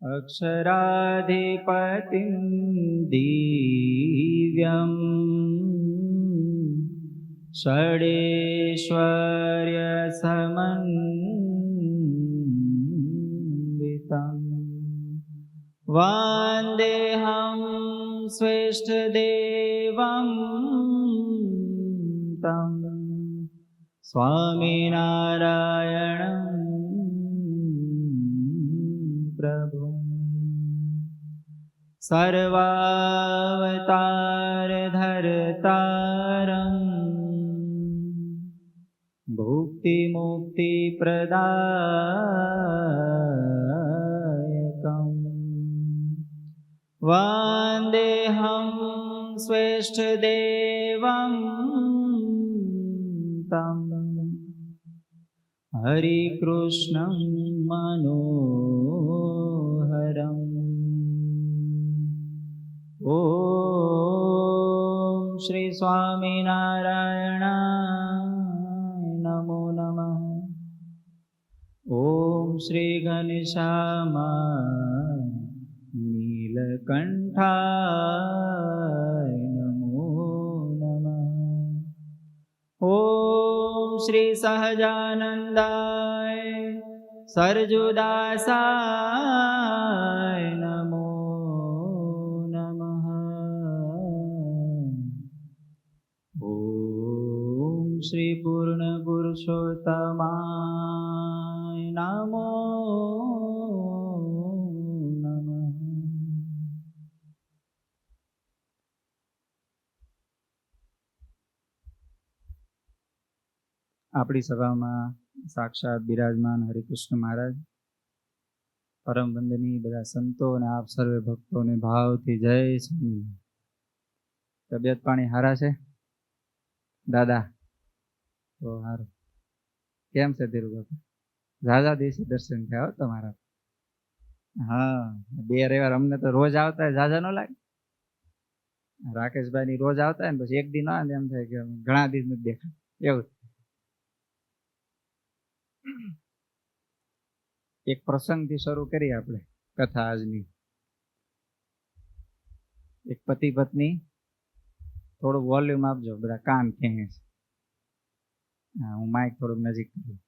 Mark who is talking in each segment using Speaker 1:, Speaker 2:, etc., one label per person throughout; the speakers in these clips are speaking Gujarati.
Speaker 1: अक्षराधिपतिं दिव्यं षडेश्वर्यसमन्वितं वन्देऽहं स्वेष्टदेवं तं स्वामिनारायणं प्रभुं सर्वावतारधर्तारं भुक्तिमुक्तिप्रदायकं वन्देऽहं स्वेष्टदेवं तं हरिकृष्णं मनोहरम्। ॐ श्री स्वामिनारायणाय नमो नमः। ॐ श्री घनश्यामाय नीलकण्ठाय नमो नमः। ॐ श्री सहजानन्दाय सरजुदासाय नमो नमः। ॐ श्री पूर्णपुरुषोत्तमाय नमो नमः। આપણી સભામાં સાક્ષાત બિરાજમાન હરિકૃષ્ણ મહારાજ, પરમ વંદનીય બધા સંતો અને આપ સર્વે ભક્તોને ભાવથી જય સ્વામી. તબિયત પાણી હારા છે દાદા? તો હારું. કેમ છે ધીરુ બાપા? ઝાઝા દિવસે દર્શન થયા તમારા. હા, 2 રવિવાર અમને તો રોજ આવતા ઝાઝા ન લાગે. રાકેશભાઈ ની રોજ આવતા ને પછી એક દી ના એમ થાય કે ઘણા દિવસ નથી દેખા એવું. એક પ્રસંગથી શરૂ કરીએ આપણે કથા આજની. એક પતિ પત્ની, થોડું વોલ્યુમ આપજો, બધા કાન ખેંચે છે. હા, હું માઇક થોડુંક નજીક કરું.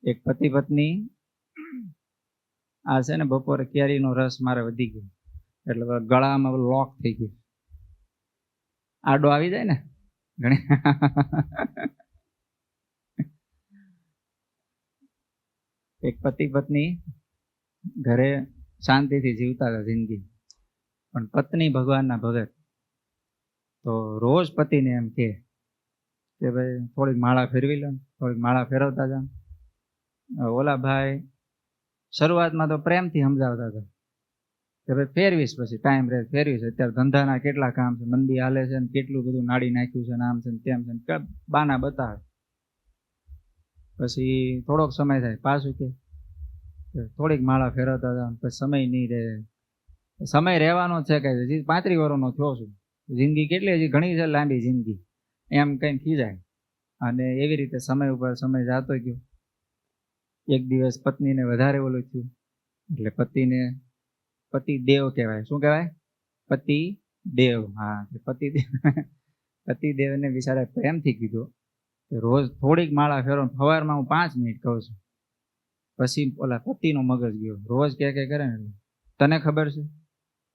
Speaker 1: એક પતિ પત્ની, આ છે ને બપોરે કેરીનો રસ મારે વધી ગયો એટલે ગળામાં લોક થઈ ગયું. આડો આવી જાય ને ઘણી. એક પતિ પત્ની ઘરે શાંતિથી જીવતા હતા જિંદગી, પણ પત્ની ભગવાનના ભગત. તો રોજ પતિને એમ કે ભાઈ થોડીક માળા ફેરવી લો, થોડીક માળા ફેરવતા જાઓ. ઓલા ભાઈ શરૂઆતમાં તો પ્રેમથી સમજાવતા હતા કે ભાઈ ફેરવીશ, પછી ટાઈમ રહે ફેરવીશ. અત્યારે ધંધાના કેટલા કામ છે, મંદી હાલે છે ને કેટલું બધું નાડી નાખ્યું છે, આમ છે ને તેમ છે, બાના બતાવે. પછી થોડોક સમય થાય પાછું કે થોડીક માળા ફેરવતા જાવ, પછી સમય નહીં રહે. સમય રહેવાનો છે કે હજી 35 વર્ષનો થયો છું, જિંદગી કેટલી હજી ઘણી છે લાંબી જિંદગી, એમ કંઈ થઈ જાય. અને એવી રીતે સમય ઉપર સમય જતો ગયો. એક દિવસ પત્નીને વધારે ઓલું થયું એટલે પતિને પતિદેવ કહેવાય. શું કહેવાય? પતિદેવ. હા, પતિદેવને બિચારા પ્રેમથી કીધું કે રોજ થોડીક માળા ફેરવો. સવારમાં હું 5 મિનિટ કહું છું. પછી ઓલા પતિનો મગજ ગયો, રોજ કે કરે ને. તને ખબર છે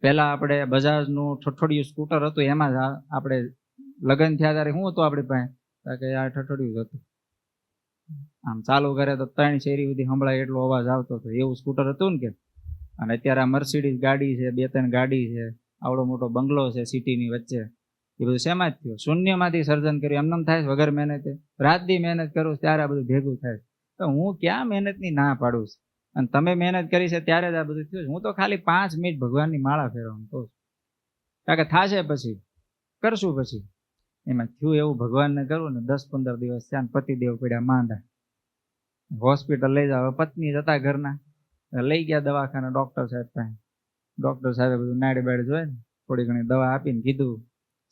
Speaker 1: પહેલા આપણે બજાજનું ઠઠોડિયું સ્કૂટર હતું, એમાં જ આપણે લગ્ન થયા ત્યારે શું હતું આપણી પાસે? કે આ ઠઠોડિયું જ હતું. આમ ચાલુ કરે તો 3 શેરી સુધી સંભળાય એટલો અવાજ આવતો હતો, એવું સ્કૂટર હતું ને કે. અને અત્યારે આ મર્સિડીઝ ગાડી છે, 2-3 ગાડી છે, આવડો મોટો બંગલો છે સિટીની વચ્ચે. એ બધું શેમાં જ થયું? શૂન્યમાંથી સર્જન કર્યું. એમનેમ થાય વગર મહેનતે. રાત દી મહેનત કરું ત્યારે આ બધું ભેગું થાય. તો હું ક્યાં મહેનતની ના પાડું છું? અને તમે મહેનત કરી છે ત્યારે જ આ બધું થયું છે. હું તો ખાલી 5 મિનિટ ભગવાનની માળા ફેરવાનું કહું છું. કારણ કે થાશે પછી કરશું. પછી એમાં થયું એવું, ભગવાનને કરવું ને 10-15 દિવસ ત્યાં પતિદેવ પડ્યા માંદા. હોસ્પિટલ લઈ જાવ. પત્ની જતા ઘરના, લઈ ગયા દવાખાના ડોક્ટર સાહેબ પાસે. ડોક્ટર સાહેબે બધું નાડી બાડી જોઈ ને થોડી ઘણી દવા આપીને કીધું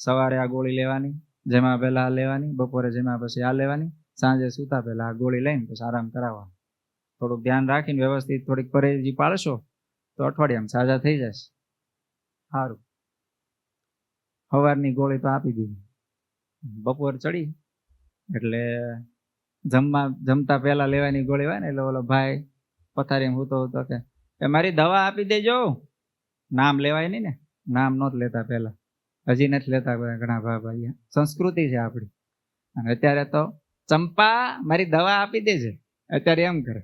Speaker 1: સવારે આ ગોળી લેવાની, જેમાં પહેલા આ લેવાની, બપોરે જેમાં પછી આ લેવાની, સાંજે સૂતા પહેલા આ ગોળી લઈને પછી આરામ કરાવવાનો. થોડુંક ધ્યાન રાખીને વ્યવસ્થિત થોડીક પરેજી પાળશો તો અઠવાડિયામાં સાજા થઈ જશે. સારું. સવારની ગોળી તો આપી દીધી. બપોર ચડી એટલે જમતા પહેલા લેવાની ગોળી હોય ને, એટલે ઓલો ભાઈ પથારીમાં હૂતો કે મારી દવા આપી દેજો. નામ લેવાય નહીં ને, નામ નહોત લેતા પહેલા, હજી નથી લેતા ઘણા ભાઈ. સંસ્કૃતિ છે આપણી. અને અત્યારે તો ચંપા મારી દવા આપી દેજે, અત્યારે એમ કરે.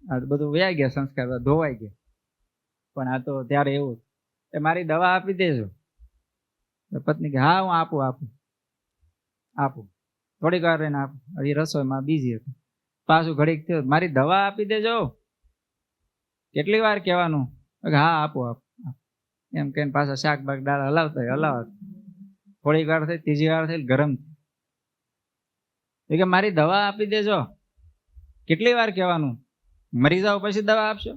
Speaker 1: આ બધું વ્યાઈ ગયા સંસ્કાર, ધોવાઈ ગયા. પણ આ તો ત્યારે એવું એ મારી દવા આપી દેજો. પત્ની કે હા હું આપું. થોડીક વાર રહીને આપું. હજી રસોઈમાં બીજી હતી. પાછું ઘડીક થયું, મારી દવા આપી દેજો. કેટલી વાર કહેવાનું? હા આપું. એમ કહીને પાછા શાક બાક દાળ હલાવતા. થોડીક વાર થઈ, ત્રીજી વાર થઈ, ગરમ કે મારી દવા આપી દેજો. કેટલી વાર કહેવાનું? મરી જાવ પછી દવા આપશો?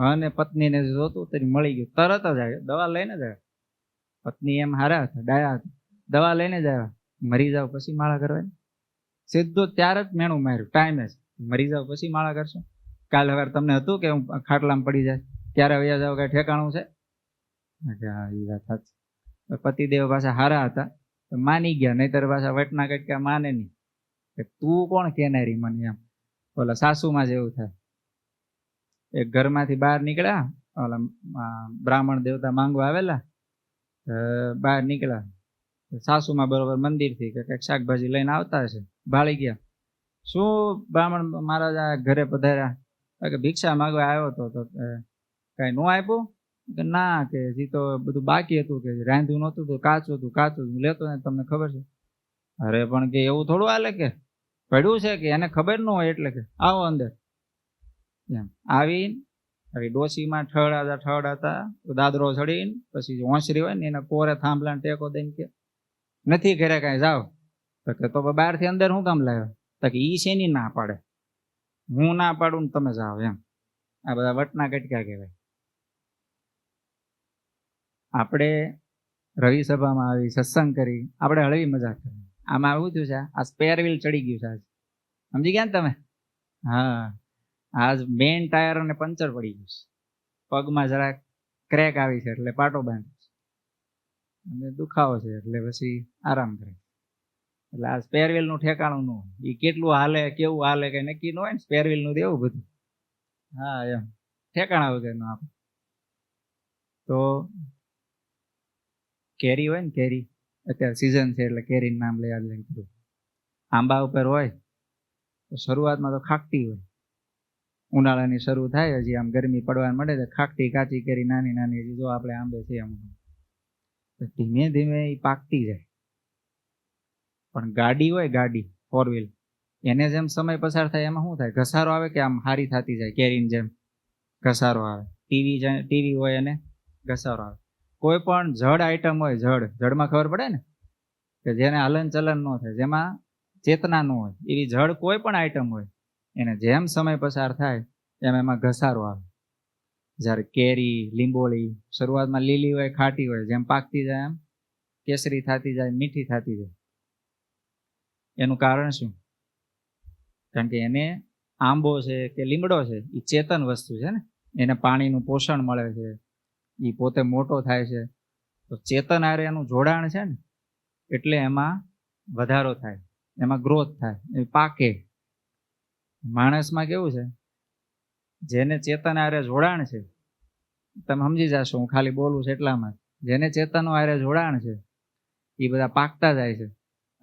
Speaker 1: અને પત્નીને જોતું તરી મળી ગયું, તરત જ આવ્યો, દવા લઈને જ આવ્યો. પત્ની એમ હારા હતા, ડાયા હતા, દવા લઈને જ આવ્યા. મરી જાવ પછી માળા કરવાની? સીધો ત્યારે જ મેણું માર્યું, ટાઈમે જ. મરી જાવ પછી માળા કરશો? કાલ હવે તમને હતું કે હું ખાટલામાં પડી જાય ત્યારે વયા જાવ, કઈ ઠેકાણું છે? એ વાત સાચી. પતિદેવ પાછા હારા હતા, માની ગયા. નહીતર પાછા વટના કટકા માને નહીં. કે તું કોણ કેનારી મને? એમ ઓલા સાસુમાં જેવું થાય. એક ઘરમાંથી બહાર નીકળ્યા, ઓલા બ્રાહ્મણ દેવતા માંગવા આવેલા, બહાર નીકળ્યા. સાસુમાં બરોબર મંદિરથી કે કંઈક શાકભાજી લઈને આવતા હશે, ભાળી ગયા. શું બ્રાહ્મણ મહારાજ ઘરે પધાર્યા? કે ભિક્ષા માંગવા આવ્યો હતો, તો કઈ નો આપ્યું? કે ના, કે હજી તો બધું બાકી હતું, કે રાંધ્યું નહોતું, તો કાચું હતું, હું લેતો ને, તમને ખબર છે. અરે પણ કે એવું થોડું હાલે, કે પડ્યું છે, કે એને ખબર ન હોય એટલે કે આવો અંદર. એમ આવી ડોસીમાં ઠળાતા દાદરો ચડીને પછી હોંસરી હોય ને એના કોરે થાંભલા ટેકો દઈને કે નથી ઘરે કાંઈ જાવ. તો બહારથી અંદર શું કામ લાવ્યો? તો કે ઈ શેની ના પાડે, હું ના પાડું ને તમે જાઓ. એમ આ બધા વટના કટકા કહેવાય. આપણે રવિ સભામાં આવી સત્સંગ કરી, આપણે હળવી મજાક કરી. આમાં આવું થયું છે, આ સ્પેર વ્હીલ ચડી ગયું છે આજ. સમજી ગયા ને તમે? હા, આજ મેઇન ટાયર અને પંચર પડી ગયું છે. પગમાં જરાક ક્રેક આવી છે એટલે પાટો બાંધ્યો છે, અને દુખાવો છે એટલે પછી આરામ કરે. એટલે આ સ્પેર વ્હીલ નું ઠેકાણું ન હોય. એ કેટલું હાલે, કેવું હાલે, કઈ નક્કી ન હોય ને. સ્પેર વ્હીલ નું દેવું બધું. હા, એમ ઠેકાણા વગરનું આપણે. તો કેરી હોય ને, કેરી અત્યારે સિઝન છે એટલે કેરીનું નામ લઈ કીધું. આંબા ઉપર હોય તો શરૂઆતમાં તો ખાકટી હોય. ઉનાળાની શરૂ થાય, હજી આમ ગરમી પડવા મળે તો ખાકટી કાચી કેરી નાની નાની, હજી જો આપણે આંબે છે આમ ધીમે ધીમે એ પાકતી જાય. પણ ગાડી હોય, ગાડી ફોર વ્હીલ, એને જેમ સમય પસાર થાય એમાં શું થાય? ઘસારો આવે કે આમ હારી થતી જાય, કેરીની જેમ ઘસારો આવે. ટીવી હોય અને ઘસારો આવે. કોઈ પણ જડ આઈટમ હોય, જડમાં ખબર પડે ને, કે જેને હલન ચલન ન થાય, જેમાં ચેતના ન હોય, એવી જડ કોઈ પણ આઈટમ હોય, એને જેમ સમય પસાર થાય એમ એમાં ઘસારો આવે. જ્યારે કેરી, લીંબોળી શરૂઆતમાં લીલી હોય, ખાટી હોય, જેમ પાકતી જાય એમ કેસરી થતી જાય, મીઠી થતી જાય. એનું કારણ શું? કારણ કે એને આંબો છે કે લીમડો છે, એ ચેતન વસ્તુ છે ને, એને પાણીનું પોષણ મળે છે, એ પોતે મોટો થાય છે. તો ચેતન આરે એનું જોડાણ છે ને, એટલે એમાં વધારો થાય, એમાં ગ્રોથ થાય, એ પાકે. માણસમાં કેવું છે? જેને ચેતન આરે જોડાણ છે, તમે સમજી જશો, હું ખાલી બોલું છું એટલામાં, જેને ચેતનો આરે જોડાણ છે એ બધા પાકતા જાય છે,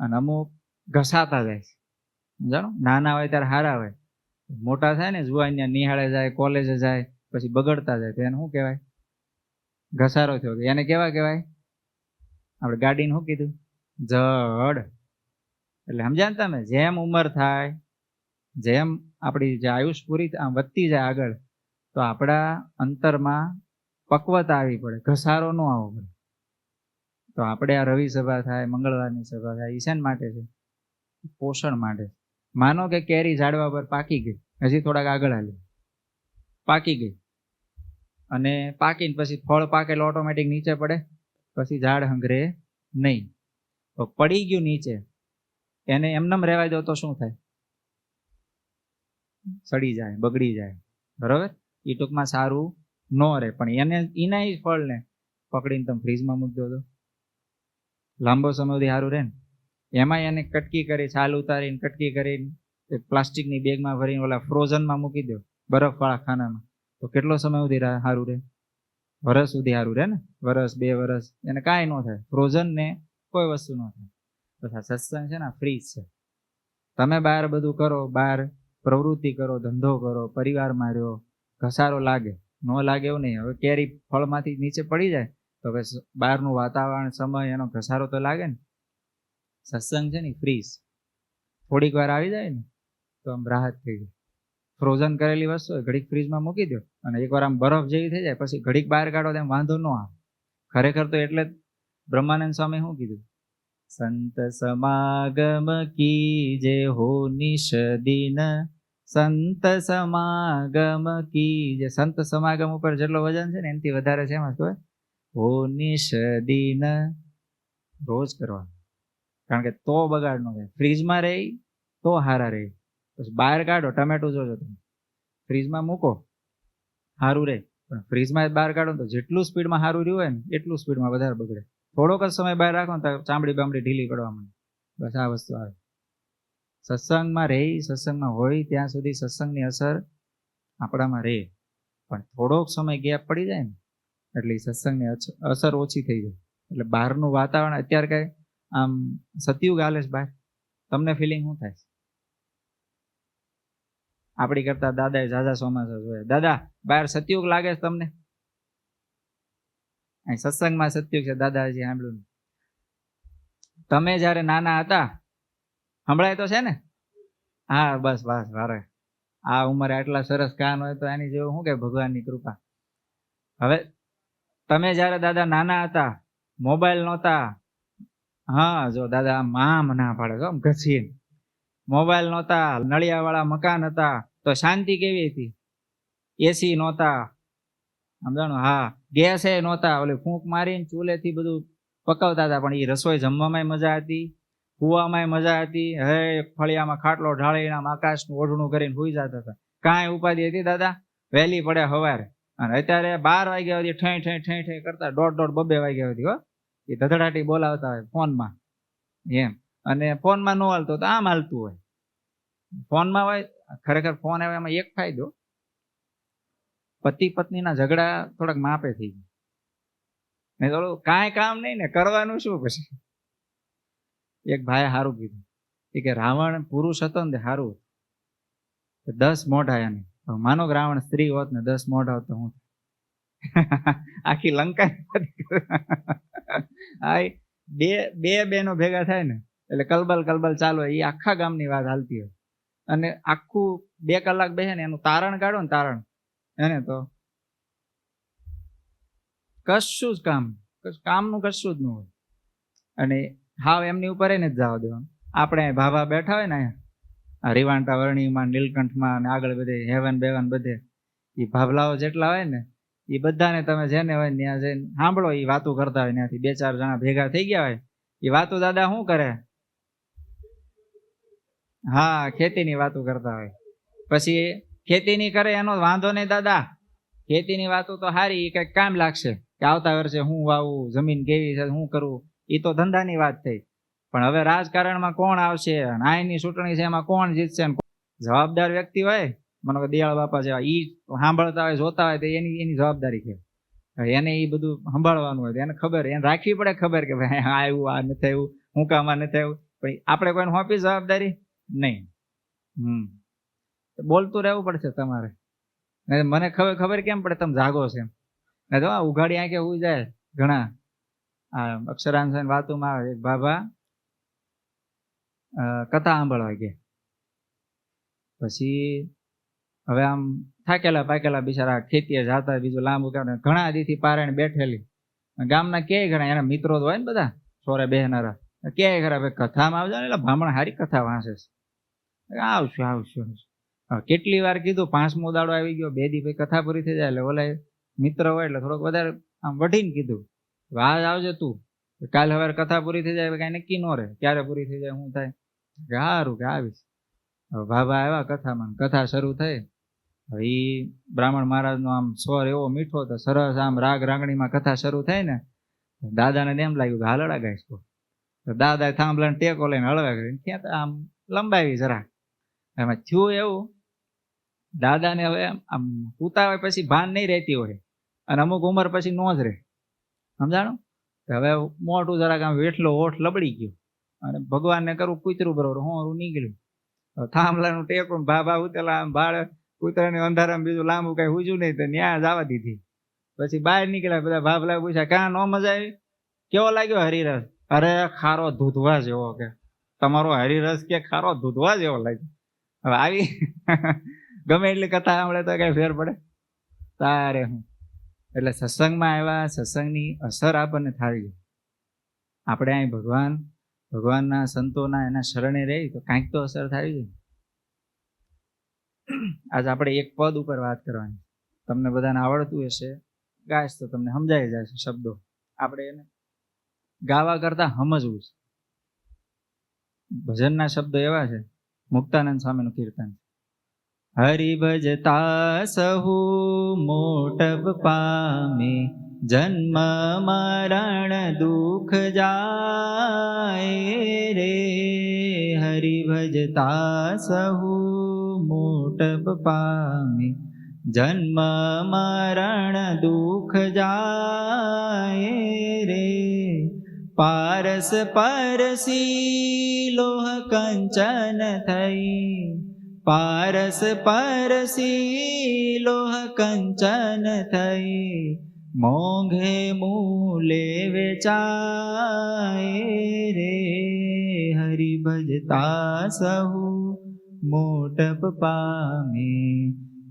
Speaker 1: અને અમુક ઘસાતા જાય છે. સમજાણો? નાના હોય ત્યારે હારા હોય, મોટા થાય ને, જુવાનિયા નિહાળે જાય, કોલેજે જાય, પછી બગડતા જાય, તો એને શું કહેવાય? ઘસારો થયો. એને કેવા કહેવાય? આપણે ગાડીને શું કીધું? જડ. એટલે સમજ્યા ને તમે? જેમ ઉંમર થાય, જેમ આપણી જે આયુષ પૂરી વધતી જાય આગળ, તો આપણા અંતરમાં પક્વતા આવી પડે, ઘસારો ન આવવો પડે. તો આપણે આ રવિ સભા થાય, મંગળવારની સભા થાય, એ શેના માટે છે? પોષણ માટે. માનો કે કેરી ઝાડવા પર પાકી ગઈ, હજી થોડાક આગળ હાલી, પાકી ગઈ, અને પાકીને પછી ફળ પાકે એટલે ઓટોમેટિક નીચે પડે, પછી ઝાડ હંગરે નહીં. તો પડી ગયું નીચે, એને એમનેમ રહેવા દો તો શું થાય? સડી જાય, બગડી જાય, બરોબર. એ ટૂંકમાં સારું ન રહે. પણ એના જ ફળને પકડીને તમે ફ્રીજમાં મૂકી દો તો લાંબો સમય સુધી સારું રહે ને. એમાં એને કટકી કરી, છાલ ઉતારીને કટકી કરીને પ્લાસ્ટિકની બેગમાં ભરીને ઓલા ફ્રોઝનમાં મૂકી દો, બરફવાળા ખાનામાં, તો કેટલો સમય સુધી સારું રહે? વરસ સુધી સારું રહે ને. વરસ, 2 વર્ષ એને કાંઈ ન થાય. ફ્રોઝન ને કોઈ વસ્તુ ન થાય. બસ આ સત્સંગ છે ને ફ્રીજ છે. તમે બહાર બધું કરો, બહાર પ્રવૃત્તિ કરો, ધંધો કરો, પરિવારમાં રહ્યો, ઘસારો લાગે, ન લાગે એવું નહીં. હવે કેરી ફળમાંથી નીચે પડી જાય તો હવે બહારનું વાતાવરણ, સમય, એનો ઘસારો તો લાગે ને. સત્સંગ છે ને ફ્રીજ, થોડીક વાર આવી જાય ને તો આમ રાહત થઈ જાય. ફ્રોઝન કરેલી વસ્તુ ઘડીક ફ્રીજમાં મૂકી દો અને એકવાર આમ બરફ જેવી થઈ જાય પછી ઘડીક બહાર કાઢો તેમ વાંધો ન આવે. ખરેખર તો એટલે જ બ્રહ્માનંદ સ્વામી શું કીધું? સંત સમાગમ કી જે હો નિશ દિન, સંત સમાગમ કી જે. સંત સમાગમ ઉપર જેટલો વજન છે ને એનાથી વધારે છે એમાં ખબર? હો નિશ દિન. રોજ કરવા, કારણ કે તો બગાડ ન થાય. ફ્રીજમાં રહી તો હારા રહે. પછી બહાર કાઢો, ટમેટું જોજો તમે, ફ્રીજમાં મૂકો સારું રહે, પણ ફ્રીજમાં બહાર કાઢો તો જેટલું સ્પીડમાં સારું રહ્યું હોય ને એટલું સ્પીડમાં વધારે બગડે. થોડોક જ સમય બહાર રાખો ને તો ચામડી બામડી ઢીલી પડવા માંડે. બસ આ વસ્તુ આવે. સત્સંગમાં રહી, સત્સંગમાં હોય ત્યાં સુધી સત્સંગની અસર આપણામાં રહે, પણ થોડોક સમય ગેપ પડી જાય ને એટલે સત્સંગની અસર ઓછી થઈ જાય. એટલે બહારનું વાતાવરણ અત્યારે કઈ આમ સતયુગ હાલે છે બહાર, તમને ફિલિંગ શું થાય? આપણી કરતા દાદાએ ઝાઝા ચોમાસા જોયા. દાદા બહાર સતયુગ લાગે છે તમને? અહીં સત્સંગમાં સતયુગ છે, દાદાજી સાંભળ્યું. તમે જયારે નાના હતા, સંભળાય તો છે ને? હા બસ બસ વારે. આ ઉંમરે આટલા સરસ કાન હોય તો એની જેવું શું કે ભગવાનની કૃપા. હવે તમે જયારે દાદા નાના હતા, મોબાઈલ નહોતા. હા જો દાદા આમ ના પાડે તો ઘસીને. મોબાઈલ નહોતા, નળિયાવાળા મકાન હતા તો શાંતિ કેવી હતી? એસી નહોતા, સમજાણું? હા, ગેસ એ નહોતા, ઓલી ફૂંક મારીને ચૂલેથી બધું પકાવતા હતા, પણ એ રસોઈ જમવામાં મજા હતી, કુવામાં મજા હતી. હે ફળિયામાં ખાટલો ઢાળીને આકાશનું ઓઢણું કરીને સુઈ જતા હતા. કાંઈ ઉપાધિ હતી દાદા? વહેલી પડે સવારે. અને અત્યારે 12 વાગ્યા સુધી ઠઈ કરતા 1:30 2 વાગ્યા સુધી હો એ ધધડાટી બોલાવતા હોય ફોનમાં એમ. અને ફોનમાં ન હાલતો તો આમ હાલતું હોય. ફોનમાં હોય ખરેખર ફોન આવે એમાં એક ફાયદો, પતિ પત્નીના ઝઘડા થોડાક માપે થઈ ગયા. નહીં થોડું કાંઈ કામ નહીં ને કરવાનું શું પછી? એક ભાઈ સારું કીધું કે રાવણ પુરુષ હતો ને સારું, 10 મોઢા એને. માનો કે રાવણ સ્ત્રી હોત ને 10 મોઢા હોત તો હું આખી લંકા બે બેનો ભેગા થાય ને એટલે કલબલ ચાલુ હોય. એ આખા ગામની વાત હાલતી હોય અને આખું 2 કલાક બેસે ને એનું તારણ કાઢો ને તારણ એને તો કશું જ કામનું કશું જ ન હોય. અને હાવ એમની ઉપર એને જ જવા દેવાનું. આપણે ભાભા બેઠા હોય ને આ રીવાંટા વર્ણીમાં, નીલકંઠમાં અને આગળ બધે હેવન બેવન બધે એ ભાભલાઓ જેટલા હોય ને એ બધાને તમે જેને હોય ત્યાં જઈને સાંભળો. એ વાતો કરતા હોય ત્યાંથી 2-4 જણા ભેગા થઈ ગયા હોય. એ વાતો દાદા શું કરે? હા, ખેતીની વાતો કરતા હોય. પછી ખેતીની કરે એનો વાંધો નહીં દાદા, ખેતીની વાતો તો સારી, કંઈક કામ લાગશે કે આવતા વર્ષે હું વાવું, જમીન કેવી છે, શું કરવું, એ તો ધંધાની વાત થઈ. પણ હવે રાજકારણમાં કોણ આવશે, આઈની ચૂંટણી છે એમાં કોણ જીતશે, જવાબદાર વ્યક્તિ હોય મને કે દયાળ બાપા જેવા, ઈ સાંભળતા હોય જોતા હોય તો એની જવાબદારી છે. એને એ બધું સંભાળવાનું હોય એને ખબર, એને રાખવી પડે ખબર કે ભાઈ આ આવ્યું, આ નથી આવ્યું, હું કામ આ નથી આવ્યું. પણ આપણે કોઈને સોંપી જવાબદારી નહીં. બોલતું રહેવું પડશે તમારે. મને ખબર કેમ પડે તમે જાગો છે? તો ઉઘાડી આંખે ઉઈ જાય ઘણા. આ અક્ષરાંશ વાતોમાં આવે એક બાબા કથા સાંભળવા ગયા. પછી હવે આમ થાકેલા પાકેલા બિચારા ખેતીએ જાતા, બીજું લાંબુ કાઢે, ઘણા દીથી પારાયણ બેઠેલી. ગામના ક્યાંય ઘણા એના મિત્રો તો હોય ને બધા સોરે બેહનારા, ક્યાંય ખરા ભાઈ કથામાં આવજો ને, એટલે ભામણ હારી કથા વાંચે છે. આવશું. કેટલી વાર કીધું, 5મો દાડો આવી ગયો, 2 દી પછી કથા પૂરી થઈ જાય એટલે ઓલા મિત્ર હોય એટલે થોડોક વધારે આમ વઢીને કીધું, આજ આવજે તું, કાલે સવારે કથા પૂરી થઈ જાય કઈ નક્કી ન રહે ક્યારે પૂરી થઈ જાય, શું થાય. સારું કે આવીશ. હવે બાબા આવ્યા કથામાં, કથા શરૂ થઈ. હવે એ બ્રાહ્મણ મહારાજનો આમ સ્વર એવો મીઠો તો સરસ, આમ રાગ રાગણીમાં કથા શરૂ થઈ ને, દાદાને એમ લાગ્યું કે હાલડા ગાઈશ. તો દાદા થાંભલાને ટેકો લઈને હળવા કરીને ત્યાં આમ લંબાવી જરા. એમાં થયું એવું, દાદાને હવે આમ ઉતાવે પછી ભાન નહીં રહેતી હોય, અને અમુક ઉંમર પછી નો જ રહે, સમજાણું? હવે મોટું જરાક આમ વેઠલો હોઠ લબડી ગયો, અને ભગવાનને કરવું કૂતરું બરોબર હોરું નીકળ્યું. થાંભલાનું ટેકો ભાભા ઉતેલા, આમ ભાડે કૂતરાની અંધારામાં બીજું લાંબુ કઈ હુજ્યું નહીં, તો ન્યા જવા દીધી. પછી બહાર નીકળ્યા, બધા ભાભલા પૂછ્યા કાં નો મજા આવી, કેવો લાગ્યો હરિરસ? અરે ખારો ધૂધવા જેવો, કે તમારો હરિરસ કે ખારો ધૂધવા જેવો લાગ્યો. હવે આવી ગમે એટલી કથા સાંભળે તો કઈ ફેર પડે તારે હું. એટલે સત્સંગમાં આવ્યા, સત્સંગની અસર આપણને થવી જોઈએ. આપણે અહીં ભગવાનના સંતોના એના શરણે રહી તો કાંઈક તો અસર થવી જોઈએ. આજ આપણે એક પદ ઉપર વાત કરવાની. તમને બધાને આવડતું હશે, ગાઈશ તો તમને સમજાઈ જશે શબ્દો. આપણે એને ગાવા કરતા સમજવું છે. ભજનના શબ્દો એવા છે, મુક્તાનંદ સ્વામીનું કીર્તન, હરિ ભજતા સહુ મોટપ પામે, જન્મ મરણ દુઃખ જાય રે. હરિ ભજતા સહુ મોટપ પામે, જન્મ મરણ દુઃખ જાય રે. પારસ પરસી લોહ કંચન થઈ, પારસ પરસી લોહ કંચન થઈ, મોંઘે મૂલે વેચાય રે. હરિ ભજતા સહુ મોટપ પામે,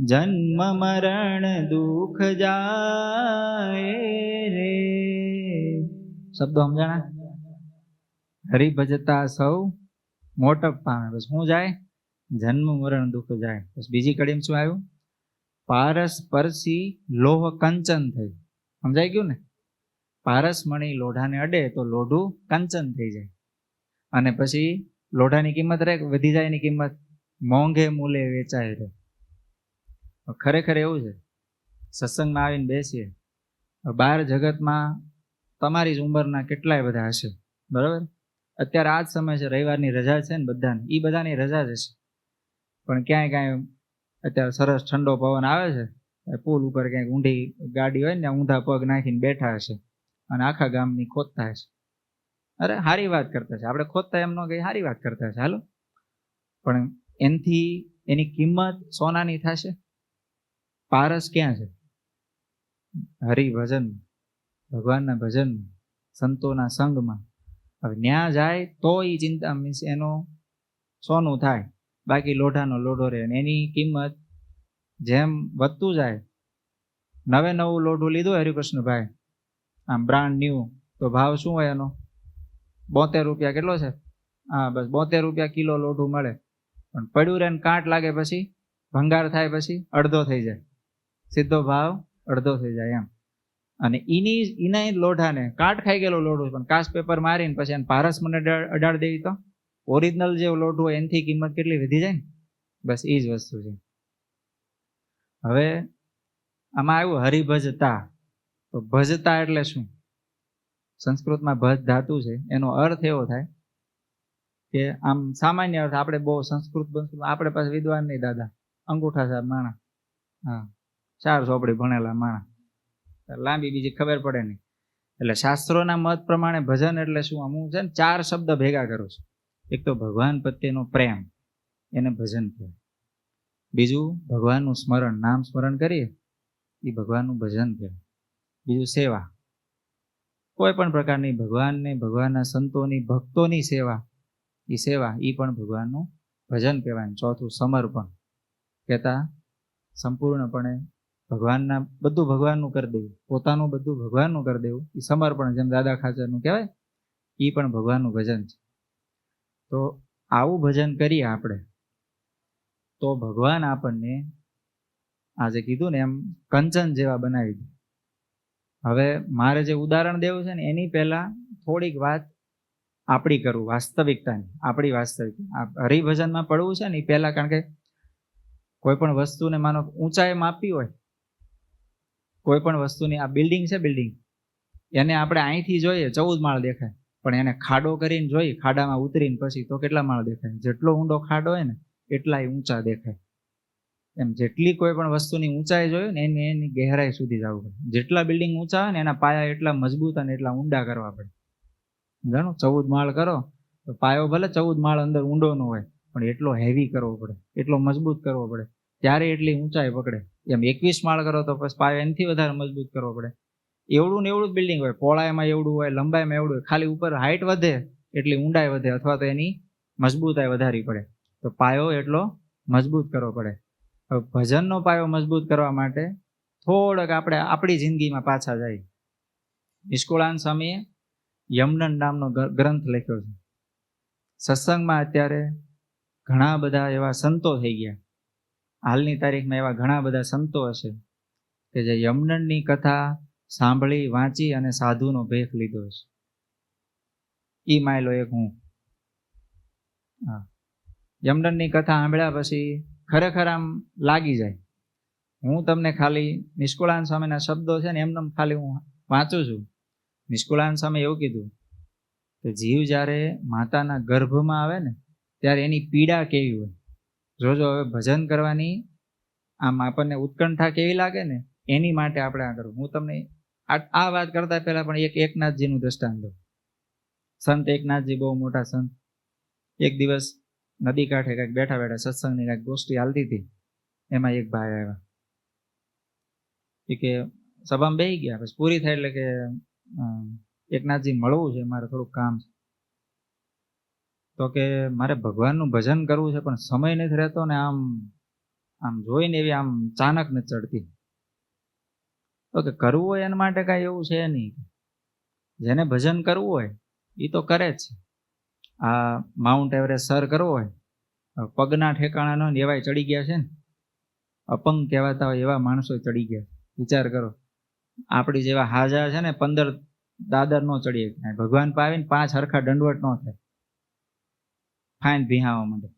Speaker 1: જન્મ મરણ દુઃખ જાય રે. શબ્દો સમજાણા? હરિ ભજતા સૌ મોટપ પામે, બસ શું જાય? જન્મ મરણ દુઃખ જાય. બસ બીજી કડીમાં શું આવ્યું? પારસ પરસી લોહ કંચન થઈ. સમજાઈ ગયું ને? પારસ મણી લોઢાને અડે તો લોઢું કંચન થઈ જાય, અને પછી લોઢાની કિંમત રહે, વધી જાય એની કિંમત, મોંઘે મૂલે વેચાય રહે. ખરેખર એવું છે. સત્સંગમાં આવીને બેસીએ, બહાર જગતમાં તમારી જ ઉંમરના કેટલાય બધા હશે, બરાબર? અત્યારે આ જ સમય છે, રવિવારની રજા છે ને બધાને, એ બધાની રજા જ હશે. પણ ક્યાંય કાંઈ અત્યારે સરસ ઠંડો પવન આવે છે, પુલ ઉપર ક્યાંક ઊંડી ગાડી હોય ને ઊંધા પગ નાખીને બેઠા હશે, અને આખા ગામની ખોદતા હશે. અરે સારી વાત કરતા છે, આપણે ખોદતા એમ ન કઈ સારી વાત કરતા છે, હાલો. પણ એનથી એની કિંમત સોનાની થશે. પારસ ક્યાં છે? હરિભજન, ભગવાનના ભજન, સંતોના સંગમાં. હવે ન્યા જાય તો એ ચિંતા મીન્સ એનો સોનું થાય, બાકી લોઢાનો લોઢો રહે. અને એની કિંમત જેમ વધતું જાય, નવે નવું લોઢું લીધું હરિકૃષ્ણભાઈ, આમ બ્રાન્ડ ન્યૂ, તો ભાવ શું હોય એનો? 72 રૂપિયા. કેટલો છે? હા, બસ 72 રૂપિયા કિલો લોઢું મળે. પણ પડ્યું રહે ને કાંટ લાગે પછી, ભંગાર થાય પછી અડધો થઈ જાય, સીધો ભાવ અડધો થઈ જાય એમ. અને એના લોઢાને કાટ ખાઈ ગયેલો લોઢું, પણ કાચ પેપર મારીને પછી એને પારસ મને અડાડી દેવી તો ઓરિજિનલ જે લોઢું હોય એનાથી કિંમત કેટલી વધી જાય ને. બસ એ જ વસ્તુ છે. હવે આમાં આવ્યું હરિભજતા. તો ભજતા એટલે શું? સંસ્કૃતમાં ભજ ધાતુ છે, એનો અર્થ એવો થાય કે આમ સામાન્ય અર્થ, આપણે બહુ સંસ્કૃત આપણે પાસે વિદ્વાન નહીં દાદા, અંગૂઠા સાહેબ માણા, હા 4 ચોપડી ભણેલા માણા, લાંબી બીજી ખબર પડે નહીં. એટલે શાસ્ત્રોના મત પ્રમાણે ભજન એટલે શું? હું છે ને 4 શબ્દ ભેગા કરું છું. એક તો ભગવાન પ્રત્યેનો પ્રેમ, એને ભજન કહેવાય. બીજું ભગવાનનું સ્મરણ, નામ સ્મરણ કરીએ એ ભગવાનનું ભજન કહેવાય. બીજું સેવા, કોઈ પણ પ્રકારની ભગવાનને, ભગવાનના સંતોની, ભક્તોની સેવા, એ સેવા એ પણ ભગવાનનું ભજન કહેવાય. ચોથું સમર્પણ, કહેતા સંપૂર્ણપણે ભગવાનના, બધું ભગવાનનું કરી દેવું, પોતાનું બધું ભગવાનનું કરી દેવું, એ સમર્પણ, જેમ દાદા ખાચરનું કહેવાય, એ પણ ભગવાનનું ભજન છે. તો આવું ભજન કરીએ આપણે તો ભગવાન આપણને આજે કીધું ને એમ કંચન જેવા બનાવી દે. હવે મારે જે ઉદાહરણ દેવું છે ને એની પહેલા થોડીક વાત આપણી કરવું, વાસ્તવિકતાની, આપણી વાસ્તવિકતા. આ હરિભજનમાં પડવું છે ને એ પહેલા, કારણ કે કોઈ પણ વસ્તુને માનો ઊંચાઈ માપી હોય, કોઈ પણ વસ્તુની, આ બિલ્ડિંગ છે, બિલ્ડિંગ એને આપણે અહીંથી જોઈએ 14 માળ દેખાય, પણ એને ખાડો કરીને જોઈ, ખાડામાં ઉતરીને પછી તો કેટલા માળ દેખાય? જેટલો ઊંડો ખાડો હોય ને એટલા ઊંચા દેખાય. એમ જેટલી કોઈ પણ વસ્તુની ઊંચાઈ જોઈએ ને એની ગહેરાઈ સુધી જવું પડે. જેટલા બિલ્ડિંગ ઊંચા હોય ને એના પાયા એટલા મજબૂત અને એટલા ઊંડા કરવા પડે. જાણો 14 માળ કરો તો પાયો ભલે 14 માળ અંદર ઊંડો ન હોય, પણ એટલો હેવી કરવો પડે, એટલો મજબૂત કરવો પડે, ત્યારે એટલી ઊંચાઈ પકડે. એમ 21 માળ કરો તો પછી પાયો એનાથી વધારે મજબૂત કરવો પડે. એવડું ને એવડું જ બિલ્ડિંગ હોય, પહોળાઈમાં એવડું હોય, લંબાઈમાં એવડું હોય, ખાલી ઉપર હાઈટ વધે એટલી ઊંડાઈ વધે, અથવા તો એની મજબૂતાઈ વધારવી પડે. તો પાયો એટલો મજબૂત કરવો પડે. હવે ભજનનો પાયો મજબૂત કરવા માટે થોડોક આપણે આપણી જિંદગીમાં પાછા જઈએ. નિષ્કુળાનંદ સ્વામીએ યમનન નામનો ગ્રંથ લખ્યો છે. સત્સંગમાં અત્યારે ઘણા બધા એવા સંતો થઈ ગયા. હાલની તારીખમાં એવા ઘણા બધા સંતો હશે કે જે યમનનની કથા સાંભળી, વાંચી અને સાધુનો ભેખ લીધો છે. ઈ માયલો એક હું. હા, યમનનની કથા સાંભળ્યા પછી ખરેખર આમ લાગી જાય. હું તમને ખાલી નિષ્કુળાનંદ સ્વામીના શબ્દો છે ને એમને ખાલી હું વાંચું છું. નિષ્કુળાનંદ સ્વામી એવું કીધું કે જીવ જ્યારે માતાના ગર્ભમાં આવે ને ત્યારે એની પીડા કેવી હોય. જોજો હવે ભજન કરવાની આમ આપણને ઉત્કંઠા કેવી લાગે ને, એની માટે આપણે આ કરવું. હું તમને આ વાત કરતા પહેલા પણ એકનાથજીનું દ્રષ્ટાંત દઉં. સંત એકનાથજી બહુ મોટા સંત. એક દિવસ નદી કાંઠે કંઈક બેઠા બેઠા સત્સંગની કંઈક ગોષ્ઠી હાલતી હતી. એમાં એક ભાઈ આવ્યા કે સભામાં બેસી ગયા. પછી પૂરી થાય એટલે કે એકનાથજી મળવું છે, મારે થોડુંક કામ છે. તો કે મારે ભગવાનનું ભજન કરવું છે પણ સમય નથી રહેતો ને આમ જોઈને એવી આમ ચાનક નથી ચડતી. તો કે કરવું હોય એના માટે કાંઈ એવું છે નહીં. જેને ભજન કરવું હોય એ તો કરે જ છે. આ માઉન્ટ એવરેસ્ટ સર કરવો હોય, પગના ઠેકાણા ન એવાય ચડી ગયા છે ને. અપંગ કહેવાતા હોય એવા માણસો ચડી ગયા. વિચાર કરો, આપણી જેવા હાજા છે ને 15 દાદર નો ચડીએ. ભગવાન પાવીને 5 હરખા દંડવટ ન થાય, ફાઈન ભીહાવા માંડે,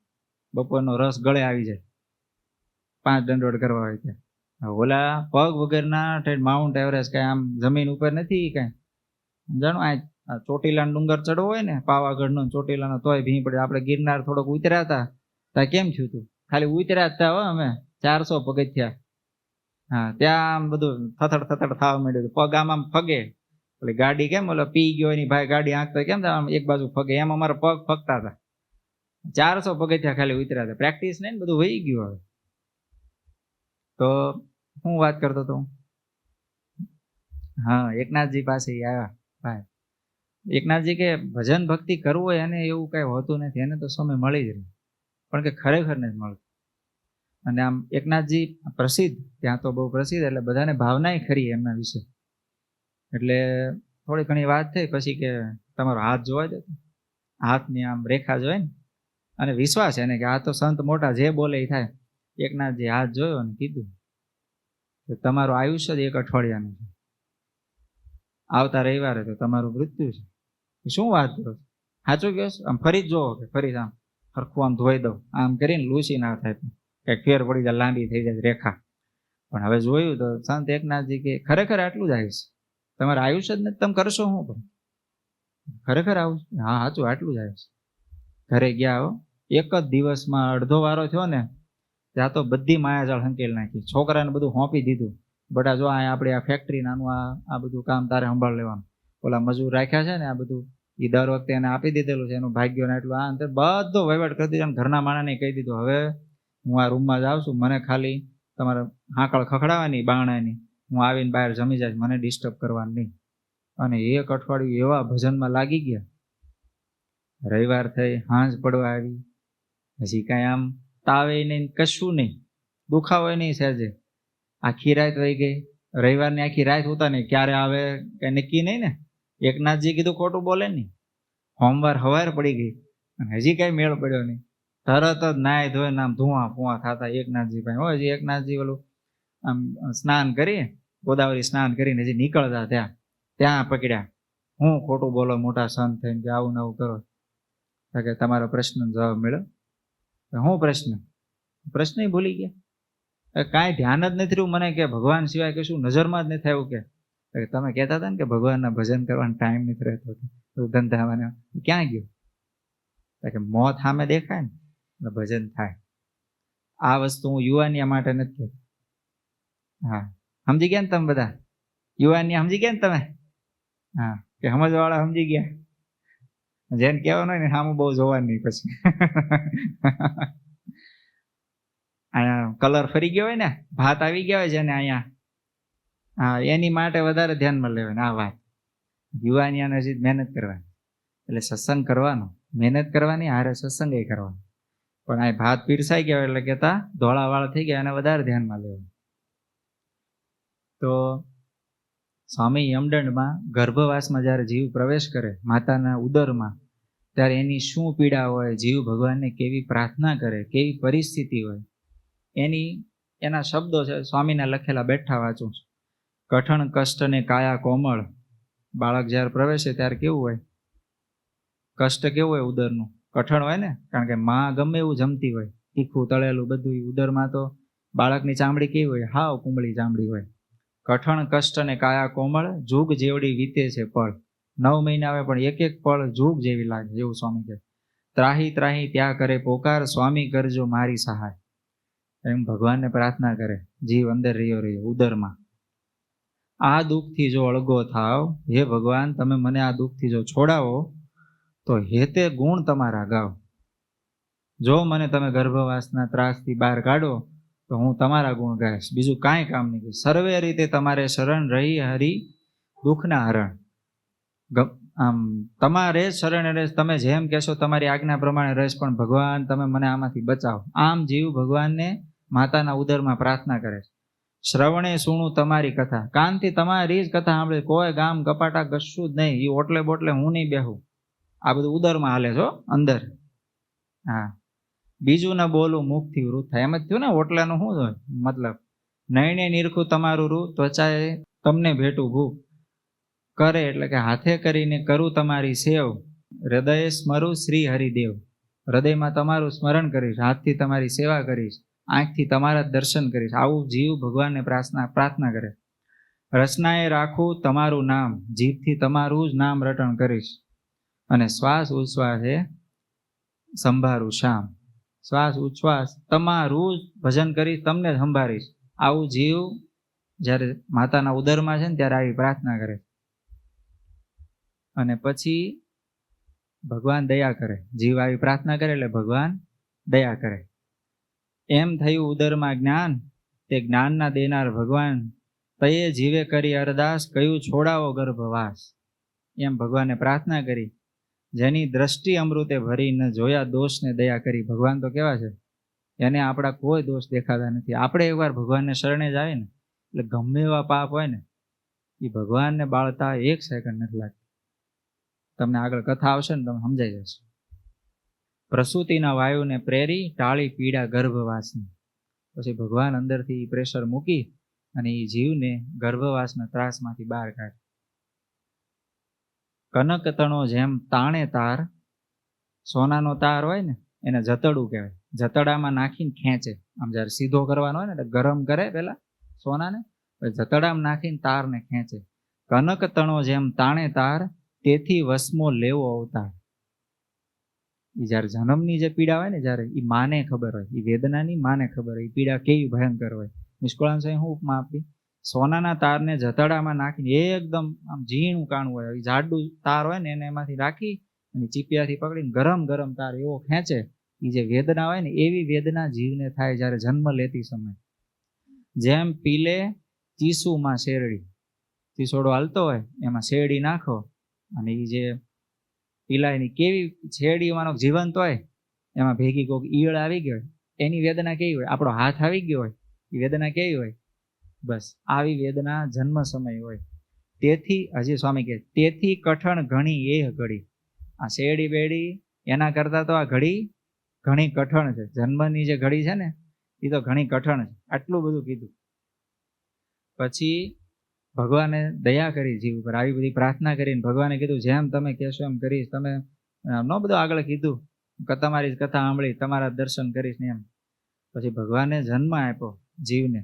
Speaker 1: બપોરનો રસ ગળે આવી જાય 5 દંડવટ કરવા હોય ત્યાં. ઓલા પગ વગરના માઉન્ટ એવરેસ્ટ કઈ આમ જમીન ઉપર નથી કઈ. જાણો આ ચોટીલા ડુંગર ચડવો હોય ને, પાવાગઢ નો ચોટીલાનો, તોય ભી પડે. આપણે ગિરનાર થોડોક ઉતર્યા હતા ત્યાં કેમ થયું હતું, ખાલી ઉતર્યા જ હતા અમે 400 પગથિયા. હા, ત્યાં આમ બધું થથડ થથડ થવા માંડ્યું. પગ આમ ફગે. એટલે ગાડી કેમ ઓલો પી ગયો એની ભાઈ ગાડી આંકતો કેમ આમ એક બાજુ ફગે, એમ અમારા પગ ફગતા હતા. 400 પગથિયા ખાલી ઉતર્યા હતા. પ્રેક્ટિસ નહીં ને, બધું વહી ગયું. હવે તો હું વાત કરતો હતો, હા, એકનાથજી પાસે આવ્યા ભાઈ. એકનાથજી કે ભજન ભક્તિ કરવું હોય એને એવું કઈ હોતું નથી, એને તો સમય મળી જ રહે, પણ કે ખરેખર નથી મળતું. અને આમ એકનાથજી પ્રસિદ્ધ, ત્યાં તો બહુ પ્રસિદ્ધ, એટલે બધાને ભાવનાય ખરી એમના વિશે. એટલે થોડી ઘણી વાત થઈ પછી કે તમારો હાથ જોવા દે, હાથની આમ રેખા જોઈ ને, અને વિશ્વાસ એને કે આ તો સંત મોટા જે બોલે એ થાય. એકનાથજી હાથ જોયો અને કીધું કે તમારું આયુષ્ય જ 1 અઠવાડિયાનું છે, આવતા રવિવારે તો તમારું મૃત્યુ છે. શું વાત કરો, સાચું કહો? આમ ફરી જ જોવો કે ફરી આમ હરખું આમ ધોઈ દઉં, આમ કરીને લૂસી ના થાય, કઈક ફેર પડી જાય, લાંબી થઈ જાય રેખા. પણ હવે જોયું તો સંત એકનાથજી કે ખરેખર આટલું જ આયુષ્ય, તમારે આયુષ્ય જ નથી, તમે કરશો શું? પણ ખરેખર આવું? હા સાચું, આટલું જ આયુષ્ય. ઘરે ગયા હો, એક જ દિવસમાં અડધો વારો થયો ને ત્યાં તો બધી માયાજાળ હંકેલી નાખી. છોકરાને બધું સોંપી દીધું. બટા જો આપણે આ ફેક્ટરી નાનું આ બધું કામ તારે સંભાળ લેવાનું. ઓલા મજૂર રાખ્યા છે ને, આ બધું એ દર વખતે એને આપી દીધેલું છે, એનું ભાગ્ય ને એટલું આ બધો વહીવટ કરી દીધો. ઘરના માણસને કહી દીધું હવે હું આ રૂમમાં જાઉં છું, મને ખાલી તમારે હાંકળ ખખડાવવાની બારણાની, હું આવીને બહાર જમી જાય, મને ડિસ્ટર્બ કરવાનું નહીં. અને 1 અઠવાડિયું એવા ભજનમાં લાગી ગયા. રવિવાર થઈ, હાંજ પડવા આવી, પછી કાંઈ આમ તાવે નહીં, કશું નહીં, દુખાવો નહીં સહેજે. આખી રાત વહી ગઈ. રવિવારની આખી રાત હોતા નહીં, ક્યારે આવે કઈ નક્કી નહીં ને. એકનાથજી કીધું ખોટું બોલે નહીં. સોમવાર સવાર પડી ગઈ અને હજી કઈ મેળ પડ્યો નહીં. તરત જ નાય ધોઈને આમ ધુઆ ફુઆ થતા એકનાથજી ભાઈ હોય. હજી એકનાથજી ઓલું આમ સ્નાન કરી, ગોદાવરી સ્નાન કરીને હજી નીકળતા ત્યાં પકડ્યા. હું ખોટું બોલો મોટા સંત થઈને કે આવું ને આવું કરો? કે તમારો પ્રશ્નનો જવાબ મળ્યો. શું પ્રશ્ન ભૂલી ગયા? કાંઈ ધ્યાન જ નથી રહ્યું મને કે ભગવાન સિવાય કશું નજરમાં જ નથી આવ્યું કે તમે કહેતા હતા ને કે ભગવાનના ભજન કરવાનો ટાઈમ નથી રહેતો, ધંધામાં ક્યાં ગયું? કે મોત સામે દેખાય ને એટલે ભજન થાય. આ વસ્તુ હું યુવાનિયા માટે નથી કહેતો. હા, સમજી ગયા ને તમે બધા? યુવાનિયા સમજી ગયા ને તમે? હા, કે સમજવાળા સમજી ગયા. જેને કહેવાનું હોય ને સામું બહુ જોવાનું નહીં પછી. અહીંયા કલર ફરી ગયો હોય ને, ભાત આવી ગયા હોય છે ને અહીંયા, હા, એની માટે વધારે ધ્યાનમાં લેવાય આ વાત. યુવાનિયાને હજી મહેનત કરવાની, એટલે સત્સંગ કરવાનો, મહેનત કરવાની, હારે સત્સંગ એ કરવાનો. પણ આ ભાત પીરસાઈ ગયા એટલે કહેતા ધોળાવાળા થઈ ગયા, એને વધારે ધ્યાનમાં લેવાનું. તો સ્વામી યમદંડમાં ગર્ભવાસમાં જ્યારે જીવ પ્રવેશ કરે માતાના ઉદરમાં, ત્યારે એની શું પીડા હોય, જીવ ભગવાનને કેવી પ્રાર્થના કરે, કેવી પરિસ્થિતિ હોય, એના શબ્દો છે સ્વામીના લખેલા, બેઠા વાંચું છું. કઠણ કષ્ટ ને કાયા કોમળ. બાળક જ્યારે પ્રવેશે ત્યારે કેવું હોય? કષ્ટ કેવું હોય? ઉદરનું કઠણ હોય ને, કારણ કે માં ગમે એવું જમતી હોય, તીખું તળેલું બધું. ઉદરમાં તો બાળકની ચામડી કેવી હોય? હાવ કુંબળી ચામડી હોય. કઠણ કષ્ટ ને કાયા કોમળ, જુગ જેવડી વીતે છે પળ. 9 મહિના આવે પણ એક એક પળ જુગ જેવી લાગે, એવું સ્વામી કહે. ત્રાહી ત્રાહી ત્યાં કરે પોકાર, સ્વામી કરજો મારી સહાય. એમ ભગવાનને પ્રાર્થના કરે જીવ અંદર રહ્યો ઉદરમાં. આ દુઃખથી જો અળગો થાવ, હે ભગવાન તમે મને આ દુઃખથી જો છોડાવો, તો હેતે ગુણ તમારા ગાવ. જો મને તમે ગર્ભવાસના ત્રાસથી બહાર કાઢો તો હું તમારા ગુણ ગાઈશ, બીજું કાંઈ કામ નહીં કરીશ. સર્વે રીતે તમારે શરણ રહી હરી દુઃખના હરણ. આમ તમારે શરણે રહેશ, તમે જેમ કહેશો તમારી આજ્ઞા પ્રમાણે રહેશ, પણ ભગવાન તમે મને આમાંથી બચાવો. આમ જીવ ભગવાનને માતાના ઉદરમાં પ્રાર્થના કરે છે. શ્રવણે સુણું તમારી કથા, કાનથી તમારી જ કથા સાંભળે. કોઈ ગામ કપાટા કશું જ નહીં, એ ઓટલે બોટલે હું નહીં બેહું. આ બધું ઉદરમાં હાલે છો અંદર. હા, બીજું ન બોલું મુખથી વૃત થાય. એમ જ થયું ને, ઓટલાનું શું હોય મતલબ? નયણે નિરખું તમારું રૂ, ત્વચાએ તમને ભેટું ભૂખ કરે, એટલે કે હાથે કરીને કરું તમારી સેવ. હૃદયે સ્મરું શ્રી હરિદેવ. હૃદયમાં તમારું સ્મરણ કરીશ, હાથથી તમારી સેવા કરીશ, આંખથી તમારા દર્શન કરીશ. આવું જીવ ભગવાનને પ્રાર્થના કરે. રચનાએ રાખું તમારું નામ, જીભથી તમારું જ નામ રટણ કરીશ. અને શ્વાસ ઉચ્છ્વાસે સંભાળું શામ. શ્વાસ ઉચ્છ્વાસ તમારું જ ભજન કરીશ, તમને જ સંભાળીશ. આવું જીવ જ્યારે માતાના ઉદરમાં છે ને ત્યારે આવી પ્રાર્થના કરે. અને પછી ભગવાન દયા કરે. જીવ આવી પ્રાર્થના કરે એટલે ભગવાન દયા કરે. એમ થયું ઉદરમાં જ્ઞાન, તે જ્ઞાનના દેનાર ભગવાન. તયે જીવે કરી અરદાસ, કયું છોડાવો ગર્ભવાસ. એમ ભગવાનને પ્રાર્થના કરી. જેની દ્રષ્ટિ અમૃતે ભરી, ન જોયા દોષને દયા કરી. ભગવાન તો કેવા છે, એને આપણા કોઈ દોષ દેખાતા નથી. આપણે એકવાર ભગવાનને શરણે જ આવે ને, એટલે ગમે એવા પાપ હોય ને, એ ભગવાનને બાળતા 1 સેકન્ડ નથી લાગતી. તમને આગળ કથા આવશે ને તમે સમજાઈ જશે. પ્રસૂતિના વાયુને પ્રેરી, ટાળી પીડા ગર્ભવાસની. પછી ભગવાન અંદરથી પ્રેશર મૂકી અને એ જીવને ગર્ભવાસના ત્રાસમાંથી બહાર કાઢે. કનક તણો જેમ તાણે તાર. સોનાનો તાર હોય ને એને જતડું કહેવાય. જતડામાં નાખીને ખેંચે. આમ જ્યારે સીધો કરવાનો હોય ને એટલે ગરમ કરે પેલા સોનાને, જતડામાં નાખીને તારને ખેંચે. કનક તણો જેમ તાણે તાર, તેથી વસમો લેવો અવતાર. એ જ્યારે જન્મની જે પીડા હોય ને, જ્યારે એ માને ખબર હોય, એ વેદનાની માને ખબર હોય, એ પીડા કેવી ભયંકર હોય. નિષ્કળાન સાહેબ શું ઉપમા આપી? સોનાના તારને જતડામાં નાખીને, એકદમ આમ ઝીણું કાણું હોય, જાડું તાર હોય ને એને એમાંથી રાખી અને ચીપિયાથી પકડીને ગરમ ગરમ તાર એવો ખેંચે. એ જે વેદના હોય ને, એવી વેદના જીવને થાય જ્યારે જન્મ લેતી સમય. જેમ પીલે ચીસુમાં શેરડી. ચીસોડો હાલતો હોય એમાં શેરડી નાખો અને એ જે પીલાયની કેવી શેરડીમાંનો જીવંત હોય, એમાં ભેગી કોઈક ઈયળ આવી ગઈ હોય, એની વેદના કેવી હોય? આપણો હાથ આવી ગયો હોય, એ વેદના કેવી હોય? બસ આવી વેદના જન્મ સમય હોય. તેથી હજી સ્વામી કહે, તેથી કઠણ ઘણી એ ઘડી. આ શેરડી બેડી એના કરતા તો આ ઘડી ઘણી કઠણ છે. જન્મની જે ઘડી છે ને, એ તો ઘણી કઠણ છે. આટલું બધું કીધું. પછી ભગવાને દયા કરી જીવ ઉપર, આવી બધી પ્રાર્થના કરીને ભગવાને કીધું જેમ તમે કહેશો એમ કરીશ. તમે ન બધું આગળ કીધું કે તમારી જ કથા સાંભળી, તમારા દર્શન કરીશ ને એમ. પછી ભગવાને જન્મ આપ્યો જીવને.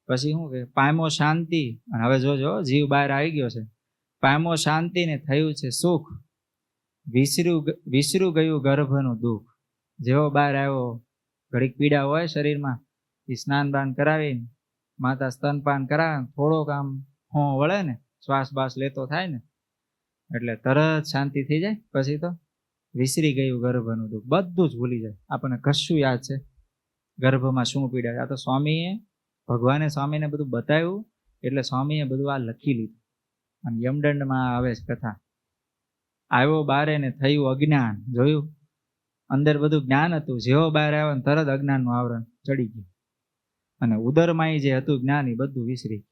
Speaker 1: પછી શું કે પામ્યો શાંતિ. અને હવે જોજો જીવ બહાર આવી ગયો છે. પામ્યો શાંતિ ને થયું છે સુખ, વિસર્યું ગયું ગર્ભનું દુઃખ. જેવો બહાર આવ્યો, ઘડીક પીડા હોય શરીરમાં, એ સ્નાન બાન કરાવીને માતા સ્તનપાન કરાવે, થોડોક આમ હોં વળે ને, શ્વાસ બાસ લેતો થાય ને, એટલે તરત શાંતિ થઈ જાય. પછી તો વિસરી ગયું ગર્ભનું દુઃખ, બધું જ ભૂલી જાય. આપણને કશું યાદ છે ગર્ભમાં શું પીડા? આ તો ભગવાને સ્વામીને બધું બતાવ્યું, એટલે સ્વામીએ બધું આ લખી લીધું. અને યમદંડમાં આવે છે કથા. આવ્યો બારે ને થયું અજ્ઞાન. જોયું, અંદર બધું જ્ઞાન હતું, જેવો બહાર આવ્યો ને તરત અજ્ઞાનનું આવરણ ચડી ગયું. અને ઉદરમાં જે હતું જ્ઞાન, એ બધું વિસરી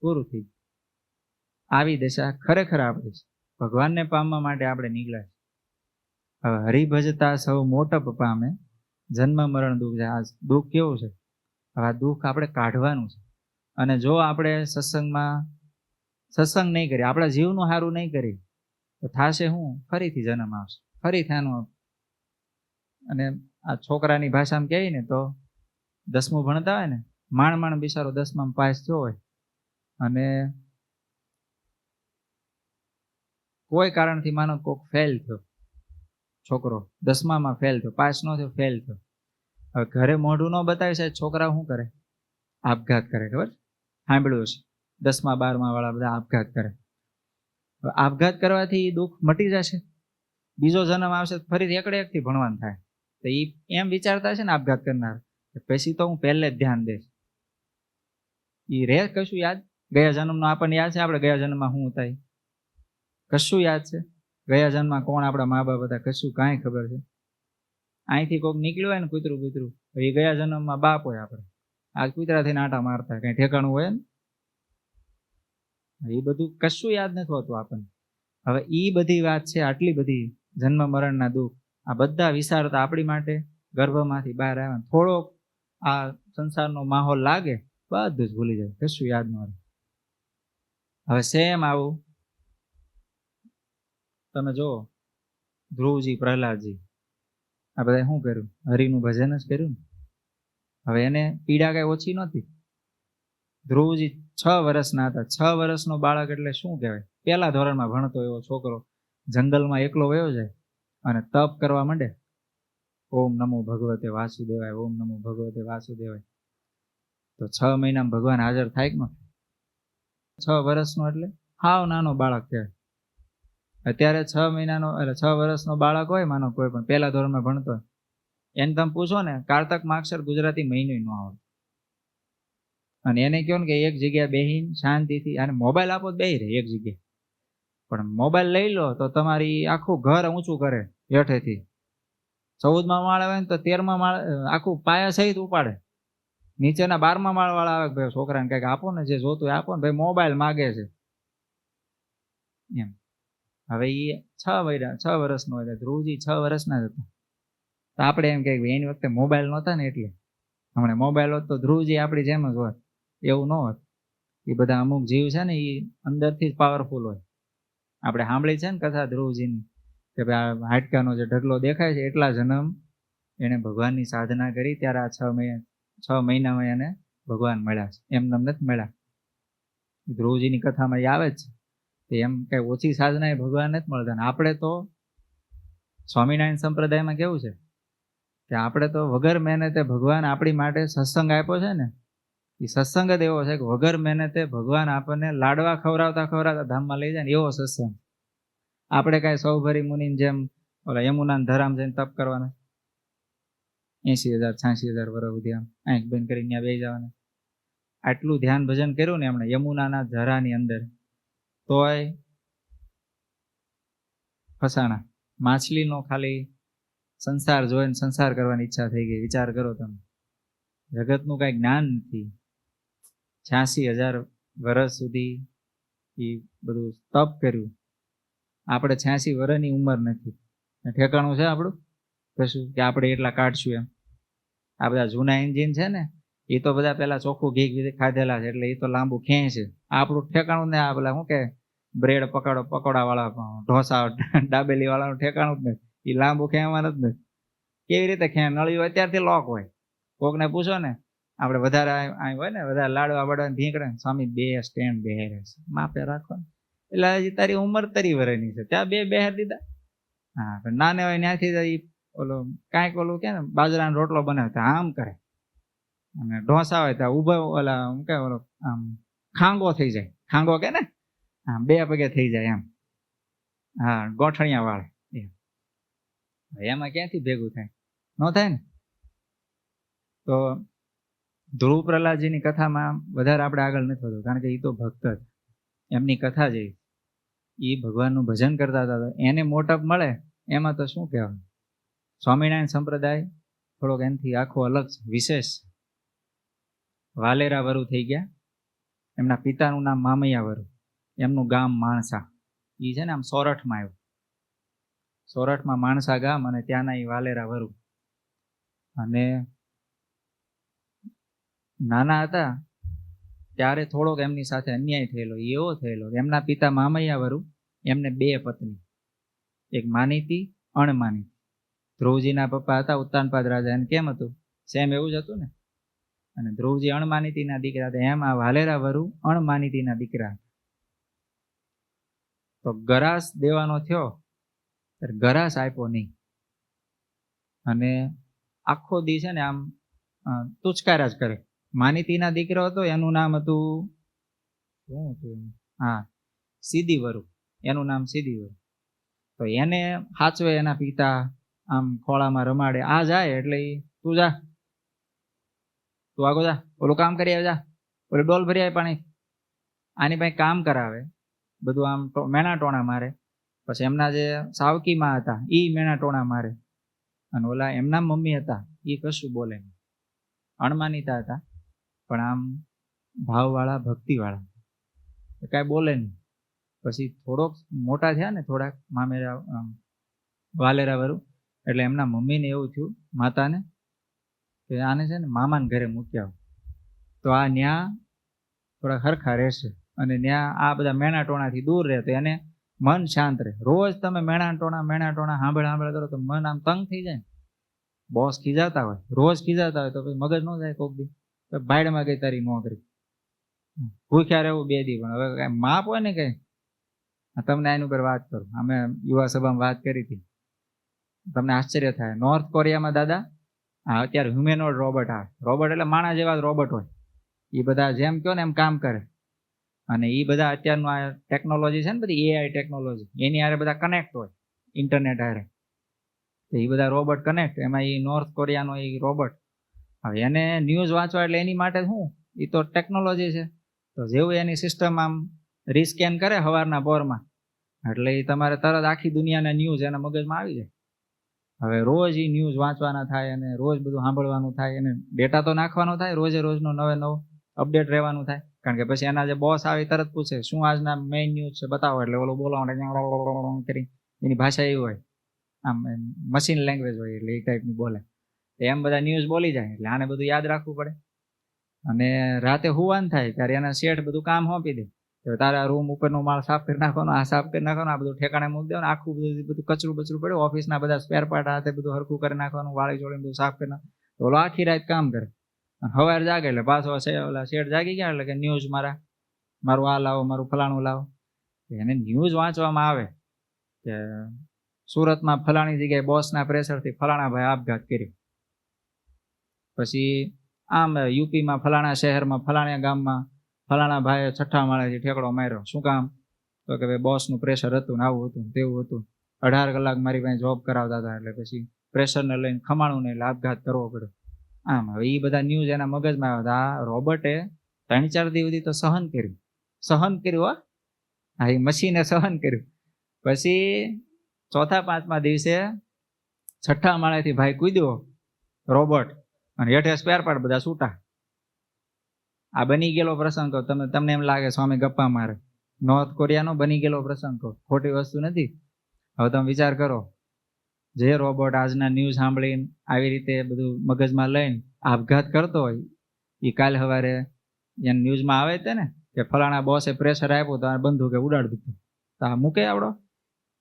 Speaker 1: પૂરું થઈ ગયું. આવી દશા ખરેખર આપણી છે. ભગવાનને પામવા માટે આપણે નીકળ્યા છે. હવે હરિભજતા સૌ મોટપ પામે, જન્મ મરણ દુઃખ છે. આ દુઃખ કેવું છે? હવે આ દુઃખ આપણે કાઢવાનું છે. અને જો આપણે સત્સંગ નહીં કરીએ, આપણા જીવનું સારું નહીં કરીએ, તો થશે શું? ફરીથી જન્મ આવશે, ફરીથી આનું. અને આ છોકરાની ભાષામાં કહીએ ને તો 10મું ભણતા હોય ને, માંડ બિચારો 10માં પાસ થયો હોય, અને કોઈ કારણથી માનો કોઈક ફેલ થયો, છોકરો 10માં ફેલ થયો, પાસ ન થયો, ફેલ થયો. હવે ઘરે મોઢું ન બતાવી છે, છોકરા શું કરે? આપઘાત કરે. ખબર સાંભળ્યું છે? 10માં 12માં વાળા બધા આપઘાત કરે. હવે આપઘાત કરવાથી દુઃખ મટી જશે, બીજો જન્મ આવશે, ફરીથી એકથી ભણવાનું થાય. તો એ એમ વિચારતા છે ને આપઘાત કરનાર, પછી તો હું પહેલે જ ધ્યાન દઈશ. એ રે કશું યાદ? ગયા જન્મનો આપણને યાદ છે? આપણે ગયા જન્મમાં શું થાય કશું યાદ છે? ગયા જન્મમાં કોણ આપણા મા બાપ હતા કશું કાંઈ ખબર છે? અહીંથી કોઈક નીકળ્યું હોય ને કૂતરું એ ગયા જન્મમાં બાપ હોય આપણે. આજ કૂતરાથી નાટા મારતા, કઈ ઠેકાણું હોય ને? એ બધું કશું યાદ નથી હોતું આપણને. હવે એ બધી વાત છે, આટલી બધી જન્મ મરણના દુઃખ, આ બધા વિચારતા આપણી માટે ગર્ભમાંથી બહાર આવ્યા, થોડોક આ સંસારનો માહોલ લાગે, બધું જ ભૂલી જાય, કશું યાદ ન રહે. હવે સેમ આવું તમે જુઓ, ધ્રુવજી, પ્રહલાદજી, આ બધા શું કર્યું? હરિનું ભજન જ કર્યું ને. હવે એને પીડા કઈ ઓછી નહોતી. ધ્રુવજી 6 વર્ષના હતા. 6 વર્ષનો બાળક એટલે શું કહેવાય? પહેલા ધોરણમાં ભણતો એવો છોકરો જંગલમાં એકલો વયો જાય અને તપ કરવા માંડે. ઓમ નમો ભગવતે વાસુદેવાય, ઓમ નમો ભગવતે વાસુદેવાય. તો 6 મહિનામાં ભગવાન હાજર થાય કે ન? 6 વર્ષનો એટલે હાવ નાનો બાળક કહેવાય. અત્યારે 6 મહિનાનો એટલે 6 વર્ષનો બાળક હોય, માનો કોઈ પણ પહેલા ધોરણમાં ભણતો હોય, એને તમે પૂછો ને કારતક માક્ષર ગુજરાતી મહિનો ન આવડે, અને એને કહો ને કે એક જગ્યાએ બેહીને શાંતિથી, અને મોબાઈલ આપો બેહી રહે એક જગ્યાએ. પણ મોબાઈલ લઈ લો તો તમારી આખું ઘર ઊંચું કરે હેઠેથી. 14માં માળ આવે ને તો 13માં માળ આખું પાયા સહિત ઉપાડે. નીચેના 12મા માળ વાળા આવે, ભાઈ છોકરાને કંઈક આપો ને, જે જોતું આપો ને, ભાઈ મોબાઈલ માગે છે એમ. હવે એ 6 વર્ષનો હોય, ધ્રુવજી 6 વર્ષના જ હતા. તો આપણે એમ કે એની વખતે મોબાઈલ નહોતા ને, એટલે હમણાં મોબાઈલ હોત તો ધ્રુવજી આપણી જેમ જ હોત, એવું ન હોત. એ બધા અમુક જીવ છે ને, એ અંદરથી જ પાવરફુલ હોય. આપણે સાંભળી છે ને કથા ધ્રુવજીની, કે ભાઈ આ હાડકાનો જે ઢગલો દેખાય છે, એટલા જન્મ એને ભગવાનની સાધના કરી, ત્યારે આ 6 મહિનામાં એને ભગવાન મળ્યા છે, એમને નથી મળ્યા. ધ્રુવજીની કથામાં એ આવે જ છે. એમ કઈ ઓછી સાધના એ ભગવાન નથી મળતા. આપણે તો સ્વામિનારાયણ સંપ્રદાયમાં કેવું છે કે આપણે તો વગર મહેનતે ભગવાન આપણી માટે સત્સંગ આપ્યો છે ને, એ સત્સંગ જ એવો છે કે વગર મહેનતે ભગવાન આપણને લાડવા ખવડાવતા ધામમાં લઈ જાય ને, એવો સત્સંગ. આપણે કાંઈ સૌભરી મુનિની જેમ ઓલા યમુનાના ધરામ જઈને તપ કરવાના, 80,000 86,000 વર્ષ સુધી આમ આંખ બંધ કરીને ત્યાં બેસી જવાના. આટલું ધ્યાન ભજન કર્યું ને એમણે યમુનાના ઝરાની અંદર, તોય ફસાણા. માછલીનો ખાલી સંસાર જોઈને સંસાર કરવાની ઈચ્છા થઈ ગઈ. વિચાર કરો તમે, જગતનું કાંઈ જ્ઞાન નથી. 86,000 વર્ષ સુધી એ બધું તપ કર્યું. આપણે 86 વર્ષની ઉંમર નથી, ઠેકાણું છે આપણું કશું કે આપણે એટલા કાઢશું એમ? આ બધા જૂના એન્જિન છે ને, એ તો બધા પેલા ચોખ્ખું ઘી ખાધેલા છે એટલે એ તો લાંબુ ખેંચે. આપણું ઠેકાણું ને આ પેલા શું કે બ્રેડ પકોડા વાળા ઢોસા દાબેલી વાળાનું ઠેકાણું જ નથી. એ લાંબુ ખેંચવાનું જ નથી. કેવી રીતે નળિયું અત્યારથી લોક હોય. કોકને પૂછો ને, આપણે વધારે હોય ને વધારે લાડવા બડવા ભીંકડે, સ્વામી 2 સ્ટેન્ડ બેહે છે, માપે રાખો ને. એટલે હજી તારી ઉંમર 30 વર્ષની છે, ત્યાં 2 બેહાર દીધા. હા, પણ નાને હોય ત્યાંથી ઓલો કાંઈક ઓલું કે ને બાજરાનો રોટલો બનાવે આમ કરે, અને ઢોસા હોય ત્યાં ઉભો ઓલા કે ઓલો આમ ખાંગો થઈ જાય, ખાંગો કે ને, હા 2 પગે થઈ જાય એમ. હા, ગોઠણિયા વાળે એમાં ક્યાંથી ભેગું થાય? ન થાય ને. તો ધ્રુવ પ્રહલાદજીની કથામાં વધારે આપણે આગળ નથી વધવું, કારણ કે એ તો ભક્ત જ. એમની કથા જે એ ભગવાનનું ભજન કરતા હતા, એને મોટપ મળે એમાં તો શું કહેવાનું. સ્વામિનારાયણ સંપ્રદાય થોડોક એનાથી આખો અલગ વિશેષ. વાલેરા વરુ થઈ ગયા. એમના પિતાનું નામ મામૈયા વરુ, એમનું ગામ માણસા. એ છે ને આમ સોરઠમાં આવ્યું. સોરઠમાં માણસા ગામ અને ત્યાંના એ વાલેરા વરુ. અને નાના હતા ત્યારે થોડોક એમની સાથે અન્યાય થયેલો, એવો થયેલો. એમના પિતા મામૈયા વરુ, એમને 2 પત્ની, એક માનીતી, અણમાનીતી. ધ્રુવજીના પપ્પા હતા ઉત્તાનપાદ રાજા, એને કેમ હતું સેમ એવું જ હતું ને. અને ધ્રુવજી અણમાનીતીના દીકરા હતા, એમ આ વાલેરા વરુ અણમાનીતીના દીકરા. તો ગરાસ દેવાનો થયો, ગરાસ આપ્યો નહીં. અને આખો દી છે ને આમ તુચકારા જ કરે. માનીતીના દીકરો હતો, એનું નામ હતું શું હતું? હા, સીધી વરુ, એનું નામ સીધી વરુ. તો એને સાચવે એના પિતા, આમ ખોળામાં રમાડે. આ જાય એટલે તું જા, તું આગો જા, ઓલું કામ કરી આવે, જા ઓલું ડોલ ભરી આવે પાણી. આની પાસે કામ કરાવે, બધું આમ મેણા ટોણા મારે. પછી એમના જે સાવકીમાં હતા એ મેણા ટોણા મારે. અને ઓલા એમના મમ્મી હતા એ કશું બોલે નહીં, અણમાનીતા હતા પણ આમ ભાવવાળા, ભક્તિવાળા, કાંઈ બોલે નહીં. પછી થોડોક મોટા થયા ને, થોડાક મામેરા વાલેરા વરુ, એટલે એમના મમ્મીને એવું થયું, માતાને, કે આને છે ને મામાને ઘરે મૂકી આવો, તો આ ન્યા થોડા હરખા રહેશે અને ન્યા આ બધા મેણા ટોણાથી દૂર રહે તો એને મન શાંત રહે. રોજ તમે મેણા ટોણા સાંભળ કરો તો મન આમ તંગ થઈ જાય. બોસ ખીજાતા હોય, રોજ ખીજાતા હોય તો પછી મગજ ન જાય કોક દી ભાઈડમાં ગઈ તારી નોકરી, ભૂખ્યા રહેવું 2 દી. પણ હવે કઈ માપ હોય ને કઈ. તમને આની ઉપર વાત કરું, અમે યુવા સભામાં વાત કરી હતી, તમને આશ્ચર્ય થાય. નોર્થ કોરિયામાં દાદા, અત્યારે હ્યુમેનોઇડ રોબોટ આવે. રોબોટ એટલે માણસ જેવા જ રોબોટ હોય, એ બધા જેમ કહો ને એમ કામ કરે. અને એ બધા અત્યારનું આ ટેકનોલોજી છે ને, બધી AI ટેકનોલોજી, એની હારે બધા કનેક્ટ હોય ઇન્ટરનેટ હારે. તો એ બધા રોબોટ કનેક્ટ, એમાં એ નોર્થ કોરિયાનો એ રોબોટ, હવે એને ન્યૂઝ વાંચવા એટલે એની માટે શું, એ તો ટેકનોલોજી છે. તો જેવું એની સિસ્ટમ આમ રીસ્કેન કરે સવારના પોરમાં, એટલે એ તમારે તરત આખી દુનિયાના ન્યૂઝ એના મગજમાં આવી જાય. હવે રોજ એ ન્યૂઝ વાંચવાના થાય અને રોજ બધું સાંભળવાનું થાય, એને ડેટા તો નાખવાનો થાય, રોજનો નવો અપડેટ રહેવાનું થાય. કારણ કે પછી એના જે બોસ આવે તરત પૂછે શું આજના મેઇન ન્યૂઝ છે બતાવો, એટલે ઓલો બોલાવવાનું કરી, એની ભાષા એવી હોય, આમ મશીન લેંગ્વેજ હોય, એટલે એ ટાઈપની બોલે. એમ બધા ન્યૂઝ બોલી જાય, એટલે આને બધું યાદ રાખવું પડે. અને રાતે હુવાન થાય ત્યારે એના શેઠ બધું કામ સોંપી દે, તારા રૂમ ઉપરનો માળ સાફ કરી નાખવાનો, આ સાફ કરી નાખવાનું, આ બધું ઠેકાણે મૂકી દેવાનું, આખું બધું કચરું પડ્યું, ઓફિસના બધા સ્પેર પાર્ટ હાથે બધું હરખું કરી નાખવાનું, વાળી ચોળીને બધું સાફ કરી નાખવાનું. તો ઓલો આખી રાત કામ કરે, સવારે જાગે એટલે પાછો ઓલા શેઠ જાગી ગયા એટલે કે ન્યૂઝ મારું આ લાવો, મારું ફલાણું લાવો. એને ન્યૂઝ વાંચવામાં આવે કે સુરતમાં ફલાણી જગ્યાએ બોસના પ્રેશરથી ફલાણા ભાઈ આપઘાત કર્યો, પછી આમ યુપીમાં ફલાણા શહેરમાં ફલાણા ગામમાં ફલાણા ભાઈએ 6ઠ્ઠા માળેથી ઠેકડો માર્યો. શું કામ? તો કે ભાઈ બોસનું પ્રેશર હતું ને આવું હતું તેવું હતું, 18 કલાક મારી પાસે જોબ કરાવતા હતા, એટલે પછી પ્રેશરને લઈને ખમાણું નહીં એટલે આપઘાત કરવો પડ્યો. આમ હવે એ બધા ન્યૂઝ એના મગજમાં આવ્યા. આ રોબોટે 3-4 દિવસ સુધી તો સહન કર્યું. હા, એ મશીને સહન કર્યું. પછી 4-5મા દિવસે 6ઠ્ઠા માળેથી ભાઈ કૂદ્યો રોબોટ, અને હેઠે સ્પેર પાર્ટ બધા છૂટા. આ બની ગયેલો પ્રસંગ કહો, તમને એમ લાગે સ્વામી ગપ્પા મારે. નોર્થ કોરિયાનો બની ગયેલો પ્રસંગ કહો, ખોટી વસ્તુ નથી. હવે તમે વિચાર કરો, જે રોબોટ આજના ન્યૂઝ સાંભળીને આવી રીતે બધું મગજમાં લઈને આપઘાત કરતો હોય, એ કાલ સવારે એને ન્યૂઝમાં આવે તે ને કે ફલાણા બોસે પ્રેશર આપ્યું તો આ બંદૂકે ઉડાડી દીધું, તો આ મૂકે આવડો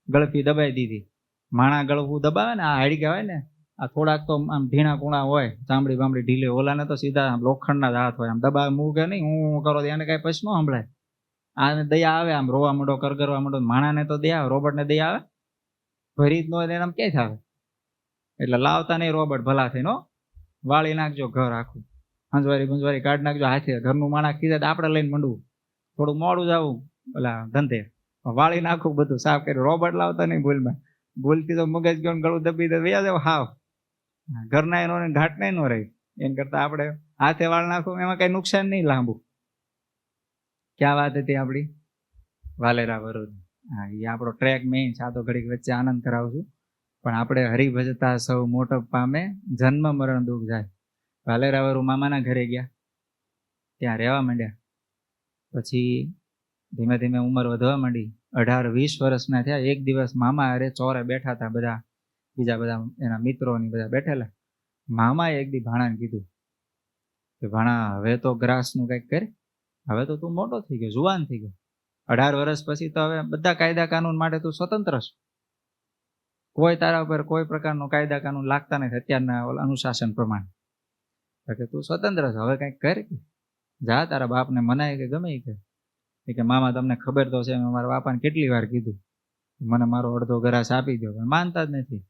Speaker 1: ગળપી દબાઈ દીધી. માણા ગળપું દબાવે ને, આ હાડી કહેવાય ને, આ થોડાક તો આમ ઢીણા કુણા હોય, ચામડી બામડી ઢીલી, ઓલાને તો સીધા લોખંડના જ હાથ હોય, આમ દબાવે મૂકે નહીં, હું કરો એને કઈ પછી ન સંભળાય. આને દયા આવે, આમ રોવા માંડો, કરગરવા માંડો, માણાને તો દયા આવે, રોબોટને દયા આવે, ભરી જ ન હોય આમ ક્યાંય આવે. એટલે લાવતા નહીં રોબોટ ભલા થઈને, વાળી નાખજો ઘર આખું, હંજવારી કાઢી નાખજો હાથે. ઘરનું માણા કીધા આપણે લઈને મંડવું, થોડું મોડું જવું ઓલા ધંધે, વાળી નાખું બધું સાફ કરી. રોબોટ લાવતા નહીં ભૂલમાં, ભૂલથી તો મગજ ગયો ગળું દબી દે વ્યા જાવ હાવ. ઘરના એનો ઘાટ નહીં નો રહી, એમ કરતા આપણે હાથે વાળ નાખવું, એમાં કઈ નુકસાન નહીં લાંબુ. ક્યાં વાત હતી આપણી? વાલેરા વરુડ. હા, એ આપણો ટ્રેક મેઇન છે. આ તો ઘડીક વચ્ચે આનંદ કરાવું છું, પણ આપણે હરિભજતા સૌ મોટપ પામે, જન્મ મરણ દુઃખ જાય. વાલેરા વરુ મામાના ઘરે ગયા, ત્યાં રહેવા માંડ્યા. પછી ધીમે ધીમે ઉંમર વધવા માંડી, 18-20 વર્ષના થયા. એક દિવસ મામા અરે ચોરે બેઠા હતા, બધા બીજા બધા એના મિત્રો ની બધા બેઠેલા. મામાએ એક દી ભાણાને કીધું કે ભાણા, હવે તો ગ્રાસનું કંઈક કર, હવે તો તું મોટો થઈ ગયો, જુવાન થઈ ગયો, 18 વર્ષ પછી તો હવે બધા કાયદા કાનૂન માટે તું સ્વતંત્ર છે, કોઈ તારા ઉપર કોઈ પ્રકારનો કાયદા કાનૂન લાગતા નથી અત્યારના અનુશાસન પ્રમાણે, કે તું સ્વતંત્ર છે, હવે કંઈક કર, જા તારા બાપને મનાય કે ગમે કે મામા તમને ખબર તો છે, મારા બાપાને કેટલી વાર કીધું મને મારો અડધો ગ્રાસ આપી દો, માનતા જ નથી.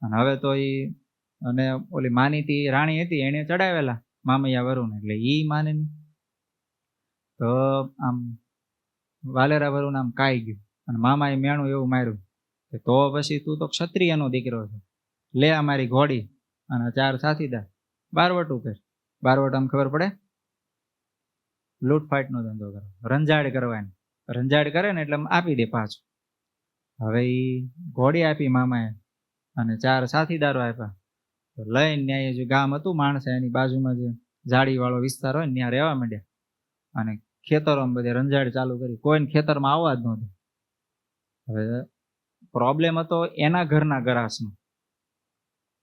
Speaker 1: અને હવે તો એ અને ઓલી માનીતી રાણી હતી એને ચડાવેલા મામૈયા વરુને, એટલે ઈ માને નહીં. તો આમ વાલેરા વરુને આમ કાઈ ગયું, અને મામાએ મેણું એવું માર્યું કે તો પછી તું તો ક્ષત્રિયનો દીકરો છે, લે અમારી ઘોડી અને 4 સાથીદાર, બારવટું કર. બારવટ આમ ખબર પડે, લૂંટફાટનો ધંધો કરો, રંજાડ કરવાની. રંજાડ કરે ને એટલે આપી દે પાછું. હવે એ ઘોડી આપી મામાએ અને 4 સાથીદારો આપ્યા. તો લઈને ન્યાય જે ગામ હતું માણસે એની બાજુમાં જે ઝાડીવાળો વિસ્તાર હોય ને ત્યાં રહેવા માંડ્યા. અને ખેતરોમાં બધે રંજાડ ચાલુ કરી, કોઈને ખેતરમાં આવવા જ નહોતું. હવે પ્રોબ્લેમ હતો એના ઘરના ગરાસનો,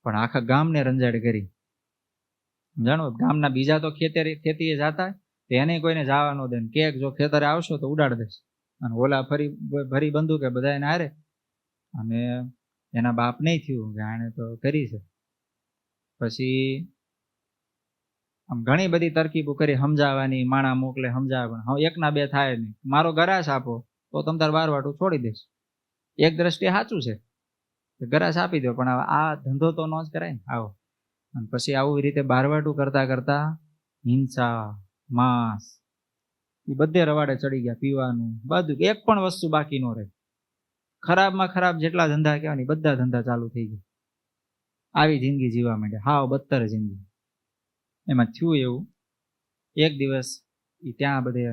Speaker 1: પણ આખા ગામને રંજાડ કરી. જાણો, ગામના બીજા તો ખેતીએ જતા, એને કોઈને જવા ન દે, કે જો ખેતરે આવશો તો ઉડાડ દેશ. અને ઓલા ભરી બંદૂકે બધા એને હારે. અને એના બાપ નહીં થયું કે આને તો કરી છે. પછી આમ ઘણી બધી તરકીબો કરી સમજાવવાની, માણા મોકલે સમજાવે, પણ એકના બે થાય નહીં. મારો ગરાસ આપો તો તમ તાર બારવાટું છોડી દઈશ. એક દ્રષ્ટિએ સાચું છે, ગરાસ આપી દો, પણ આ ધંધો તો ન જ કરાય ને આવો. અને પછી આવું રીતે બારવાટું કરતા કરતા હિંસા, માંસ એ બધે રવાડે ચડી ગયા, પીવાનું બધું, એક પણ વસ્તુ બાકી ન રહે. ખરાબમાં ખરાબ જેટલા ધંધા કહેવાય બધા ધંધા ચાલુ થઈ ગયા. આવી જિંદગી જીવવા માંડ્યા, હાવ બદતર જિંદગી. એમાં થયું એવું, એક દિવસ એ ત્યાં બધે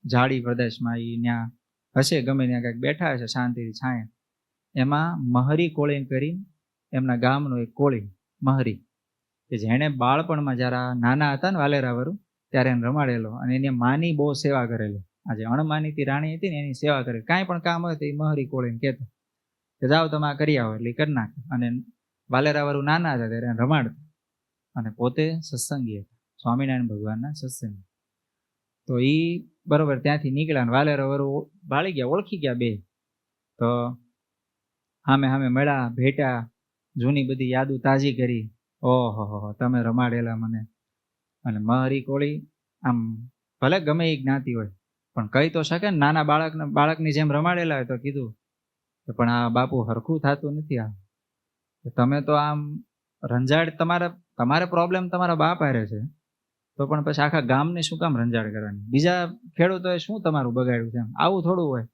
Speaker 1: ઝાડી પ્રદેશમાં એ ત્યાં હશે, ગમે ત્યાં કંઈક બેઠા હશે શાંતિથી છાંય. એમાં મહરી કોળી કરી એમના ગામનો એક કોળી મહરી, કે જેણે બાળપણમાં જરા નાના હતા ને વાલેરા વરુ ત્યારે એને રમાડેલો, અને એની માની બહુ સેવા કરેલી. આજે અણમાનીતી રાણી હતી ને એની સેવા કરેલી. કાંઈ પણ કામ હોય તો એ મહરી કોળીને કહેતો કે જાઓ તમે આ કરી આવો, એટલે કરી નાખે. અને વાલેરા વરુ નાના હતા ત્યારે એને રમાડતા, અને પોતે સત્સંગી હતા, સ્વામિનારાયણ ભગવાનના સત્સંગી. તો એ બરોબર ત્યાંથી નીકળ્યા, અને વાલેરા વરુ ભાળી ગયા, ઓળખી ગયા બે. તો સામે મળ્યા, ભેટ્યા, જૂની બધી યાદો તાજી કરી. ઓહો, તમે રમાડેલા મને. અને મહરી કોળી આમ ભલે ગમે એ જ્ઞાતિ હોય પણ કહી તો શકે ને, નાના બાળકની જેમ રમાડેલા હોય. તો કીધું કે પણ આ બાપુ હરખું થતું નથી, આ તમે તો આમ રંજાડ, તમારે પ્રોબ્લેમ તમારા બાપ હારે છે, તો પણ પછી આખા ગામને શું કામ રંજાડ કરવાની? બીજા ખેડૂતોએ શું તમારું બગાડ્યું છે? આવું થોડું હોય.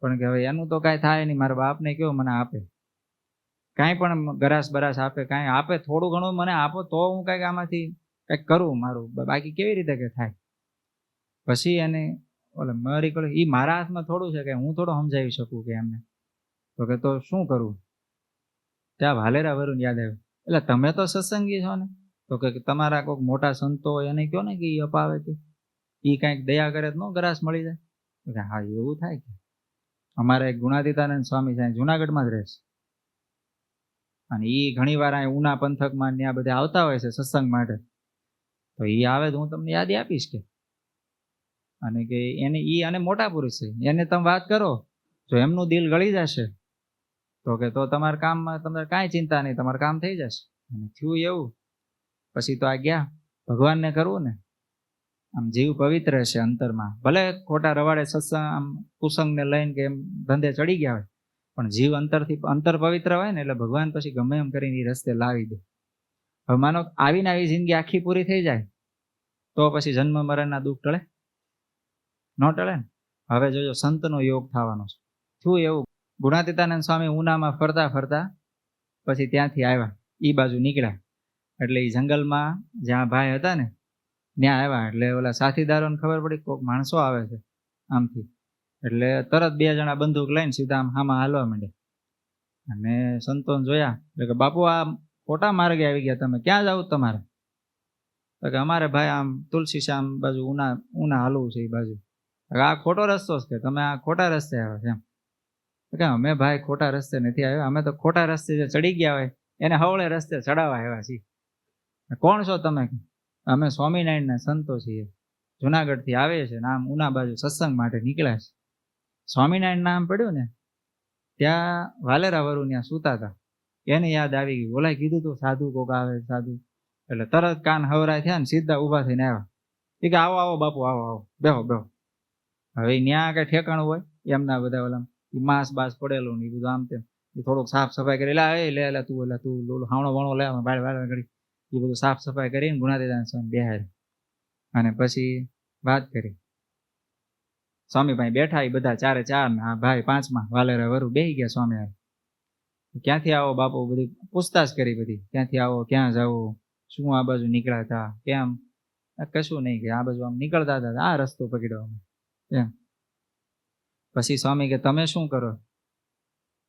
Speaker 1: પણ કે હવે એનું તો કાંઈ થાય નહીં, મારા બાપને કયો મને આપે, કાંઈ પણ ગરાસ બરાસ આપે, કાંઈ આપે, થોડું ઘણું મને આપો તો હું કાંઈક આમાંથી કંઈક કરું મારું, બાકી કેવી રીતે કે થાય? પછી એને ઓલે મરી કહ્યું, એ મારા હાથમાં થોડું છે કે હું થોડું સમજાવી શકું કે એમને. તો કે તો શું કરવું? ત્યાં વાલેરા વરુને યાદ આવ્યું, એટલે તમે તો સત્સંગી છો ને, તો કે તમારા કોઈક મોટા સંતો એને કહો ને કે એ અપાવે, કે એ કાંઈક દયા કરે તો નો ગરાસ મળી જાય? તો કે હા, એવું થાય કે અમારા એક ગુણાતીતાનંદ સ્વામી છે, જુનાગઢમાં જ રહે છે, અને એ ઘણી વાર અહીં ઉના પંથકમાં ત્યાં બધા આવતા હોય છે સત્સંગ માટે. તો એ આવે તો હું તમને યાદી આપીશ કે. અને કે એને અને મોટા પુરુષ છે, એને તમે વાત કરો, જો એમનું દિલ ગળી જશે તો કે તો તમારા કામમાં તમારે કાંઈ ચિંતા નહીં, તમારું કામ થઈ જશે. અને થયું એવું. પછી તો આ ગયા ભગવાનને કરવું ને, આમ જીવ પવિત્ર છે અંતરમાં, ભલે ખોટા રવાડે સત્સંગ આમ કુસંગને લઈને કે એમ ધંધે ચડી ગયા હોય, પણ જીવ અંતર પવિત્ર હોય ને એટલે ભગવાન પછી ગમે એમ કરીને એ રસ્તે લાવી દે. હવે માનો આવીને આવી જિંદગી આખી પૂરી થઈ જાય તો પછી જન્મ મરણના દુઃખ ટળે? ન ટળે ને. હવે જોજો સંતનો યોગ થવાનો છે. શું એવું, ગુણાતીતાનંદ સ્વામી ઉનામાં ફરતા ફરતા પછી ત્યાંથી આવ્યા, એ બાજુ નીકળ્યા. એટલે એ જંગલમાં જ્યાં ભાઈ હતા ને ત્યાં આવ્યા. એટલે ઓલા સાથીદારોને ખબર પડી કોઈક માણસો આવે છે આમથી, એટલે તરત 2 જણા બંદૂક લઈને સીધા આમ હામાં હાલવા માંડ્યા. અને સંતોને જોયા એટલે કે બાપુ આ ખોટા માર્ગે આવી ગયા, તમે ક્યાં જાવ તમારે? તો કે અમારે ભાઈ આમ તુલસી શ્યામ બાજુ ઉના હાલવું છે. એ બાજુ આ ખોટો રસ્તો છે, તમે આ ખોટા રસ્તે આવ્યા છે એમ. તો કે અમે ભાઈ ખોટા રસ્તે નથી આવ્યા, અમે તો ખોટા રસ્તે જે ચડી ગયા હોય એને હવળે રસ્તે ચડાવવા આવ્યા છીએ. કોણ છો તમે? અમે સ્વામિનારાયણના સંતો છીએ, જુનાગઢથી આવે છે ને આમ ઉના બાજુ સત્સંગ માટે નીકળ્યા છે. સ્વામિનારાયણ નામ પડ્યું ને ત્યાં વાલેરા વરુ ત્યાં સૂતા હતા, એને યાદ આવી ગયું, ઓલાય કીધું તું સાધુ કોક આવે સાધુ. એટલે તરત કાન હવરાય થયા ને સીધા ઊભા થઈને આવ્યા. એ કે આવો આવો બાપુ, આવો આવો, બેહો બેહો. હવે ત્યાં કઈ ઠેકાણું હોય એમના બધા ઓલા માંસ બાસ પડેલું ને એ બધું આમ તેમ, એ થોડુંક સાફ સફાઈ કરી લે તું હાવણો વણો લે બાળ કરી, એ બધું સાફ સફાઈ કરીને ગુણાતીતાનંદ સ્વામી બેહાડ્યા. અને પછી વાત કરી. સ્વામીભાઈ બેઠા, એ બધા 4 ને આ ભાઈ 5મા વાલેરા વરુ બેહી ગયા. સ્વામી આવે, ક્યાંથી આવો બાપુ? બધી પૂછતાછ કરી, બધી ક્યાંથી આવો, ક્યાં જાવ, શું આ બાજુ નીકળ્યા હતા, કેમ? કશું નહીં, કે આ બાજુ આમ નીકળતા હતા, આ રસ્તો પકડ્યો અમે એમ. પછી સ્વામી કે તમે શું કરો?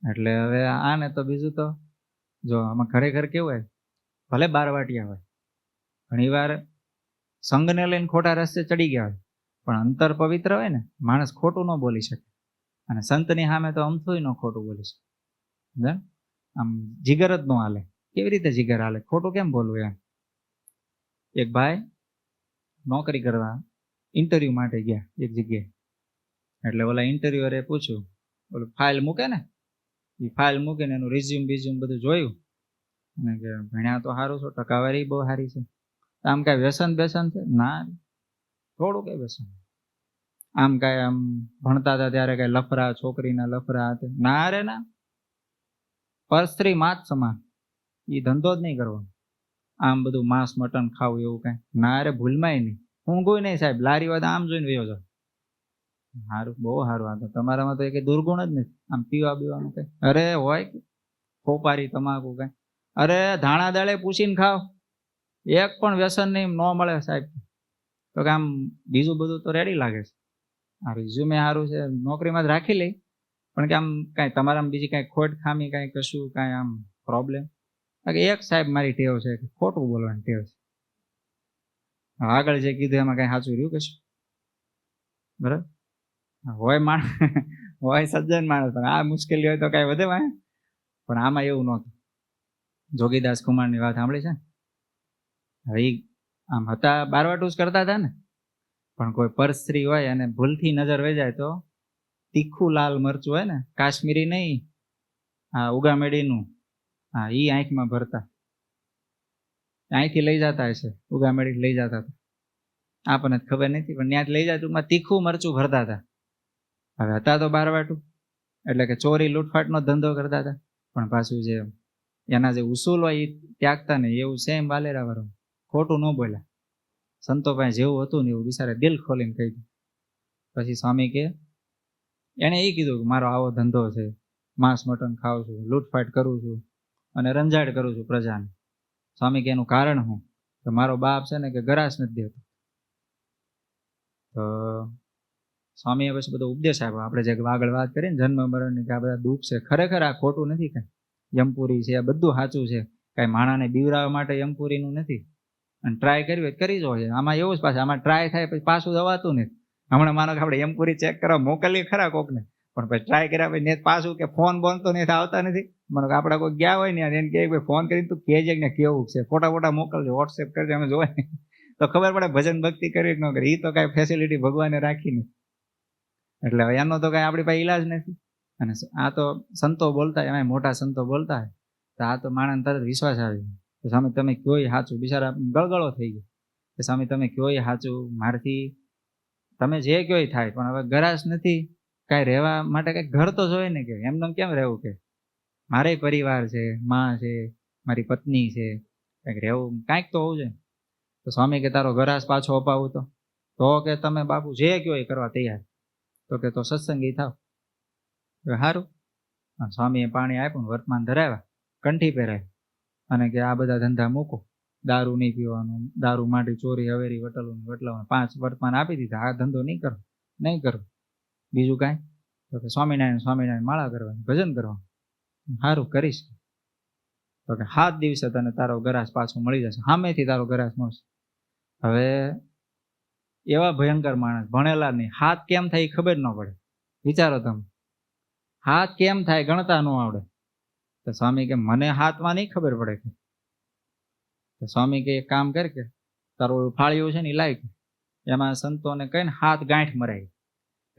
Speaker 1: એટલે હવે આને તો બીજું તો જો આમાં ખરેખર કેવું હોય, ભલે બારવાટિયા હોય, ઘણીવાર સંઘને લઈને ખોટા રસ્તે ચડી ગયા હોય, પણ અંતર પવિત્ર હોય ને, માણસ ખોટું ન બોલી શકે. અને સંતની સામે તો અમથુંય ન ખોટું બોલી શકે. આમ જીગર જ ન હાલે. કેવી રીતે જીગર હાલે? ખોટું કેમ બોલવું એમ. એક ભાઈ નોકરી કરવા ઇન્ટરવ્યુ માટે ગયા એક જગ્યાએ. એટલે ઓલા ઇન્ટરવ્યુઅરે પૂછ્યું, ઓલું ફાઇલ મૂકે ને, એ ફાઇલ મૂકીને એનું રિઝ્યુમ બધું જોયું. અને કે ભણ્યા તો સારું છો, ટકાવારી બહુ સારી છે, આમ કાંઈ વ્યસન બેસન છે? ના, થોડું કઈ વ્યસન. આમ કાંઈ આમ ભણતા હતા ત્યારે કાંઈ લફરા, છોકરીના લફરા હતા? ના રે ના, પર સ્ત્રી માત સમાન, એ ધંધો જ નહીં કરવાનો. આમ બધું માંસ મટન ખાવું એવું કાંઈ? ના રે, ભૂલમાંય નહીં. ઊંઘું નહીં સાહેબ, લારી વાદ આમ જોઈને વયો જાવ. સારું, બહુ સારું. આ તો તમારામાં તો કઈ દુર્ગુણ જ નથી. આમ પીવા બીવાનું કઈ? અરે હોય ખોપારી તમાકુ કઈ? અરે ધાણા દાળે પૂછીને ખાવ, એક પણ વ્યસન નહીં, ન મળે સાહેબ. તો કે આમ બીજું બધું તો રેડી લાગે છે, આ રિઝ્યુમે સારું છે, નોકરીમાં જ રાખી લઈ, પણ કે આમ કાંઈ તમારામાં બીજી કાંઈ ખોટ ખામી કાંઈ કશું કાંઈ આમ પ્રોબ્લેમ? એક સાહેબ મારી ટેવ છે કે ખોટું બોલવાની ટેવ છે. આગળ જે કીધું એમાં કાંઈ સાચું રહ્યું કશું? બરાબર હોય માણસ હોય સજ્જન માણસ, પણ આ મુશ્કેલી હોય તો કાંઈ વધે વાય. પણ આમાં એવું નહોતું. જોગીદાસ કુમારની વાત સાંભળી છે ને? હવે આમ હતા બારવાટું જ કરતા હતા ને, પણ કોઈ પરસ્ત્રી હોય અને ભૂલથી નજર વહી જાય તો તીખું લાલ મરચું હોય ને, કાશ્મીરી નહીં, હા ઉગામેડીનું, હા એ આંખમાં ભરતા. અહીંથી લઈ જતા હશે, ઉગામેડી લઈ જતા હતા, આપણને ખબર નથી, પણ ત્યાં લઈ જાય ટૂંકમાં તીખું મરચું ભરતા હતા. હવે હતા તો બારવાટું, એટલે કે ચોરી લૂંટફાટનો ધંધો કરતા હતા, પણ પાછું જે એના જે ઉસૂલ હોય એ ત્યાગતા નહીં. એવું સેમ વાલેરા વાળું ખોટું ન બોલ્યા. સંતો પાસે જેવું હતું ને એવું બિચારે દિલ ખોલીને કહી દીધું. પછી સ્વામી કે એને એ કીધું કે મારો આવો ધંધો છે, માંસ મટન ખાઉં છું, લૂંટફાટ કરું છું અને રંજાડ કરું છું પ્રજાને. સ્વામી કે એનું કારણ શું? કે મારો બાપ છે ને કે ગરાસ નથી દેતો. તો સ્વામીએ પછી બધો ઉપદેશ આપ્યો. આપણે જે આગળ વાત કરીએ ને જન્મ મરણની, કે આ બધા દુઃખ છે, ખરેખર આ ખોટું નથી કાંઈ. યમપુરી છે, આ બધું સાચું છે, કાંઈ માણાને બીવરાવવા માટે યમપુરીનું નથી. અને ટ્રાય કરવી હોય કરી જો છે. આમાં એવું જ પાછું, આમાં ટ્રાય થાય પછી પાછું દવાતું નથી. હમણાં માનો કે આપણે યમપુરી ચેક કરવા મોકલીએ ખરા કોકને, પણ પછી ટ્રાય કર્યા પછી ને પાછું કે ફોન બોન તો નહીં આવતા નથી. મને આપણે કોઈ ગયા હોય ને એને કહે ફોન કરીને તું કહેજે ને કેવું છે, ફોટા મોકલજો, વોટ્સએપ કરજો, અમે જોવાય તો તો ખબર પડે ભજન ભક્તિ કરી ન કરી. એ તો કાંઈ ફેસિલિટી ભગવાને રાખી નથી, એટલે એનો તો કાંઈ આપણી પાસે ઈલાજ નથી. અને આ તો સંતો બોલતા, એમાં મોટા સંતો બોલતા હોય તો આ તો માણસને તરત વિશ્વાસ આવી જાય. સ્વામી તમે કયોય સાચું, બિચારા ગળગળો થઈ ગયો કે સ્વામી તમે કયોય સાચું, મારથી તમે જે કયોય થાય, પણ હવે ગરાશ નથી, કાંઈ રહેવા માટે કાંઈક ઘર તો જોઈએ ને, કે એમને કેમ રહેવું, કે મારે પરિવાર છે, માં છે, મારી પત્ની છે, કંઈક રહેવું કાંઈક તો હોવું જોઈએ. તો સ્વામી કે તારો ગરાશ પાછો અપાવું તો કે તમે બાપુ જે કયો એ કરવા તૈયાર. તો કે તો સત્સંગી થાવ. સારું. સ્વામીએ પાણી આપ્યું, વર્તમાન ધરાવ્યા, કંઠી પહેરાય, અને કે આ બધા ધંધા મૂકો, દારૂ નહીં પીવાનું, દારૂ માટે ચોરી હવેરી વટલવું વટલાવાનું, 5 વર્તમાન આપી દીધા, આ ધંધો નહીં કરો. બીજું કાંઈ? તો કે સ્વામિનારાયણ માળા કરવાની, ભજન કરવાનું. સારું કરીશ. તો કે 7 દિવસે તને તારો ગરાસ પાછો મળી જશે, સામેથી તારો ગરાસ મળશે. હવે એવા ભયંકર માણસ, ભણેલા નહીં, હાથ કેમ થાય ખબર ન પડે. વિચારો તમે, હાથ કેમ થાય ગણતા ન આવડે. તો સ્વામી કે મને હાથમાં નહીં ખબર પડે. કે સ્વામી કે એક કામ કર, કે તારું ફાળિયું છે ને એ લાય, એમાં સંતોને કહીને 7 ગાંઠ મરાય,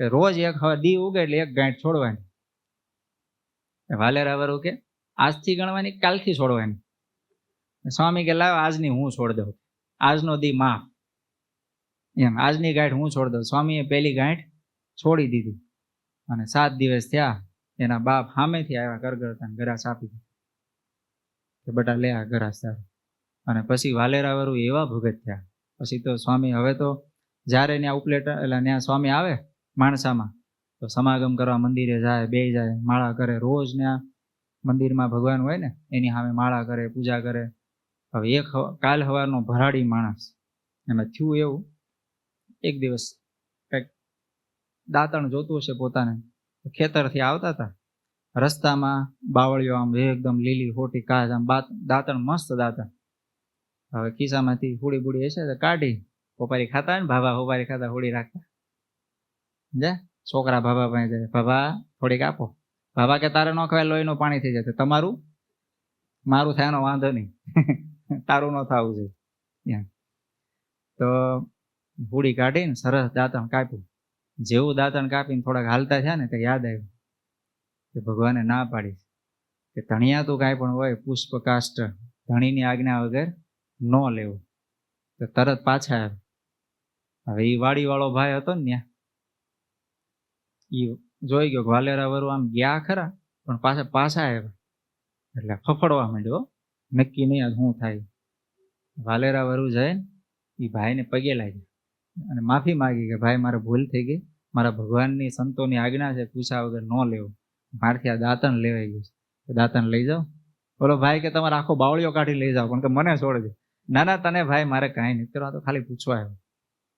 Speaker 1: કે રોજ એક હવે દી ઉગે એટલે 1 ગાંઠ છોડવાની. વાલેરા વરુ કે આજથી ગણવાની, કાલથી છોડવાની. સ્વામી કે લાવ આજની હું છોડ દઉં, આજનો દી માફ, એમ આજની ગાંઠ હું છોડ દઉં. સ્વામીએ પહેલી ગાંઠ છોડી દીધી, અને 7 દિવસ થયા, એના બાપ સામેથી આવ્યા કરગરતા, ગરાસ આપી દીધો કે બટા લે આ ગરાસ તારો. અને પછી વાલેરા વરુ એવા ભગત થયા. પછી તો સ્વામી હવે તો જ્યારે ત્યાં ઉપલેટ એટલે ત્યાં સ્વામી આવે માણસામાં, તો સમાગમ કરવા મંદિરે જાય, બે જાય, માળા કરે. રોજ ત્યાં મંદિરમાં ભગવાન હોય ને એની સામે માળા કરે, પૂજા કરે. હવે એક કાલ સવારનો ભરાડી માણસ, એમાં થયું એવું, એક દિવસ કંઈક દાંતણ જોતું હશે પોતાને, ખેતરથી આવતા હતા, રસ્તામાં બાવળીઓ આમ એકદમ લીલી હોટી કાચ, આમ દાંતણ મસ્ત દાંતણ. હવે ખિસ્સામાંથી હુડી બુડી હશે તો કાઢી, હોપારી ખાતા ને, ભાભા હોપારી ખાતા, હોડી રાખતા. જા છોકરા ભાભા પાસે જાય, ભાભા થોડીક આપો. ભાભા કે તારે ન ખવાય, લોહીનું પાણી થઈ જાય. તમારું મારું થાય, એનો વાંધો નહીં, તારું ન થવું છે. તો હુડી કાઢીને સરસ દાંતણ કાપ્યું. જેવું દાંતણ કાપીને થોડાક હાલતા થયા ને, તો યાદ આવ્યું કે ભગવાને ના પાડી કે ધણિયા તું કાંઈ પણ હોય, પુષ્પ કાષ્ટ ધણીની આજ્ઞા વગર ન લેવું. તો તરત પાછા આવે. હવે એ વાડીવાળો ભાઈ હતો ને ત્યાં, એ જોઈ ગયો વાલેરા વરુ આમ ગયા ખરા, પણ પાછા આવ્યા, એટલે ફફડવા માંડ્યો, નક્કી નહીં આજ શું થાય. વાલેરા વરુ જાય, એ ભાઈને પગે લાગ્યા અને માફી માગી કે ભાઈ મારે ભૂલ થઈ ગઈ, મારા ભગવાનની સંતોની આજ્ઞા છે પૂછા વગર ન લેવું, મારથી આ દાંતણ લેવાઈ ગયું છે, દાંતણ લઈ જાઓ. બોલો ભાઈ કે તમારે આખો બાવળીઓ કાઢી લઈ જાઓ, પણ કે મને છોડજો. ના તને ભાઈ મારે કાંઈ નહીં કરવા, તો ખાલી પૂછવા આવ્યો.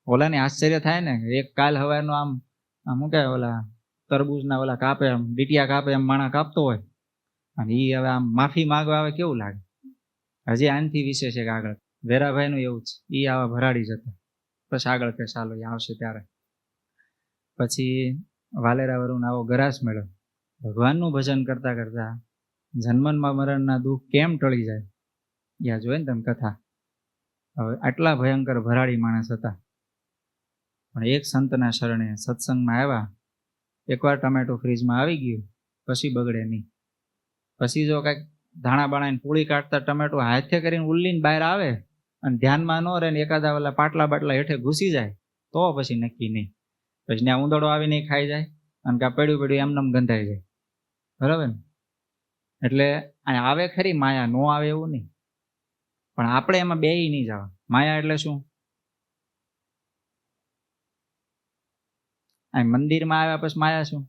Speaker 1: ઓલાને આશ્ચર્ય થાય ને, એક કાલ હવારનો આમ શું કહેવાય, ઓલા તરબૂચના ઓલા કાપે, આમ ડીટિયા કાપે એમ માણા કાપતો હોય, અને એ હવે આમ માફી માંગવા આવે કેવું લાગે. હજી આનથી વિશેષ છે કે આગળ વેરાભાઈનું એવું છે, એ આવા ભરાડી જતા. પછી આગળ કે ચાલો એ આવશે ત્યારે. પછી વાલેરા વરુને આવો ગરાસ મેળ્યો. ભગવાનનું ભજન કરતા કરતા જન્મમાં મરણના દુઃખ કેમ ટળી જાય, યા જોઈ ને તમે કથા. હવે આટલા ભયંકર ભરાડી માણસ હતા, પણ એક સંતના શરણે સત્સંગમાં આવ્યા. એકવાર ટમેટો ફ્રીજમાં આવી ગયું પછી બગડે નહીં. પછી જો કાંઈક ધાણા બાણાને પૂળી કાઢતા ટમેટો હાથે કરીને ઉલ્લીને બહાર આવે અને ધ્યાનમાં ન રહે ને એકાદા ઓલા પાટલા બાટલા હેઠે ઘૂસી જાય, તો પછી નક્કી નહીં. પછી ત્યાં ઉંદરડો આવીને ખાઈ જાય, અને કાં પડ્યું એમનેમ ગંધાઈ જાય. બરાબર ને? એટલે આવે ખરી માયા, નો આવે એવું નહીં, પણ આપણે એમાં બેય નહીં જવા. માયા એટલે શું? આ મંદિરમાં આવ્યા પછી માયા શું?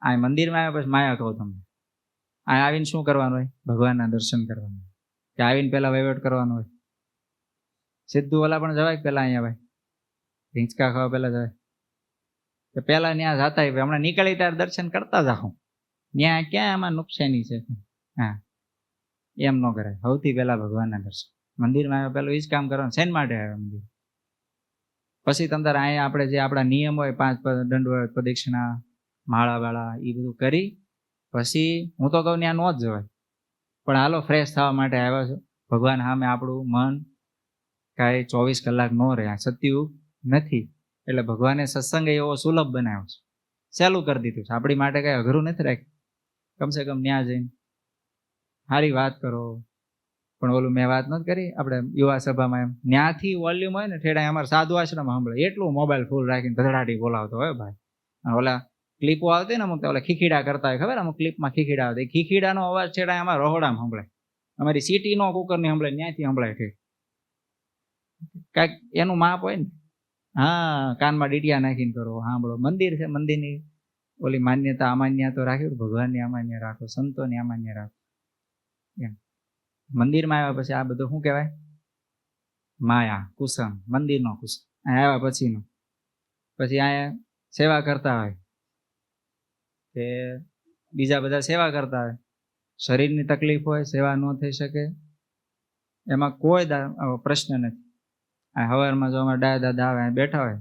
Speaker 1: આ મંદિરમાં આવ્યા પછી માયા કહો તમને. આ આવીને શું કરવાનું હોય? ભગવાનના દર્શન કરવાનું. કે આવીને પેલા વહીવટ કરવાનો હોય? સીધું ઓલા પણ જવાય પેલા અહીંયા ભાઈ હિંચકા ખાવા પેલા જવાય કે પેલા ત્યાં જતા હમણાં નીકળી ત્યારે દર્શન કરતા જાઉં, ત્યાં ક્યાં એમાં નુકસાની છે? હા, એમ ન કરાય. સૌથી પહેલા ભગવાનના દર્શન. મંદિરમાં આવ્યા પેલું એ જ કામ કરવાનું. શેન માટે આવ્યા મંદિર? પછી તમતાર અહીંયા આપણે જે આપણા નિયમ હોય, 5 દંડવત પ્રદક્ષિણા માળા વાળા એ બધું કરી પછી હું તો કહું ત્યાં ન જ જવાય, પણ હાલો ફ્રેશ થવા માટે આવ્યા છો, ભગવાન સામે આપણું મન કાંઈ 24 કલાક ન રહે. આ સત્યુગ નથી, એટલે ભગવાને સત્સંગ એવો સુલભ બનાવ્યો છે, સહેલું કરી દીધું છે. આપણી માટે કાંઈ અઘરું નથી રાખ્યું. કમસે કમ ત્યાં જઈને સારી વાત કરો. પણ ઓલું મેં વાત નથી કરી આપણે યુવા સભામાં, એમ ત્યાંથી વોલ્યુમ હોય ને ઠેડા અમારે સાધુ આશ્રમ સાંભળે એટલું મોબાઈલ ફૂલ રાખીને ધડાડી બોલાવતો હોય ભાઈ. અને ઓલા ક્લિપો આવતી ને અમુક, ઓલા ખીખીડા કરતા હોય ખબર, અમુક ક્લિપમાં ખીખીડા આવતી, ખીખીડાનો અવાજ છેડા અમારે રહોડામાં સંભળાય, અમારી સિટીનો કુકરની સંભળાય, ત્યાંથી સંભળાય છે. કાંઈક એનું માપ હોય ને. હા, કાનમાં ડીટિયા નાખીને કરો, સાંભળો. મંદિર છે, મંદિરની ઓલી માન્યતા અમાન્ય તો રાખ્યું, ભગવાનની અમાન્ય રાખો, સંતોની અમાન્ય રાખો. એમ મંદિરમાં આવ્યા પછી આ બધું શું કહેવાય? માયા, કુસમ, મંદિરનો કુસમ. આવ્યા પછીનો. પછી અહીંયા સેવા કરતા હોય કે બીજા બધા સેવા કરતા હોય, શરીરની તકલીફ હોય, સેવા ન થઈ શકે, એમાં કોઈ પ્રશ્ન નથી. આ સવારમાં જો અમારા ડાયા દાદા આવે બેઠા હોય,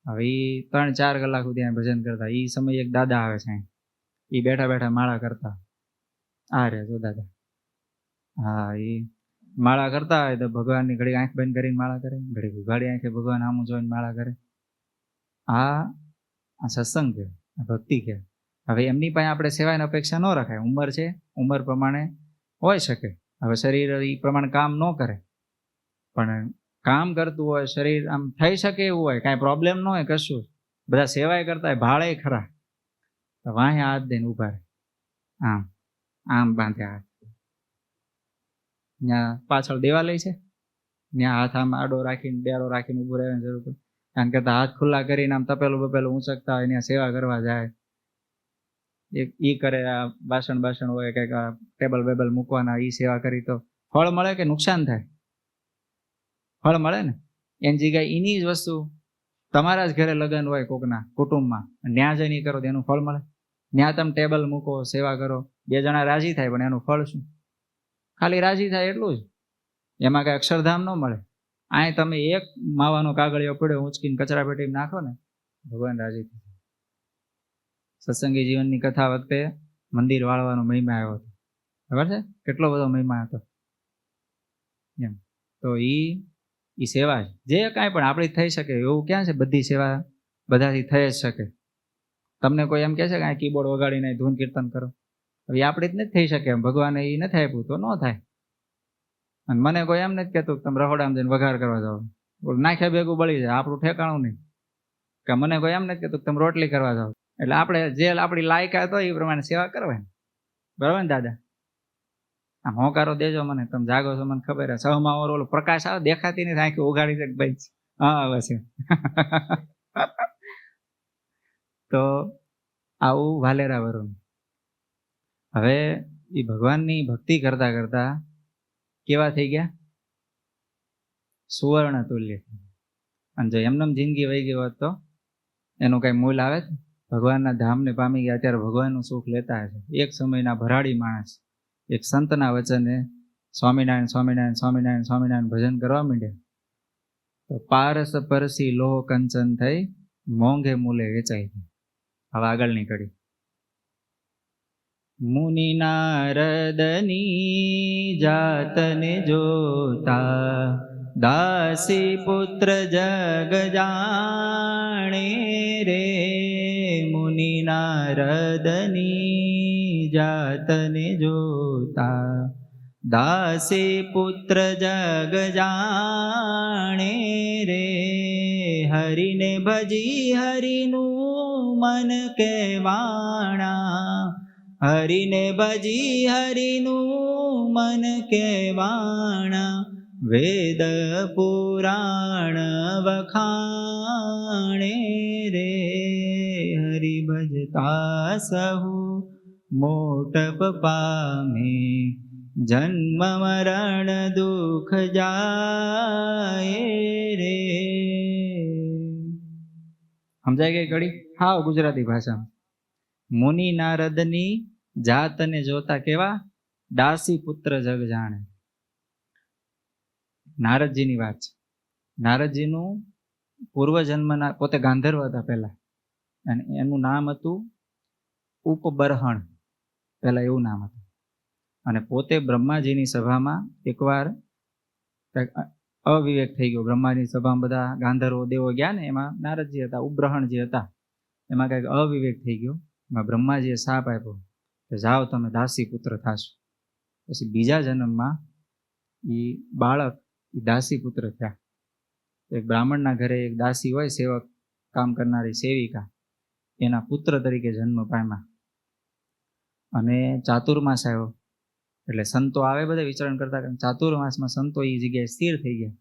Speaker 1: હવે એ 3-4 કલાક સુધી ભજન કરતા, એ સમય એક દાદા આવે છે, એ બેઠા બેઠા માળા કરતા. આ રે જો દાદા, હા, એ માળા કરતા હોય તો ભગવાનની ઘડી આંખ બંધ કરીને માળા કરે, ઘડી ઉઘાડી આંખે ભગવાન આમું જોઈને માળા કરે. આ સત્સંગ છે, આ ભક્તિ છે. હવે એમની પાસે આપણે સેવાની અપેક્ષા ન રખાય. ઉંમર છે, ઉંમર પ્રમાણે હોઈ શકે. હવે શરીર એ પ્રમાણે કામ ન કરે, પણ કામ કરતું હોય, શરીર આમ થઈ શકે એવું હોય, કાંઈ પ્રોબ્લેમ ન હોય, કશું બધા સેવાય કરતા હોય, ભાળે ખરા, તો વાહે હાથ દઈને ઉભા રહે, આમ આમ બાંધે હાથ. ત્યાં પાછળ દેવાલય છે, ત્યાં હાથ આમ આડો રાખીને બેડો રાખીને ઊભું રહેવાની જરૂર પડે. કારણ કે હાથ ખુલ્લા કરીને આમ તપેલું બપેલું ઊંચકતા હોય, ત્યાં સેવા કરવા જાય. એ કરે, આ બાસણ હોય કંઈક ટેબલ બેબલ મૂકવાના, એ સેવા કરી તો ફળ મળે કે નુકસાન થાય? ફળ મળે ને. એની જગ્યાએ એની જ વસ્તુ તમારા જ ઘરે લગ્ન હોય કોકના કુટુંબમાં, ત્યાં જઈને કરો તો એનું ફળ મળે? ત્યાં તમે ટેબલ મૂકો, સેવા કરો, 2 જણા રાજી થાય, પણ એનું ફળ શું? ખાલી રાજી થાય એટલું જ, એમાં કઈ અક્ષરધામ ન મળે. અહીં તમે એક માવાનો કાગળિયો પડ્યો ઊંચકીને કચરા પેટીમાં નાખો ને, ભગવાન રાજી થાય. સત્સંગી જીવનની કથા વખતે મંદિર વાળવાનો મહિમા આવ્યો હતો, ખબર છે? કેટલો બધો મહિમા હતો એમ. તો ઈ સેવા જે કાંઈ પણ આપણી થઈ શકે એવું ક્યાં છે? બધી સેવા બધાથી થઈ જ શકે. તમને કોઈ એમ કહે છે કે આ કીબોર્ડ વગાડીને ધૂન કીર્તન કરો, હવે આપણી જ નથી થઈ શકે એમ, ભગવાને એ નથી આપ્યું તો ન થાય. અને મને કોઈ એમ નથી કહેતું કે તમે રહોડામાં જઈને વઘાર કરવા જાઓ, નાખ્યા ભેગું બળી જાય, આપણું ઠેકાણું નહીં. કે મને કોઈ એમ નથી કહેતું કે તમે રોટલી કરવા જાઓ. એટલે આપણે જે આપણી લાયકાત હોય એ પ્રમાણે સેવા કરવાની, બરાબર ને દાદા? આમ હોકારો દેજો મને, તમે જાગો છો મને ખબર છે. સહમાં ઓલો પ્રકાશ આવે, દેખાતી નથી, આંખી ઉઘાડી છે ભાઈ, હા આવે છે. તો આવું વાલેરા વરુણ. હવે એ ભગવાનની ભક્તિ કરતા કરતા કેવા થઈ ગયા? સુવર્ણ તુલ્ય. અને જો એમનેમ જિંદગી વહી ગઈ હોત તો એનું કઈ મૂલ આવે? ભગવાનના ધામને પામી ગયા, અત્યારે ભગવાનનું સુખ લેતા હશે. એક સમયના ભરાડી માણસ એક સંતના વચને સ્વામિનારાયણ સ્વામિનારાયણ સ્વામિનારાયણ સ્વામિનારાયણ ભજન કરવા માંડ્યા તો પારસ પરસી લોહ કંચન થઈ, મોંઘે મૂલે વેચાઈ. હવે આગળની કડી. મુનિ નારદની જાતને જોતા, દાસી પુત્ર જગ જાણે રે. મુનિ નારદની જાતને જોતા, દાસી પુત્ર જગ જાણે રે. હરિને ભજી હરિનું મન કેવાણા, હરિને ભજી હરિનું મન કેવાણા. વેદ પુરાણ વખાણે રે. હરિ ભજતા સહુ મોટપ પામે, જન્મ મરણ દુઃખ જાય રે. સમજાય ગઈ કડી? હાવ ગુજરાતી ભાષામાં. મુનિ નારદની જાતને જોતા કેવા? દાસી પુત્ર જગ જાણે. નારદજીની વાત છે. નારદજીનું પૂર્વજન્મના, પોતે ગાંધર્વ હતા પહેલા, અને એનું નામ હતું ઉપબરહણ, પહેલા એવું નામ હતું. અને પોતે બ્રહ્માજીની સભામાં એકવાર કંઈક અવિવેક થઈ ગયો. બ્રહ્માની સભામાં બધા ગાંધર્વો દેવો ગયા ને, એમાં નારદજી હતા, ઉપબ્રહણજી હતા, એમાં કંઈક અવિવેક થઈ ગયો. એમાં બ્રહ્માજીએ શાપ આપ્યો કે જાઓ તમે દાસી પુત્ર થાશો. પછી બીજા જન્મમાં એ બાળક એ દાસી પુત્ર થયા. એક બ્રાહ્મણના ઘરે એક દાસી હોય, સેવક કામ કરનારી સેવિકા, એના પુત્ર તરીકે જન્મ પામ્યા. અને ચાતુર્માસ આવ્યો એટલે સંતો આવે બધા વિચરણ કરતા, ચાતુર્માસમાં સંતો એ જગ્યાએ સ્થિર થઈ ગયા.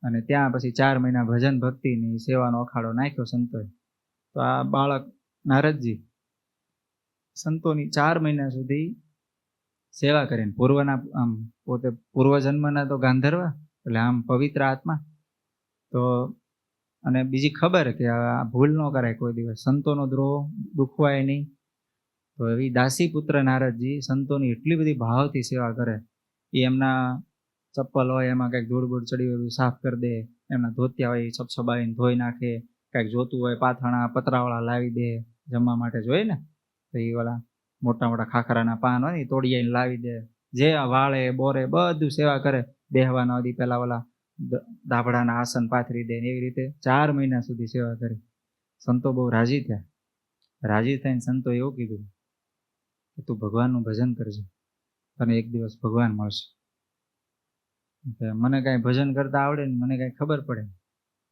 Speaker 1: અને ત્યાં પછી 4 મહિના ભજન ભક્તિની સેવાનો અખાડો નાખ્યો સંતોએ. તો આ બાળક નારદજી સંતોની 4 મહિના સુધી સેવા કરીને, પૂર્વના આમ પોતે પૂર્વજન્મના તો ગાંધર્વ, એટલે આમ પવિત્ર આત્મા. તો અને બીજી ખબર કે આ ભૂલ ન કરાય કોઈ દિવસ, સંતોનો દ્રોહ દુખવાય નહીં. તો એવી દાસી પુત્ર નારદજી સંતોની એટલી બધી ભાવથી સેવા કરે. એ એમના ચપ્પલ હોય એમાં કંઈક ધૂળ બૂળ ચડી હોય સાફ કરી દે, એમના ધોતિયા હોય એ છપછપાવીને ધોઈ નાખે, કંઈક જોતું હોય પાથરણા પતરાવાળા લાવી દે, જમવા માટે જોઈએ ને તો એ વાળા મોટા મોટા ખાખરાના પાન હોય ને એ તોડી આવીને લાવી દે. જે વાળે બોરે બધું સેવા કરે. બેહવાના દી પેલા ઓલા દાભડાના આસન પાથરી દે, એવી રીતે 4 મહિના સુધી સેવા કરી. સંતો બહુ રાજી થયા. રાજી થઈને સંતો એવું કીધું કે તું ભગવાનનું ભજન કરજે, તને એક દિવસ ભગવાન મળશે. મને કાંઈ ભજન કરતા આવડે ને, મને કાંઈ ખબર પડે,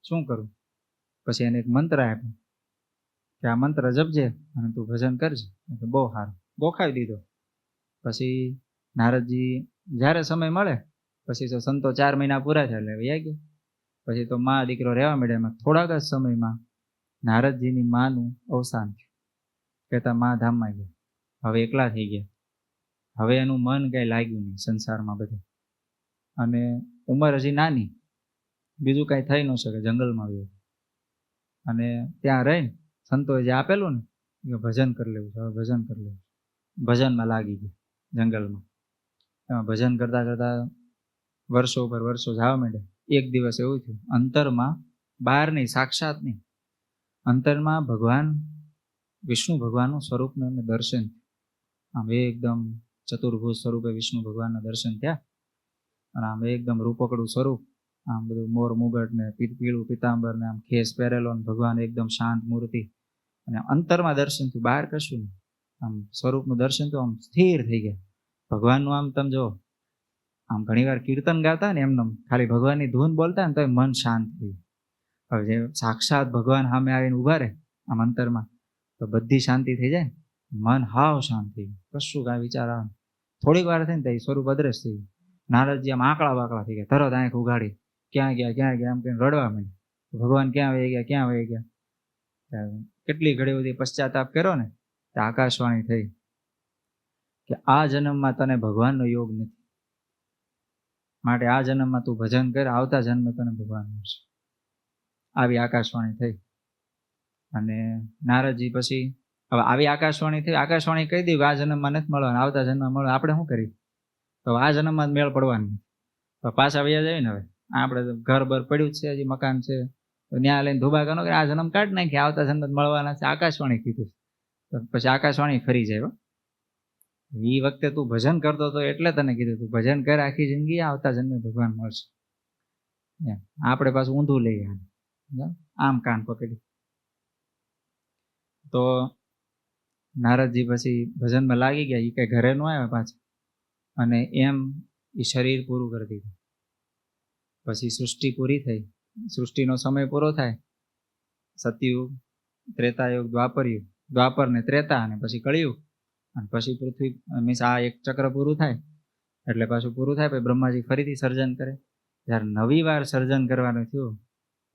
Speaker 1: શું કરું? પછી એને એક મંત્ર આપ્યો કે આ મંત્ર જપજે અને તું ભજન કરજે. બહુ સારું, ગોખાવી દીધો. પછી નારદજી જ્યારે સમય મળે પછી તો સંતો 4 મહિના પૂરા થયા એટલે વયા ગયા. પછી તો મા દીકરો રહેવા માંડ્યા. એમાં થોડાક જ સમયમાં નારદજીની માનું અવસાન થયું. કહેતા મા ધામમાં ગયા, હવે એકલા થઈ ગયા. હવે એનું મન કાંઈ લાગ્યું નહીં સંસારમાં બધે. અને ઉંમર હજી નાની, બીજું કાંઈ થઈ ન શકે, જંગલમાં ગયો. અને ત્યાં રહીને સંતોએ જે આપેલું ને કે ભજન કરી લેવું છે, હવે ભજન કરી લેવું. ભજનમાં લાગી ગયા જંગલમાં. એમાં ભજન કરતા કરતા વર્ષો ઉપર વર્ષો જવા માંડ્યા. એક દિવસ એવું થયું, અંતરમાં, બહાર નહીં, સાક્ષાત નહીં, અંતરમાં ભગવાન વિષ્ણુ ભગવાનનું સ્વરૂપનું એમને દર્શન. આમ એકદમ ચતુર્ભુજ સ્વરૂપે વિષ્ણુ ભગવાનના દર્શન થયા. અને આમ એકદમ રૂપકડું સ્વરૂપ, આમ બધું મોર મુગટ ને પીળું પિતાંબર ને આમ ખેસ પહેરેલો, ને ભગવાન એકદમ શાંત મૂર્તિ. અને અંતરમાં દર્શન થયું, બહાર કશું નહીં. આમ સ્વરૂપનું દર્શન તો આમ સ્થિર થઈ ગયા. ભગવાનનું આમ તમે જો, આમ ઘણી વાર કીર્તન ગાતા ને એમને ખાલી ભગવાનની ધૂન બોલતા ને તો મન શાંત થઈ. હવે જે સાક્ષાત ભગવાન સામે આવીને ઉભા રહે આમ અંતરમાં, તો બધી શાંતિ થઈ જાય. મન હાવ શાંત થઈ ગયું, કશું કાંઈ વિચાર આવે. થોડીક વાર થઈને તો એ સ્વરૂપ અદ્રશ્ય થઈ ગયું. નારદજી આમ આંકડા બાકડા થઈ ગયા, તરત આંખ ઉગાડી, ક્યાં ગયા એમ કહીને રડવા માંડ્યા. ભગવાન ક્યાં વહી ગયા. કેટલી ઘડી બધી પશ્ચાતાપ કર્યો ને, તો આકાશવાણી થઈ કે આ જન્મમાં તને ભગવાનનો યોગ નથી, માટે આ જન્મમાં તું ભજન કર, આવતા જન્મે તને ભગવાન મળશે. આવી આકાશવાણી થઈ. અને નારદજી પછી હવે આવી આકાશવાણી થઈ, આકાશવાણી કહી દીધું આ જન્મમાં નથી મળવાનું, આવતા જન્મમાં મળે, આપણે શું કરીએ? તો આ જન્મમાં મેળ પડવાનું, તો પાછા વયા જાય ને. હવે આપણે ઘર બર પડ્યું જ છે, હજી મકાન છે, તો ત્યાં લઈને ધુબા કરો કે આ જન્મ કાઢ નાખી, આવતા જન્મ મળવાના છે, આકાશવાણી કીધું. તો પછી આકાશવાણી ફરી જાય. એ વખતે તું ભજન કરતો હતો એટલે તને કીધું તું ભજન કર આખી જિંદગી, આવતા જન્મે ભગવાન મળશે. આપણે પાછું ઊંધું લઈએ, આમ કાન પકડી. તો નારદજી પછી ભજનમાં લાગી ગયા. એ કઈ ઘરે ન આવ્યા પાછા, અને એમ એ શરીર પૂરું કરી દીધું. પછી સૃષ્ટિ પૂરી થઈ. સૃષ્ટિનો સમય પૂરો થાય, સતયુગ, ત્રેતાયુગ, દ્વાપરયુગ, દ્વાપર ને ત્રેતા, અને પછી કળિયુગ, અને પછી પૃથ્વી મીન્સ આ એક ચક્ર પૂરું થાય એટલે પાછું પૂરું થાય. પછી બ્રહ્માજી ફરીથી સર્જન કરે. જ્યારે નવી વાર સર્જન કરવાનું થયું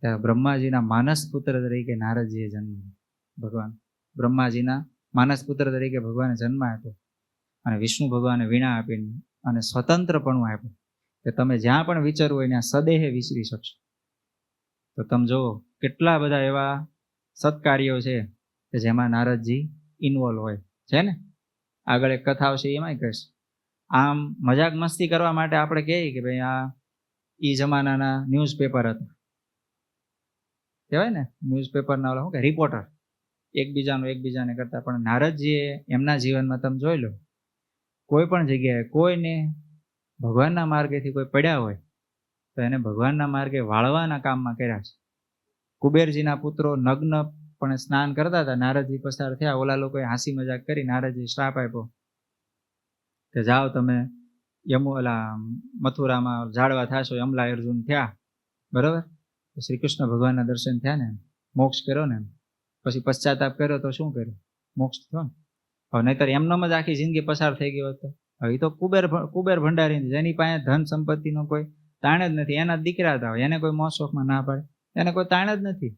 Speaker 1: ત્યારે બ્રહ્માજીના માનસ પુત્ર તરીકે નારદજીએ જન્મ. ભગવાન બ્રહ્માજીના માનસ પુત્ર તરીકે ભગવાને જન્મ આપ્યો. અને વિષ્ણુ ભગવાને વીણા આપીને અને સ્વતંત્રપણું આપ્યું કે તમે જ્યાં પણ વિચારવું હોય ત્યાં સદેહે વિચરી શકશો. તો તમે જુઓ કેટલા બધા એવા સત્કાર્યો છે કે જેમાં નારદજી ઇન્વોલ્વ હોય છે ને. આગળ એક કથા આવશે એમાંય કહીશ. આમ મજાક મસ્તી કરવા માટે આપણે કહીએ કે ભાઈ આ ઈ જમાનાના ન્યૂઝપેપર હતા, કહેવાય ને ન્યૂઝપેપરના ઓલા શું કે રિપોર્ટર, એકબીજાને કરતા. પણ નારદજીએ એમના જીવનમાં તમે જોઈ લો, કોઈ પણ જગ્યાએ કોઈને ભગવાનના માર્ગેથી કોઈ પડ્યા હોય તો એને ભગવાનના માર્ગે વાળવાના કામમાં કર્યા છે. કુબેરજીના પુત્રો નગ્ન પણ સ્નાન કરતા હતા. નારદજી પસાર થયા, ઓલા લોકોએ હાસી મજાક કરી, નારદજી શ્રાપ આપ્યો કે જાઓ તમે મથુરામાં ઝાડવા થાશો. યમલા અર્જુન થયા, બરોબર. શ્રી કૃષ્ણ ભગવાનના દર્શન થયા ને, મોક્ષ કર્યો ને, પછી પશ્ચાતાપ કર્યો તો શું કર્યું? મોક્ષ થયો ને. હવે નહીતર એમનામ જ આખી જિંદગી પસાર થઈ ગયો હતો. હવે એ તો કુબેર ભંડારી, જેની પાસે ધન સંપત્તિનો કોઈ તાણ જ નથી, એના દીકરા હતા, એને કોઈ મોજ શોખમાં ના પાડે, એને કોઈ તાણ જ નથી.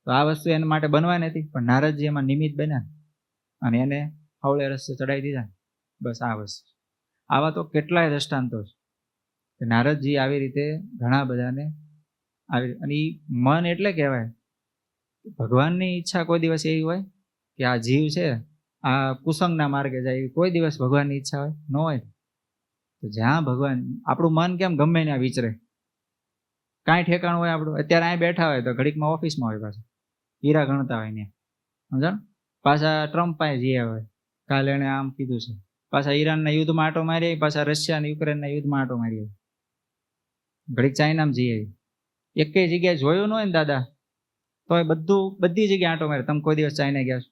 Speaker 1: તો આ વસ્તુ એના માટે બનવા નથી, પણ નારદજી એમાં નિમિત્ત બન્યા અને એને હવળે રસ્તે ચડાવી દીધા. બસ આ વસ્તુ. આવા તો કેટલાય દ્રષ્ટાંતો છે. નારદજી આવી રીતે ઘણા બધાને અને મન એટલે કહેવાય ભગવાનની ઈચ્છા કોઈ દિવસ એવી હોય કે આ જીવ છે આ કુસંગના માર્ગે જાય, એવી કોઈ દિવસ ભગવાનની ઈચ્છા હોય ન હોય. તો જ્યાં ભગવાન, આપણું મન કેમ ગમે ત્યાં વિચરે, કાંઈ ઠેકાણું હોય આપણું. અત્યારે અહીં બેઠા હોય તો ઘડીકમાં ઓફિસમાં હોય, પાછા હીરા ગણતા હોય ત્યાં, સમજાણ. પાછા ટ્રમ્પ પાસે જઈએ હોય, કાલે એને આમ કીધું છે, પાછા ઈરાનના યુદ્ધમાં આટો મારી, પાછા રશિયા અને યુક્રેનના યુદ્ધમાં આટો મારી, ઘડીક ચાઇનામાં જઈએ. એકેય જગ્યાએ જોયું ન હોય ને દાદા, તો એ બધી જગ્યાએ આંટો મારે. તમે કોઈ દિવસ ચાઇના ગયા છો?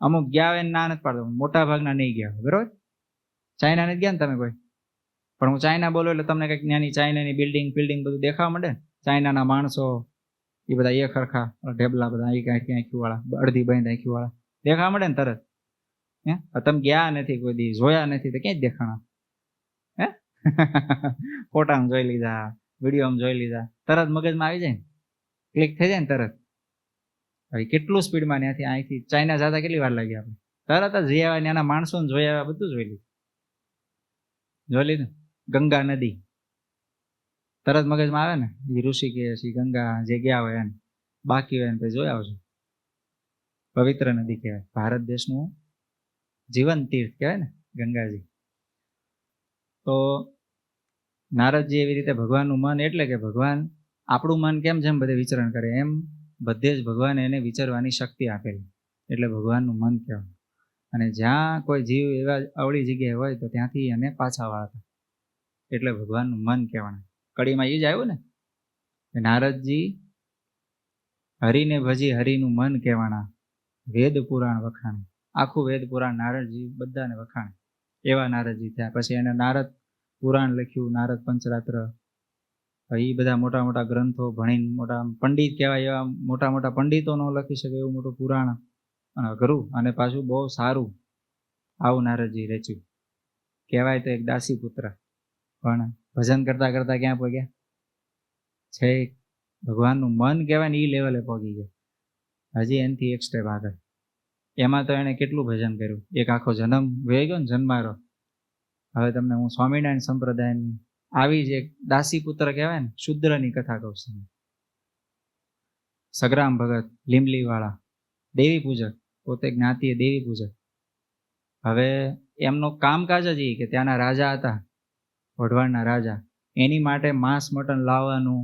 Speaker 1: અમુક ગયા હોય ને ના નથી પાડતો, મોટા ભાગના નહીં ગયા, બરોબર. ચાઇના નથી ગયા ને તમે કોઈ? પણ હું ચાઇના બોલું એટલે તમને કંઈક નાની ચાઇનાની બિલ્ડિંગ બધું દેખાવા માંડે ને. ચાઇનાના માણસો એ બધા એક સરખા ઢેબલા, બધા આંખી વાળા, અડધી બંધ આંખી વાળા દેખાવા માંડે ને તરત. હે, તમે ગયા નથી કોઈ દી, જોયા નથી તો ક્યાં જ દેખાણા? હે ફોટામાં જોઈ લીધા, વિડીયોમાં જોઈ લીધા, તરત મગજમાં આવી જાય ને, ક્લિક થઈ જાય ને તરત. હવે કેટલું સ્પીડમાં ત્યાંથી અહીંથી ચાઇના જતા કેટલી વાર લાગી આપણે? તરત જ જઈ આવ્યા, ત્યાંના માણસોને જોઈ આવ્યા, બધું જોઈ લીધું. ગંગા નદી તરત મગજમાં આવે ને, એ ઋષિકેશ, ગંગા જે ગયા હોય એને, બાકી હોય ને જોઈ આવજો. પવિત્ર નદી કહેવાય, ભારત દેશનું જીવન તીર્થ કહેવાય ને ગંગાજી. તો નારદજી એવી રીતે ભગવાનનું મન, એટલે કે ભગવાન આપણું મન કેમ જેમ બધે વિચરણ કરે એમ બધે જ ભગવાન એને વિચરવાની શક્તિ આપેલી, એટલે ભગવાનનું મન કહેવાય. અને જ્યાં કોઈ જીવ એવા અવળી જગ્યાએ હોય તો ત્યાંથી એને પાછા વાળતા, એટલે ભગવાનનું મન કહેવાય. કડીમાં એ જ આવ્યું ને, નારદજી હરિને ભજી હરિનું મન કહેવાના, વેદ પુરાણ વખાણે. આખું વેદ પુરાણ નારદજી બધાને વખાણે, એવા નારદજી થયા. પછી એને નારદ પુરાણ લખ્યું, નારદ પંચરાત્ર. એ બધા મોટા મોટા ગ્રંથો ભણીને, મોટા પંડિત કહેવાય એવા મોટા મોટા પંડિતો ન લખી શકે એવું મોટું પુરાણ કરું. અને પાછું બહુ સારું આવું નારદજી રચ્યું. કહેવાય તો એક દાસી પુત્ર, પણ ભજન કરતા કરતા ક્યાં પહોંચ્યા છે? ભગવાનનું મન કહેવાય ને એ લેવલે પહોંચી ગયા. હજી એનાથી એક સ્ટેપ આગળ. એમાં તો એને કેટલું ભજન કર્યું, એક આખો જન્મ વહી ગયો ને, જન્મારો. હવે તમને હું સ્વામિનારાયણ સંપ્રદાયની આવી જ એક દાસી પુત્ર કહેવાય ને, શુદ્રની કથા કહું છું. સગ્રામ ભગત, લીમલી વાળા, દેવી પૂજક, પોતે જ્ઞાતિએ દેવી પૂજક. હવે એમનો કામકાજ જ એ કે ત્યાંના રાજા હતા, વઢવાણના રાજા, એની માટે માંસ મટન લાવવાનું,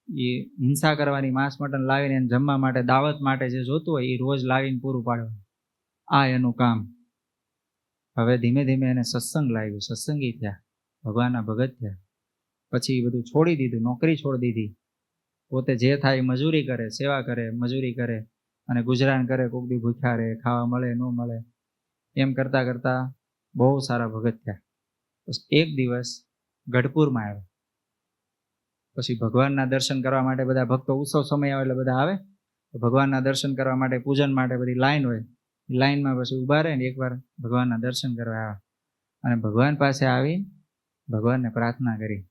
Speaker 1: એ હિંસા કરવાની, માંસ મટન લાવીને એને જમવા માટે, દાવત માટે જે જોતું હોય એ રોજ લાવીને પૂરું પાડવાનું, આ એનું કામ. હવે ધીમે ધીમે એને સત્સંગ લાગ્યું, સત્સંગી થયા, ભગવાનના ભગત થયા. પછી બધું છોડી દીધું, નોકરી છોડી દીધી. પોતે જે થાય મજૂરી કરે, સેવા કરે, મજૂરી કરે અને ગુજરાન કરે. કોક દી ભૂખ્યા રહે, ખાવા મળે ન મળે, એમ કરતા કરતા બહુ સારા ભગત થયા. પછી એક દિવસ ગઢપુરમાં આવ્યા. પછી ભગવાનના દર્શન કરવા માટે બધા ભક્તો, ઉત્સવ સમય આવે એટલે બધા આવે, ભગવાનના દર્શન કરવા માટે, પૂજન માટે બધી લાઈન હોય, લાઈનમાં પછી ઊભા રહે ને એકવાર ભગવાનના દર્શન કરવા આવ્યા. અને ભગવાન પાસે આવી ભગવાનને પ્રાર્થના કરી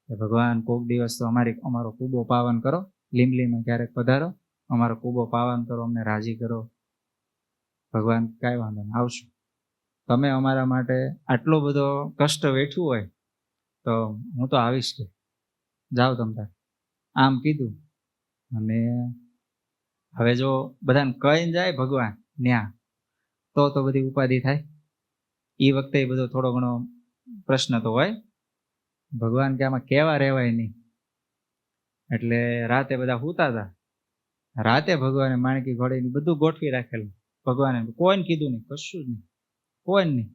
Speaker 1: કે ભગવાન કોક દિવસ તો અમારો કૂબો પાવન કરો, લીમલીમાં ક્યારેક પધારો, અમારો કૂબો પાવન કરો, અમને રાજી કરો. ભગવાન કાંઈ વાંધો નહીં, આવશું. તમે અમારા માટે આટલો બધો કષ્ટ વેઠવું હોય તો હું તો આવીશ, કે જાઓ તમ તાર, આમ કીધું. અને હવે જો બધાને કહીને જાય ભગવાન ન્યા, તો બધી ઉપાધિ થાય. એ વખતે બધો થોડો ઘણો પ્રશ્ન તો હોય. ભગવાન કે આમાં કેવા રહેવાય નહીં. એટલે રાતે બધા સૂતા હતા. રાતે ભગવાને માણકી ઘોડીની બધું ગોઠવી રાખેલું. ભગવાને કોઈને કીધું નહીં, કશું જ નહીં, કોઈ નહીં.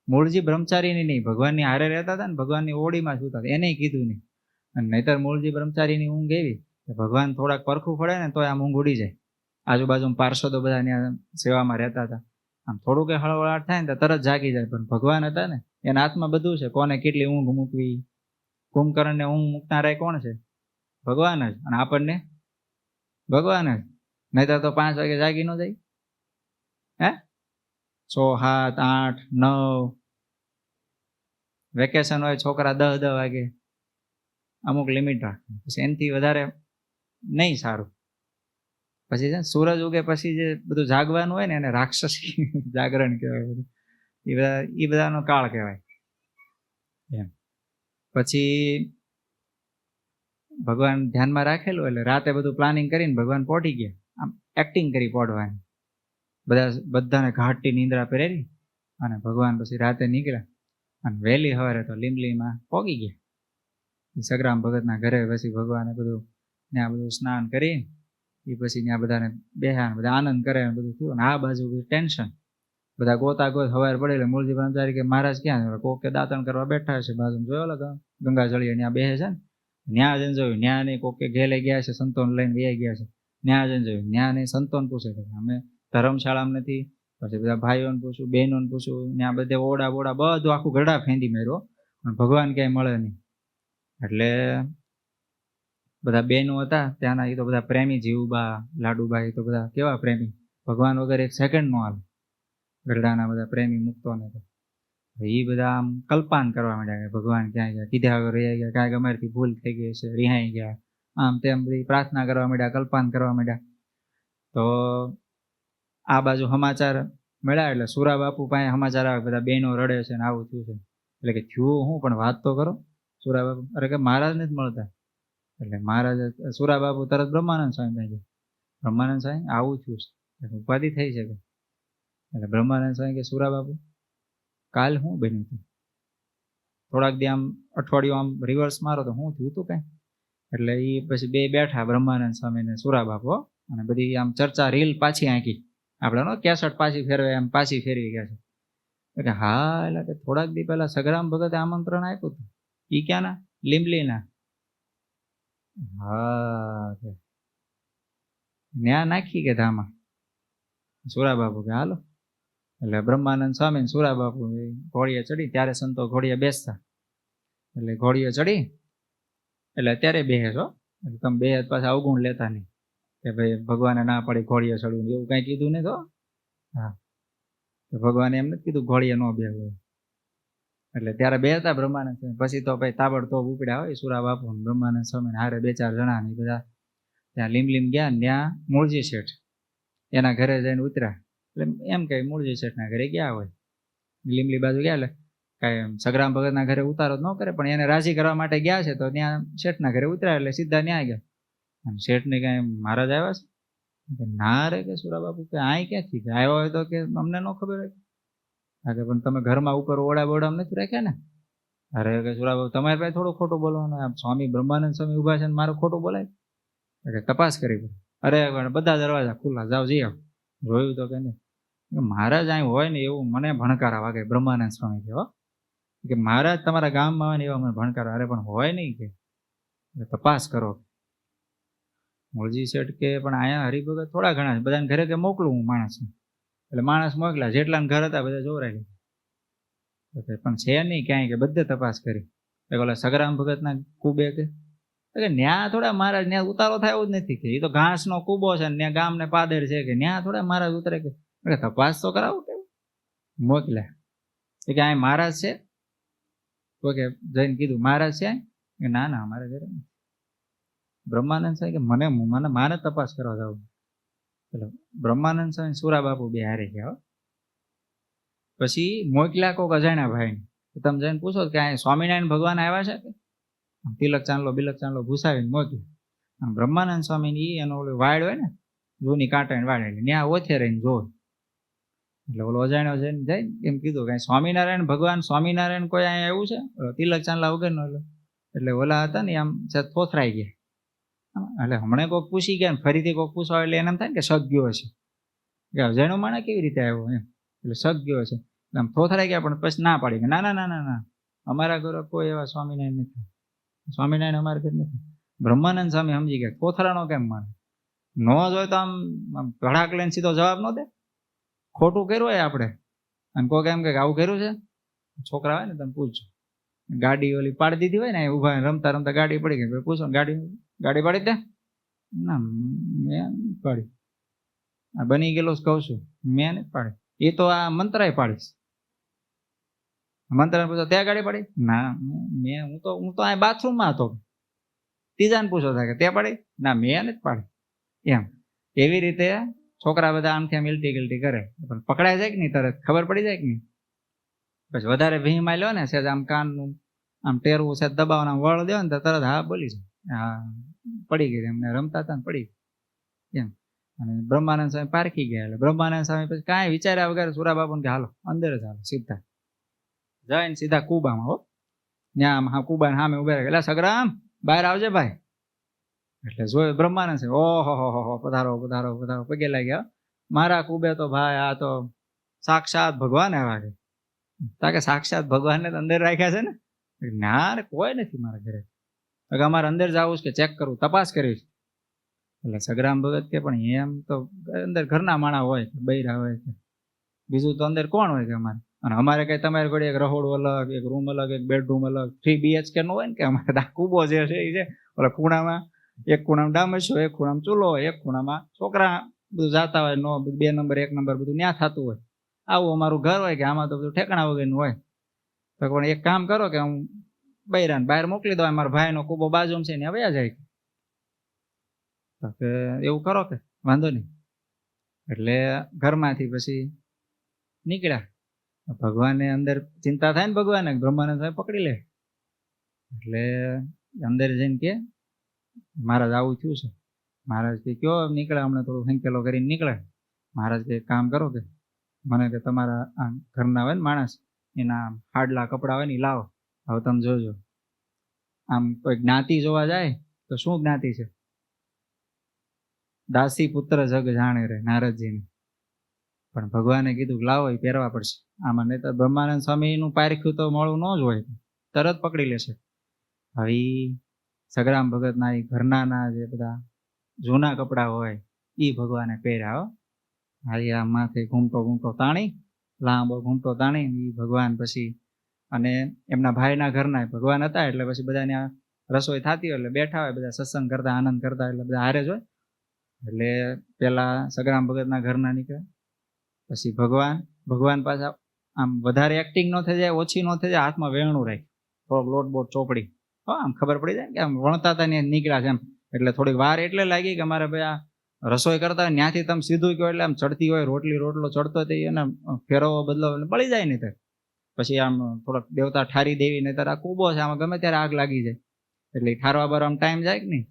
Speaker 1: મૂળજી બ્રહ્મચારીની નહીં, ભગવાનની હારે રહેતા હતા ને, ભગવાનની ઓળીમાં સૂતા હતા, એને કીધું નહીં. અને નહીતર મૂળજી બ્રહ્મચારીની ઊંઘ એવી કે ભગવાન થોડાક પરખું પડે ને તો આમ ઊંઘ ઉડી જાય. આજુબાજુમાં પાર્ષદો બધા ત્યાં સેવામાં રહેતા હતા. આમ થોડું કે હળવળાટ થાય ને તો તરત જાગી જાય. પણ ભગવાન હતા ને એના હાથમાં બધું છે. કોને કેટલી ઊંઘ મૂકવી, કુંભકર્ણને ઊંઘ મૂકનારા કોણ છે? ભગવાન જ. અને આપણને ભગવાન જ. નહીતર તો 5 વાગે જાગી ન જાય. હે 6, 7, 8, 9 વેકેશન હોય છોકરા 10 વાગે, અમુક લિમિટ રાખે. પછી એનાથી વધારે નહીં સારું. પછી છે સૂરજ ઉગે પછી જે બધું જાગવાનું હોય ને એને રાક્ષસી જાગરણ કહેવાય. બધું એ બધાનો કાળ કહેવાય એમ. પછી ભગવાન ધ્યાનમાં રાખેલું એટલે રાતે બધું પ્લાનિંગ કરીને ભગવાન પહોંચી ગયા. આમ એક્ટિંગ કરી પહોંચવાની. બધાને ઘાટની નિંદ્રા પહેરેલી અને ભગવાન પછી રાતે નીકળ્યા અને વહેલી સવારે તો લીમલીમાં પહોંચી ગયા. સગ્રામ ભગતના ઘરે પછી ભગવાને બધું ત્યાં બધું સ્નાન કરી એ પછી ત્યાં બધાને બેહ્યા, બધા આનંદ કરે બધું થયું. અને આ બાજુ બધું ટેન્શન, બધા ગોતા ગોત સવાર પડે એટલે મૂળજી બ્રહ્મચારી કે મહારાજ ક્યાં છે? કોક કે દાતણ કરવા બેઠા છે બાજુ જોયો ગંગાજળીએ ત્યાં બેસે છે ને, ત્યાં જઈને જોયું. ત્યાં નહીં કોક કે ઘેલે ગયા છે, સંતોન લઈને વૈયા ગયા છે. ત્યાં જઈને જોયું. ત્યાં નહીં સંતોન પૂછે કે અમે ધર્મશાળામાં નથી. પછી બધા ભાઈઓને પૂછ્યું, બહેનોને પૂછ્યું. ત્યાં બધે ઓડા બોડા બધું આખું ગડા ફેંદી માર્યો પણ ભગવાન ક્યાંય મળે નહીં. એટલે બધા બહેનો હતા ત્યાંના, એ તો બધા પ્રેમી, જીવુબા, લાડુબા, એ તો બધા કેવા પ્રેમી, ભગવાન વગર એક સેકન્ડ નો હાલે. ગરડાના બધા પ્રેમી મુક્તો ને તો એ બધા આમ કલ્પાન કરવા માંડ્યા કે ભગવાન ક્યાં ગયા, કીધા વગર રહી ગયા, કાંઈક અમારીથી ભૂલ થઈ ગઈ છે, રિહાઈ ગયા, આમ તેમ બધી પ્રાર્થના કરવા માંડ્યા, કલ્પાન કરવા માંડ્યા. તો આ બાજુ સમાચાર મળ્યા એટલે સુરા બાપુ પાસે સમાચાર આવે બધા બહેનો રડે છે ને આવું થયું છે. એટલે કે થયું હું પણ વાત તો કરો. સુરા બાપુ અરે કે મહારાજ નથી મળતા. એટલે મહારાજ સુરા બાપુ તરત બ્રહ્માનંદ સ્વામી પાસે ગયા. બ્રહ્માનંદ સ્વામી આવું થયું છે, ઉપાધિ થઈ શકે. એટલે બ્રહ્માનંદ સ્વામી કે સુરા બાપુ કાલ શું બન્યું હતું? થોડાક દી આમ અઠવાડિયું આમ રિવર્સ મારો તો શું થયું હતું કઈ? એટલે એ પછી બે બેઠા બ્રહ્માનંદ સ્વામી ને સુરા બાપુ અને બધી આમ ચર્ચા રીલ પાછી આંકી. આપણે નો કેસટ પાછી ફેરવે એમ પાછી ફેરવી ગયા છે કે હા. એટલે કે થોડાક દી પહેલા સગરામ ભગતે આમંત્રણ આપ્યું હતું. ઈ ક્યાંના? લીમલીના. હા ન્યા નાખી કે ધામા. સુરા બાપુ કે હાલો. એટલે બ્રહ્માનંદ સ્વામી ને સુરા બાપુ ઘોડીએ ચડી, ત્યારે સંતો ઘોડીએ બેસતા. એટલે ઘોડીએ ચડી એટલે અત્યારે બેસો, એટલે તમે બે પાછા અવગુણ લેતા નહીં કે ભાઈ ભગવાને ના પડી ઘોડીએ ચડવું, એવું કઈ કીધું નહીં તો. હા તો ભગવાને એમ નથી કીધું ઘોડીએ ન બેસવું. એટલે ત્યારે બે હતા બ્રહ્માનંદ સ્વામી. પછી તો ભાઈ તાબડતોબ ઉપડ્યા હોય સુરા બાપુ બ્રહ્માનંદ સ્વામી હારે 2-4 જણા ને બધા ત્યાં લીમ ગયા. ત્યાં મૂળજી શેઠ એના ઘરે જઈને ઉતર્યા. એટલે એમ કે મૂળજી શેઠના ઘરે ગયા હોય, લીમલી બાજુ ગયા. એટલે કાંઈ સગરામ ભગતના ઘરે ઉતારો ન કરે પણ એને રાજી કરવા માટે ગયા છે તો ત્યાં શેઠના ઘરે ઉતર્યા. એટલે સીધા ત્યાં ગયા. અને શેઠને કાંઈ મહારાજ આવ્યા છે? ના રે કે સુરા બાપુ કે આય ક્યાંથી કે આવ્યા હોય તો કે અમને ન ખબર હોય. હા કે પણ તમે ઘરમાં ઉપર ઓડા બોડા નથી રાખ્યા ને? અરે કે સુરા બાપુ તમારી પાસે થોડું ખોટું બોલવાનું. આમ સ્વામી બ્રહ્માનંદ સ્વામી ઉભા છે ને મારું ખોટું બોલાય? તપાસ કરી. અરે બધા દરવાજા ખુલ્લા, જાઓ જઈ આવો. જોયું તો કે નહીં. મહારાજ અહીં હોય ને એવું મને ભણકારા વાગે. બ્રહ્માનંદ સ્વામી કહો કે મહારાજ તમારા ગામમાં આવે ને એવા મને ભણકારા. અરે પણ હોય નહીં કે તપાસ કરો. મૂળજી શેઠ કે પણ અહીંયા હરિભગત થોડા ઘણા છે, બધાને ઘરે કે મોકલું હું માણસને. એટલે માણસ મોકલ્યા. જેટલા ઘર હતા બધા જોવરાય. પણ છે નહીં ક્યાંય કે બધે તપાસ કરી. ઓલા સગરામ ભગતના કુબે કે ન્યા થોડા મહારાજ ન્યા ઉતારો થાય એવું જ નથી કે એ તો ઘાસનો કૂબો છે ને ત્યાં ગામને પાદર છે કે ન્યા થોડા મહારાજ ઉતરે કે તપાસ તો કરાવો કે મોકલ્યા. કે આ મહારાજ છે તો કે જઈને કીધું મહારાજ છે કે ના ના અમારે ઘરે. બ્રહ્માનંદ સાહેબ કે માને તપાસ કરવા જાવ. એટલે બ્રહ્માનંદ સાહેબ સુરા બાપુ બે હારે ગયા. પછી મોકલ્યા કોક અજાણ્યા ભાઈ. તમે જઈને પૂછો કે આ સ્વામિનારાયણ ભગવાન આવ્યા છે કે? તિલક ચાંદલો ભૂસાવીને મોકલ્યો. આમ બ્રહ્માનંદ સ્વામી એનો ઓલો વાડ હોય ને જૂની કાંટાની વાડ, એટલે ત્યાં ઓથે રહીને જોવે. એટલે ઓલો અજાણ્યો જઈને જાય એમ કીધું કે સ્વામિનારાયણ ભગવાન, સ્વામિનારાયણ કોઈ અહીંયા આવ્યું છે? તિલક ચાંદલા વગરનો. એટલે ઓલા હતા ને આમ થોથરાઈ ગયા. એટલે હમણાં કોઈક પૂછી ગયા ને ફરીથી કોઈક પૂછવા એટલે એને એમ થાય ને કે શક ગયો છે કે અજાણ્યો માણસ કેવી રીતે આવ્યો એમ. એટલે શક ગયો છે. આમ થોથરાઈ ગયા પણ પછી ના પાડી કે ના ના ના ના ના અમારા ઘરે કોઈ એવા સ્વામિનારાયણ નથી. સ્વામિનારાયણ અમારે ઘર નથી. બ્રહ્માનંદ સ્વામી સમજી ગયા, કોથળાનો કેમ માને? ન જોય તો આમ ભડાક લઈને સીધો જવાબ ન દે. ખોટું કર્યું હોય આપણે અને કોઈ એમ કે આવું કર્યું છે, છોકરા હોય ને તમે પૂછજો. ગાડી ઓલી પાડી દીધી હોય ને, ઉભા રમતા રમતા ગાડી પડી ગઈ, પૂછો ગાડી પાડી દે, ના મેં પાડી, આ બની ગયેલો કહું છું, મેં નથી પાડી. એ તો આ મંત્રાય પાડીશ. મંત્ર પૂછો ત્યાં ગાડી પાડી, ના મેં હું તો આ બાથરૂમમાં હતો. ત્રીજાને પૂછો થાય કે ત્યાં પાડી, ના મેં નથી પાડી. એમ એવી રીતે છોકરા બધા આમથી આમ ઇલટી ગિલટી કરે, પણ પકડાય જાય કે નહીં, તરત ખબર પડી જાય કે નહીં. પછી વધારે ભીમાં લ્યો ને, સેજ આમ કાનનું આમ ટેરવું છે દબાવવાના વળ દો ને તો તરત હા બોલી જાય, હા પડી ગઈ, એમને રમતા હતા ને પડી ગઈ એમ. અને બ્રહ્માનંદ સ્વામી પારખી ગયા. એટલે બ્રહ્માનંદ સ્વામી પછી કાંઈ વિચાર્યા વગર સુરાબાપુને કે હાલો અંદર જ હાલો, સીધા જઈને સીધા કુબામાં. હો ત્યાં હા કુબા સામે ઉભા રહે, એટલે સગરામ બહાર આવજે ભાઈ. એટલે જોયું બ્રહ્માનંદ છે, ઓહો હો પધારો પધારો પધારો, પગે લાગ્યા. મારા કુબે તો ભાઈ આ તો સાક્ષાત ભગવાન આવ્યા છે. તા કે સાક્ષાત ભગવાનને અંદર રાખ્યા છે ને? ના રે કોઈ નથી મારા ઘરે. અમારે અંદર જવું કે ચેક કરવું, તપાસ કરીશ. એટલે સગરામ ભગત કે પણ એમ તો અંદર ઘરના માણા હોય, બૈરા હોય, બીજું તો અંદર કોણ હોય કે અમારે? અને અમારે કઈ તમારી ઘડી એક રહોડું અલગ, એક રૂમ અલગ, એક બેડરૂમ અલગ, 3 BHK નો હોય ને કે અમારે તો કુબો જે છે એ છે ઓલા ખૂણામાં, એક ખૂણામાં ડામસો, એક ખૂણામાં ચૂલો હોય, એક ખૂણામાં છોકરા બધું જાતા હોય, 2 નંબર 1 નંબર બધું ન્યા થતું હોય. આવું અમારું ઘર હોય કે આમાં તો બધું ઠેકાણા વગરનું હોય. તો પણ એક કામ કરો કે હું બૈરાને બહાર મોકલી દઉં, મારા ભાઈનો કુબો બાજુમાં છે ને વયા જાય. તો કે એવું કરો કે વાંધો નહીં. એટલે ઘરમાંથી પછી નીકળ્યા. ભગવાનને અંદર ચિંતા થાય ને, ભગવાનને બ્રહ્માનંદ સાહેબ પકડી લે. એટલે અંદર જઈને કે મહારાજ આવું થયું છે. મહારાજ કે કયો નીકળે, હમણાં થોડું સંકેલો કરીને નીકળે. મહારાજ કે કામ કરો કે મને કે તમારા આ ઘરના હોય ને માણસ, એના હાડલા કપડા હોય ને એ લાવો. હવે તમે જોજો, આમ કોઈ જ્ઞાતિ જોવા જાય તો શું જ્ઞાતિ છે? દાસી પુત્ર જગ જાણે રે, નારદજીને. પણ ભગવાને કીધું લાવો એ પહેરવા પડશે. આમાં નહીં તો બ્રહ્માનંદ સ્વામીનું પારખ્યું તો મળવું ન જ હોય, તરત પકડી લેશે. હવે સગરામ ભગતના એ ઘરનાના જે બધા જૂના કપડા હોય એ ભગવાને પહેર્યા. હારી આ માથે ઘૂમટો તાણી, લાંબો ઘૂમટો તાણી એ ભગવાન પછી, અને એમના ભાઈના ઘરના ભગવાન હતા એટલે પછી બધાને રસોઈ થતી હોય એટલે બેઠા હોય, બધા સત્સંગ કરતા આનંદ કરતા, એટલે બધા હારે જ હોય. એટલે પેલા સગરામ ભગતના ઘરના નીકળે, પછી ભગવાન પાછા આમ વધારે એક્ટિંગ ન થઈ જાય, ઓછી ન થઈ જાય, હાથમાં વેણું રાખે, થોડોક લોટ બોટ ચોપડી, આમ ખબર પડી જાય કે આમ વણતા હતા ને નીકળ્યા છે એમ. એટલે થોડીક વાર એટલે લાગી કે અમારે ભાઈ આ રસોઈ કરતા હોય ત્યાંથી તમે સીધું કહો એટલે આમ ચડતી હોય, રોટલો ચડતો થઈ એને ફેરવો બદલો બળી જાય ને. પછી આમ થોડોક દેવતા ઠારી દેવી ને તારા કૂબો છે, આમાં ગમે ત્યારે આગ લાગી જાય, એટલે ઠારવા બાર આમ ટાઈમ જાય કે નહીં.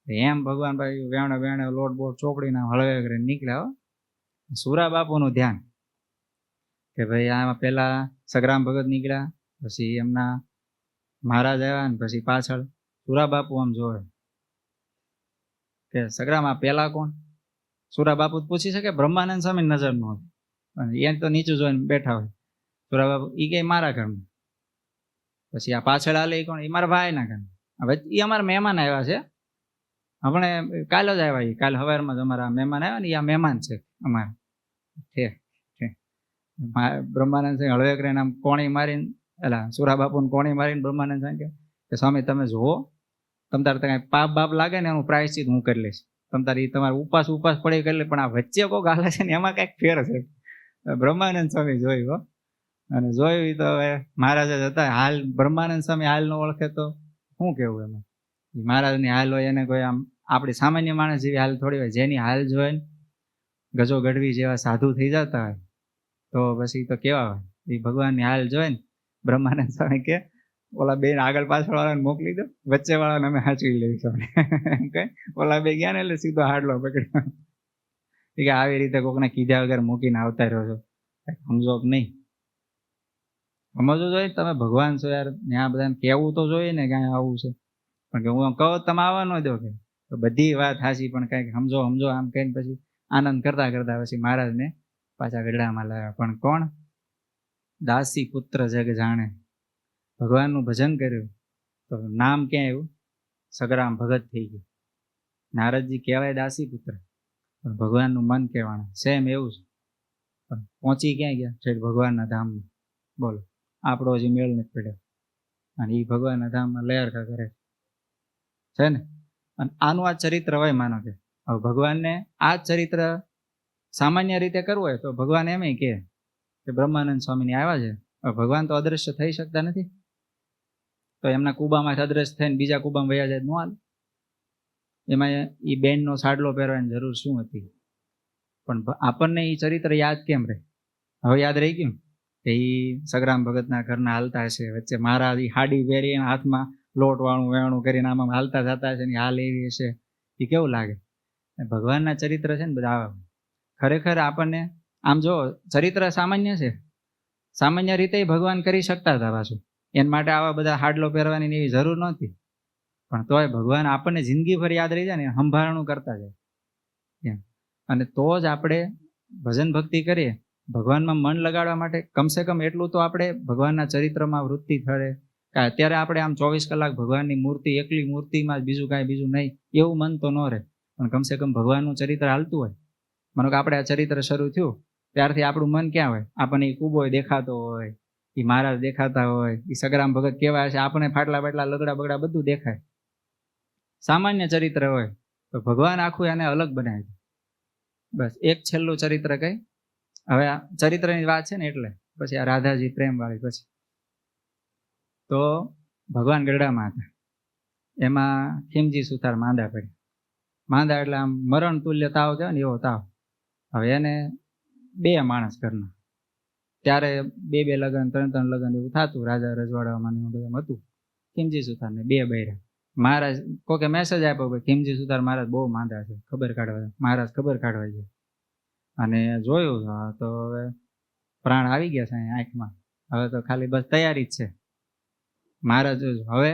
Speaker 1: એમ ભગવાન ભાઈ વેણે લોટ બોટ ચોપડીને હળવે કરીને નીકળ્યા. સુરા બાપુનું ધ્યાન કે ભાઈ આમાં પેલા સગરામ ભગત નીકળ્યા, પછી એમના મહારાજ આવ્યા, ને પછી પાછળ સુરા બાપુ આમ જોવે કે સગરામ આ પેલા કોણ? સુરા બાપુ પૂછી શકે, બ્રહ્માનંદ સ્વામી નજર નો હોય, એ તો નીચું જોઈને બેઠા હોય. સુરા બાપુ એ કે મારા ઘરમાં. પછી આ પાછળ હાલે એ કોણ? એ મારા ભાઈના ઘરમાં. હવે એ અમારા મહેમાન આવ્યા છે, આપણે કાલે જ આવ્યા, કાલે સવારમાં જ અમારા મહેમાન આવ્યા ને, આ મહેમાન છે અમારા. બ્રહ્માનંદ સિંહ હળવે કરીને આમ કોણી મારીને, એટલે સુરા બાપુને કોણી મારીને બ્રહ્માનંદ સાહેબ કે સ્વામી તમે જુઓ, તમ તારે કઈ પાપ બાપ લાગે ને એનું પ્રાયશ્ચિત હું કરી લઈશ, તમ તારે તમારે ઉપાસ પડી કરી લે, પણ આ વચ્ચે કોક હાલે છે ને એમાં કઈક ફેર છે. બ્રહ્માનંદ સ્વામી જોયું, અને જોયું તો હવે મહારાજ જ હતા. હાલ બ્રહ્માનંદ સ્વામી હાલ ન ઓળખે તો શું કેવું એમાં? મહારાજની હાલ હોય એને કોઈ આમ આપણી સામાન્ય માણસ જેવી હાલ થોડી હોય. જેની હાલ જોઈ ને ગજો ગઢવી જેવા સાધુ થઈ જતા હોય તો પછી તો કેવા હોય. એ ભગવાનની હાલ જોઈ ને બ્રહ્માનંદ સ્વામી કે ઓલા બે આગળ પાછળ વાળાને મોકલી દો, વચ્ચે વાળાને અમે સાચવી લઈશું. ઓલા બે ગયા ને એટલે સીધો હાડલો પકડ્યો કે આવી રીતે કોકને કીધા વગર મૂકીને આવતા રહ્યો છો, સમજો કે નહીં? સમજવું જોઈએ. તમે ભગવાન છો યાર, ત્યાં બધાને કહેવું તો જોઈએ ને ક્યાંય આવું છે, પણ કે હું કહું તમે આવવા ન દો કે બધી વાત હાચી, પણ કઈક સમજો આમ કહીને પછી આનંદ કરતા પછી મહારાજને પાછા ગઢડામાં લાવ્યા. પણ કોણ? દાસી પુત્ર જગ જાણે. ભગવાનનું ભજન કર્યું તો નામ ક્યાં આવ્યું? સગરામ ભગત થઈ ગયું. નારદજી કહેવાય દાસી પુત્ર, પણ ભગવાનનું મન કહેવાનું સેમ એવું છે. પણ પહોંચી ક્યાં ગયા? છે ભગવાનના ધામમાં. બોલો, આપણો હજી મેળ નથી પડ્યો, અને એ ભગવાનના ધામમાં લહેરખા કરે છે ને. અને આનું આ ચરિત્ર હોય, માનો કે હવે ભગવાનને આ ચરિત્ર સામાન્ય રીતે કરવું હોય તો ભગવાન એમ કે બ્રહ્માનંદ સ્વામીની આવ્યા છે. ભગવાન તો અદ્રશ્ય થઈ શકતા નથી, તો એમના કુબામાં અદ્રશ્ય થઈને બીજા કુબામાં વયા જાય ન હાલ. એમાં એ બેનનો સાડલો પહેરવાની જરૂર શું હતી? પણ આપણને એ ચરિત્ર યાદ કેમ રહે? હવે યાદ રહી ગયું કે એ સગરામ ભગતના ઘરના હાલતા હશે, વચ્ચે મહારાજ એ હાડી પહેરી હાથમાં લોટ વાળું વેણું કરીને આમાં હાલતા જતા હશે, હાલ એવી હશે. એ કેવું લાગે? ભગવાનના ચરિત્ર છે ને બધા આવા. ખરેખર આપણને આમ જો ચરિત્ર સામાન્ય છે, સામાન્ય રીતે ભગવાન કરી શકતા હતા પાછું, એના માટે આવા બધા હાડલો પહેરવાની એવી જરૂર નહોતી. પણ તોય ભગવાન આપણને જિંદગીભર યાદ રહી જાય ને, સંભાળણું કરતા જાય. અને તો જ આપણે ભજન ભક્તિ કરીએ, ભગવાનમાં મન લગાડવા માટે કમસે કમ એટલું તો આપણે ભગવાનના ચરિત્રમાં વૃત્તિ થશે. અત્યારે આપણે આમ 24 કલાક ભગવાનની મૂર્તિ, એકલી મૂર્તિમાં જ બીજું કાંઈ બીજું નહીં, એવું મન તો ન રહે. પણ કમસે કમ ભગવાનનું ચરિત્ર હાલતું હોય. માનો કે આપણે આ ચરિત્ર શરૂ થયું ત્યારથી આપણું મન ક્યાં હોય? આપણને એ કુબોય દેખાતો હોય, એ મહારાજ દેખાતા હોય, એ સગરામ ભગત કેવા છે, આપણે ફાટલા બાટલા લગડા બગડા બધું દેખાય. સામાન્ય ચરિત્ર હોય તો ભગવાન આખું એને અલગ બનાવી દે. બસ એક છેલ્લું ચરિત્ર કઈ, હવે આ ચરિત્રની વાત છે ને એટલે પછી આ રાધાજી પ્રેમ વાળી પછી તો ભગવાન ગરડામાં હતા. એમાં ખીમજી સુથાર માંદા પડ્યા. માંદા એટલે આમ મરણ તુલ્ય તાવ કહેવાય ને એવો તાવ. હવે એને 2 માણસ ઘરના, ત્યારે 2 લગ્ન 3 લગ્ન એવું થતું રાજા રજવાડામાં બધા હતું. ખીમજી સુથારને 2 બૈરા. મહારાજ કોકે મેસેજ આપ્યો કે ખીમજી સુથાર મહારાજ બહુ માંદા છે, ખબર કાઢવા. મહારાજ ખબર કાઢવા ગયા અને જોયું તો હવે પ્રાણ આવી ગયા છે આંખમાં. હવે તો ખાલી બસ તૈયારી જ છે. મહારાજ હવે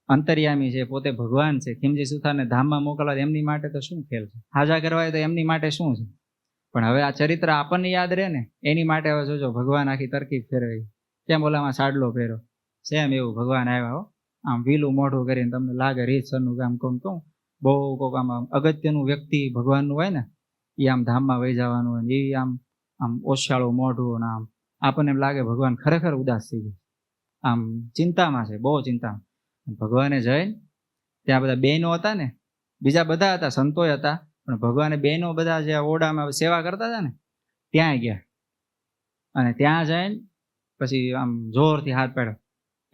Speaker 1: અંતર્યામી છે, પોતે ભગવાન છે. ખીમજી સુથારને ધામમાં મોકલવા એમની માટે તો શું ખેલ છે? હાજા કરવા તો એમની માટે શું છે? પણ હવે આ ચરિત્ર આપણને યાદ રહે ને, એની માટે હવે જોજો ભગવાન આખી તરકીબ ફેરવી. કેમ ઓલામાં સાડલો પહેરો, સેમ એવું ભગવાન આવ્યા હો. આમ વીલું મોઢું કરીને તમને લાગે રીતસરનું કામ કહું બહુ કોક આમ અગત્યનું વ્યક્તિ ભગવાનનું હોય ને, એ આમ ધામમાં વહી જવાનું હોય, એ આમ ઓછાળું મોઢું ને આમ આપણને એમ લાગે ભગવાન ખરેખર ઉદાસ થઈ ગયા, આમ ચિંતામાં છે, બહુ ચિંતામાં. ભગવાને જઈને ત્યાં બધા બહેનો હતા ને, બીજા બધા હતા, સંતોય હતા, પણ ભગવાને બહેનો બધા જે ઓરડામાં સેવા કરતા હતા ને ત્યાં ગયા. અને ત્યાં જઈને પછી આમ જોરથી હાથ પાડ્યો,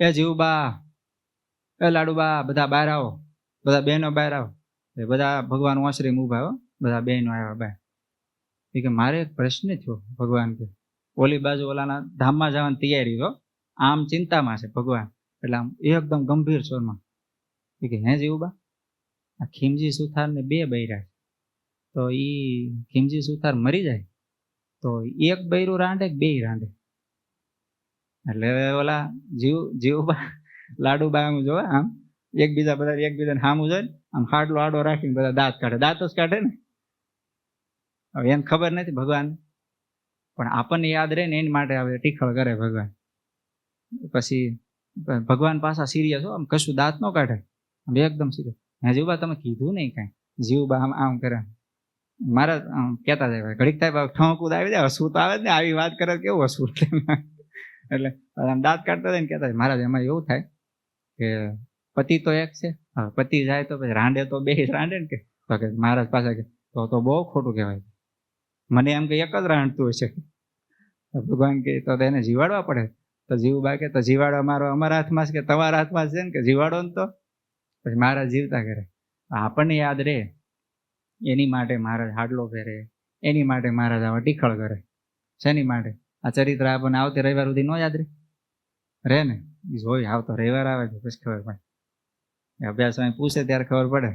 Speaker 1: એ જીવબા, એ લાડુબા, બધા બહાર આવો, બધા બહેનો બહાર આવો. એ બધા ભગવાન ઓસરીમાં ઊભા હો, બધા બહેનો આવ્યા બહાર. એ કે મારે એક પ્રશ્ન થયો ભગવાન કે, ઓલી બાજુ ઓલાના ધામમાં જવાની તૈયારી હો, આમ ચિંતામાં છે ભગવાન. એટલે આમ એકદમ ગંભીર સ્વરમાં એ કે હે જીવબા, આ ખીમજી સુથાર ને 2 બૈરા, તો ઈ ખીમજી સુથાર મરી જાય તો એક બૈરું રાંધે કે 2 રાંધે? એટલે ઓલા જીવબા લાડુબા આમ જોવે, આમ એકબીજાને સામું જોઈને આમ હાડલો આડો રાખીને બધા દાંત કાઢે, દાંત જ કાઢે ને. હવે એને ખબર નથી ભગવાન, પણ આપણને યાદ રહે ને એની માટે હવે ટીખળ કરે ભગવાન. પછી ભગવાન પાછા સિરિયસ હો, આમ કશું દાંત ન કાઢે, આમ એકદમ સિરિયસ. હે જીવબા, તમે કીધું નહીં કાંઈ? જીવબા આમ કરે. મારા કહેતા જાય ઘડીક થાય ઠોકુદ આવી જાય, હસવું તો આવે જ ને, આવી વાત કરે કેવું હસવું. એટલે આમ દાંત કાઢતા જાય ને કહેતા મહારાજ એમાં એવું થાય કે પતિ તો એક છે, પતિ જાય તો પછી રાંડે તો 2 રાંડે ને. કે મહારાજ પાસે કે તો બહુ ખોટું કહેવાય, મને એમ કે એક જ રાંધતું હશે. ભગવાન કે તો એને જીવાડવા પડે. તો જીવબા કે તો જીવાડવા મારો અમારા હાથમાં છે કે તમારા હાથમાં છે ને, કે જીવાડો ને. તો પછી મહારાજ જીવતા કરે. આપણને યાદ રહે એની માટે મહારાજ હાડલો પહેરે, એની માટે મહારાજ આવા ટીખળ કરે. શેની માટે? આ ચરિત્ર આપણને આવતી રવિવાર સુધી ન યાદ રહે ને? જોઈ આવતો રવિવાર આવે છે પછી ખબર પડે. અભ્યાસ પૂછે ત્યારે ખબર પડે.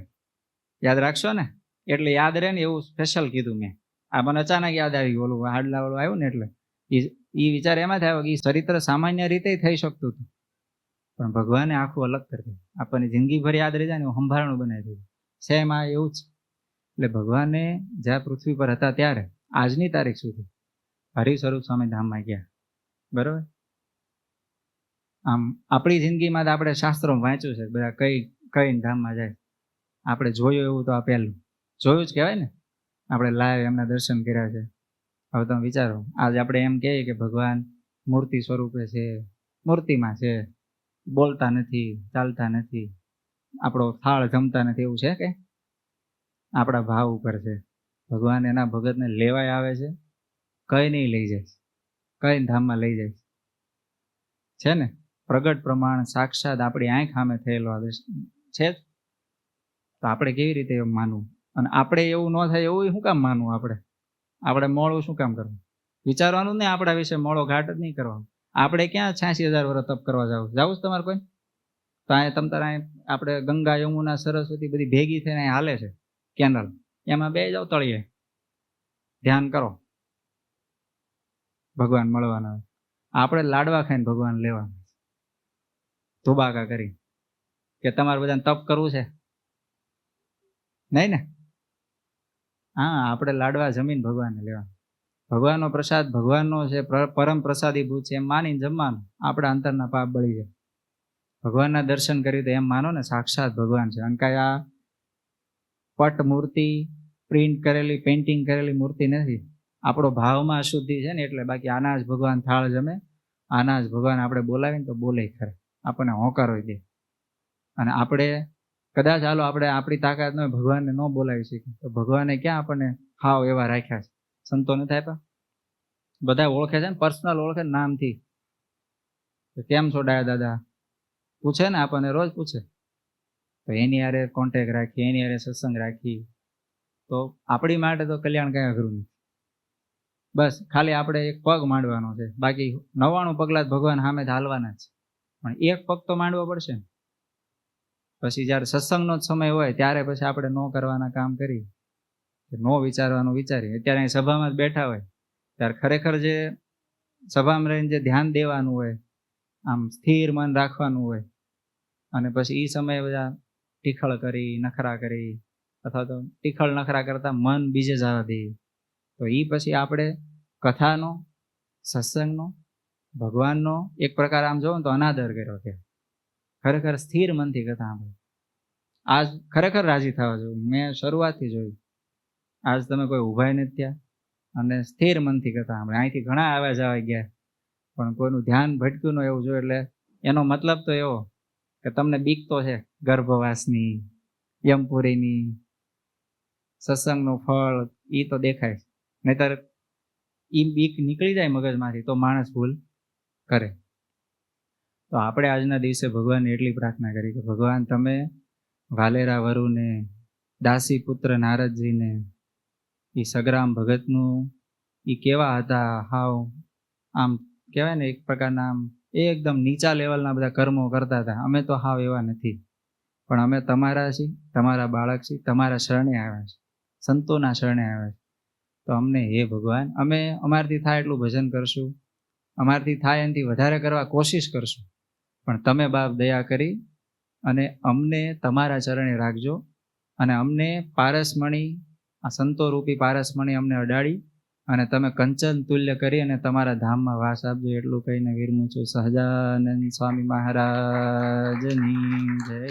Speaker 1: યાદ રાખશો ને એટલે યાદ રહે ને, એવું સ્પેશિયલ કીધું મેં. આ મને અચાનક યાદ આવી ગયું, ઓલું હાડલા વાળું આવ્યું ને એટલે એ વિચાર એમાં થયો કે ચરિત્ર સામાન્ય રીતે થઈ શકતું હતું, પણ ભગવાને આખું અલગ કરી દીધું. આપણને જિંદગીભર યાદ રહી જાય ને એવું સંભાળણું બનાવી દીધું. સેમ આ એવું જ. એટલે ભગવાને જ્યાં પૃથ્વી પર હતા ત્યારે આજની તારીખ સુધી હરિસ્વરૂપ સ્વામી ધામમાં ગયા, બરોબર. આમ આપણી જિંદગીમાં તો આપણે શાસ્ત્રોમાં વાંચ્યું છે બધા કઈ ધામમાં જાય. આપણે જોયું એવું તો આ પહેલું જોયું જ કહેવાય ને. આપણે લાઈવ એમના દર્શન કર્યા છે. હવે તમે વિચારો, આજે આપણે એમ કહીએ કે ભગવાન મૂર્તિ સ્વરૂપે છે, મૂર્તિમાં છે, બોલતા નથી, ચાલતા નથી, આપણો થાળ જમતા નથી, એવું છે કે? આપણા ભાવ ઉપર છે. ભગવાન એના ભગતને લેવાય આવે છે, કઈ નહીં લઈ જાય, કઈ ધામમાં લઈ જાય છે ને. પ્રગટ પ્રમાણ સાક્ષાત આપણી આંખ સામે થયેલો આદેશ છે. તો આપણે કેવી રીતે એવું માનવું? અને આપણે એવું ન થાય એવું શું કામ માનવું? આપણે મોડું શું કામ કરવું? વિચારવાનું જ નહીં, આપણા વિશે મોડો ઘાટ જ નહીં કરવાનો. આપણે ક્યાં 86,000 વર્ષ તપ કરવા જવું જ તમારે કોઈ? તો અહીંયા તમ તારે આપણે ગંગા, યમુના, સરસ્વતી બધી ભેગી થઈને અહીં હાલે છે કેનલ, એમાં બે જાવ તળીએ, ધ્યાન કરો, ભગવાન મળવાના. આપણે લાડવા ખાઈને ભગવાન લેવાના, ધુબાકા કરી કે તમારે બધાને તપ કરવું છે નહીં ને. હા, આપણે લાડવા જમીન ભગવાનને લેવા. ભગવાનનો પ્રસાદ ભગવાનનો છે, પરમ પ્રસાદી ભૂત છે એમ માનીને જમવાનું. આપણા અંતરના પાપ બળી જાય. ભગવાનના દર્શન કરી તો એમ માનો ને સાક્ષાત ભગવાન છે. અને કાંઈ આ પટ મૂર્તિ, પ્રિન્ટ કરેલી, પેઇન્ટિંગ કરેલી મૂર્તિ નથી. આપણો ભાવમાં અશુદ્ધિ છે ને એટલે. બાકી આના જ ભગવાન થાળ જમે, આના જ ભગવાન આપણે બોલાવીને તો બોલે ખરે, આપણને હોંકારો દે. અને આપણે કદાચ હાલો આપણે આપણી તાકાત ન હોય, ભગવાનને ન બોલાવી શકીએ, તો ભગવાને ક્યાં આપણને હાવ એવા રાખ્યા છે? સંતો નથી આપ્યા? બધા ઓળખે છે ને, પર્સનલ ઓળખે નામથી. કેમ છો ડાયા દાદા પૂછે ને, આપણને રોજ પૂછે. તો એની હારે કોન્ટેક્ટ રાખી, એની હારે સત્સંગ રાખી, તો આપણી માટે તો કલ્યાણ કઈ અઘરું નથી. બસ ખાલી આપણે એક પગ માંડવાનો છે. બાકી 99 પગલા ભગવાન સામે હાલવાના જ છે. પણ એક પગ તો માંડવો પડશે ને. પછી જ્યારે સત્સંગનો જ સમય હોય ત્યારે પછી આપણે ન કરવાના કામ કરી, ન વિચારવાનું વિચારીએ. અત્યારે અહીં સભામાં જ બેઠા હોય ત્યારે ખરેખર જે સભામાં રહીને જે ધ્યાન દેવાનું હોય, આમ સ્થિર મન રાખવાનું હોય, અને પછી એ સમયે બધા ટીખળ કરી, નખરા કરી, અથવા તો ટીખળ નખરા કરતા મન બીજે જવા દઈએ, તો એ પછી આપણે કથાનો, સત્સંગનો, ભગવાનનો એક પ્રકાર આમ જોવો ને તો અનાદર કર્યો કે. ખરેખર સ્થિર મનથી કથા સાંભળો. આજ ખરેખર રાજી થવા જોઈએ. મેં શરૂઆતથી જોયું, આજ તમે કોઈ ઊભા નથી થયા અને સ્થિર મનથી કથા સાંભળે. અહીંથી ઘણા આવ્યા જવા ગયા, પણ કોઈનું ધ્યાન ભટક્યું ન એવું જોઈએ. એટલે એનો મતલબ તો એવો કે તમને બીક તો છે ગર્ભવાસની, યમપુરીની, સત્સંગનું ફળ એ તો દેખાય. નહીતર એ બીક નીકળી જાય મગજમાંથી તો માણસ ભૂલ કરે. તો આપણે આજના દિવસે ભગવાનને એટલી પ્રાર્થના કરી કે ભગવાન તમે વાલેરા વરુને, દાસી પુત્ર નારદજીને, એ સગરામ ભગતનું એ કેવા હતા, હાવ આમ કહેવાય ને એક પ્રકારના આમ એકદમ નીચા લેવલના બધા કર્મો કરતા હતા. અમે તો હાવ એવા નથી, પણ અમે તમારા છીએ, તમારા બાળક છીએ, તમારા શરણે આવ્યા છીએ, સંતોના શરણે આવ્યા છે. તો અમને હે ભગવાન, અમે અમારથી થાય એટલું ભજન કરશું, અમારથી થાય એનાથી વધારે કરવા કોશિશ કરશું, પણ તમે બાપ દયા કરી અને અમને તમારા ચરણે રાખજો. અને અમને પારસમણી, આ સંતો રૂપી પારસમણી અમને અડાડી અને તમે કંચન તુલ્ય કરી અને તમારા ધામમાં વાસ આપજો. એટલું કહીને વિરમું છું. સહજાનંદ સ્વામી મહારાજની જય.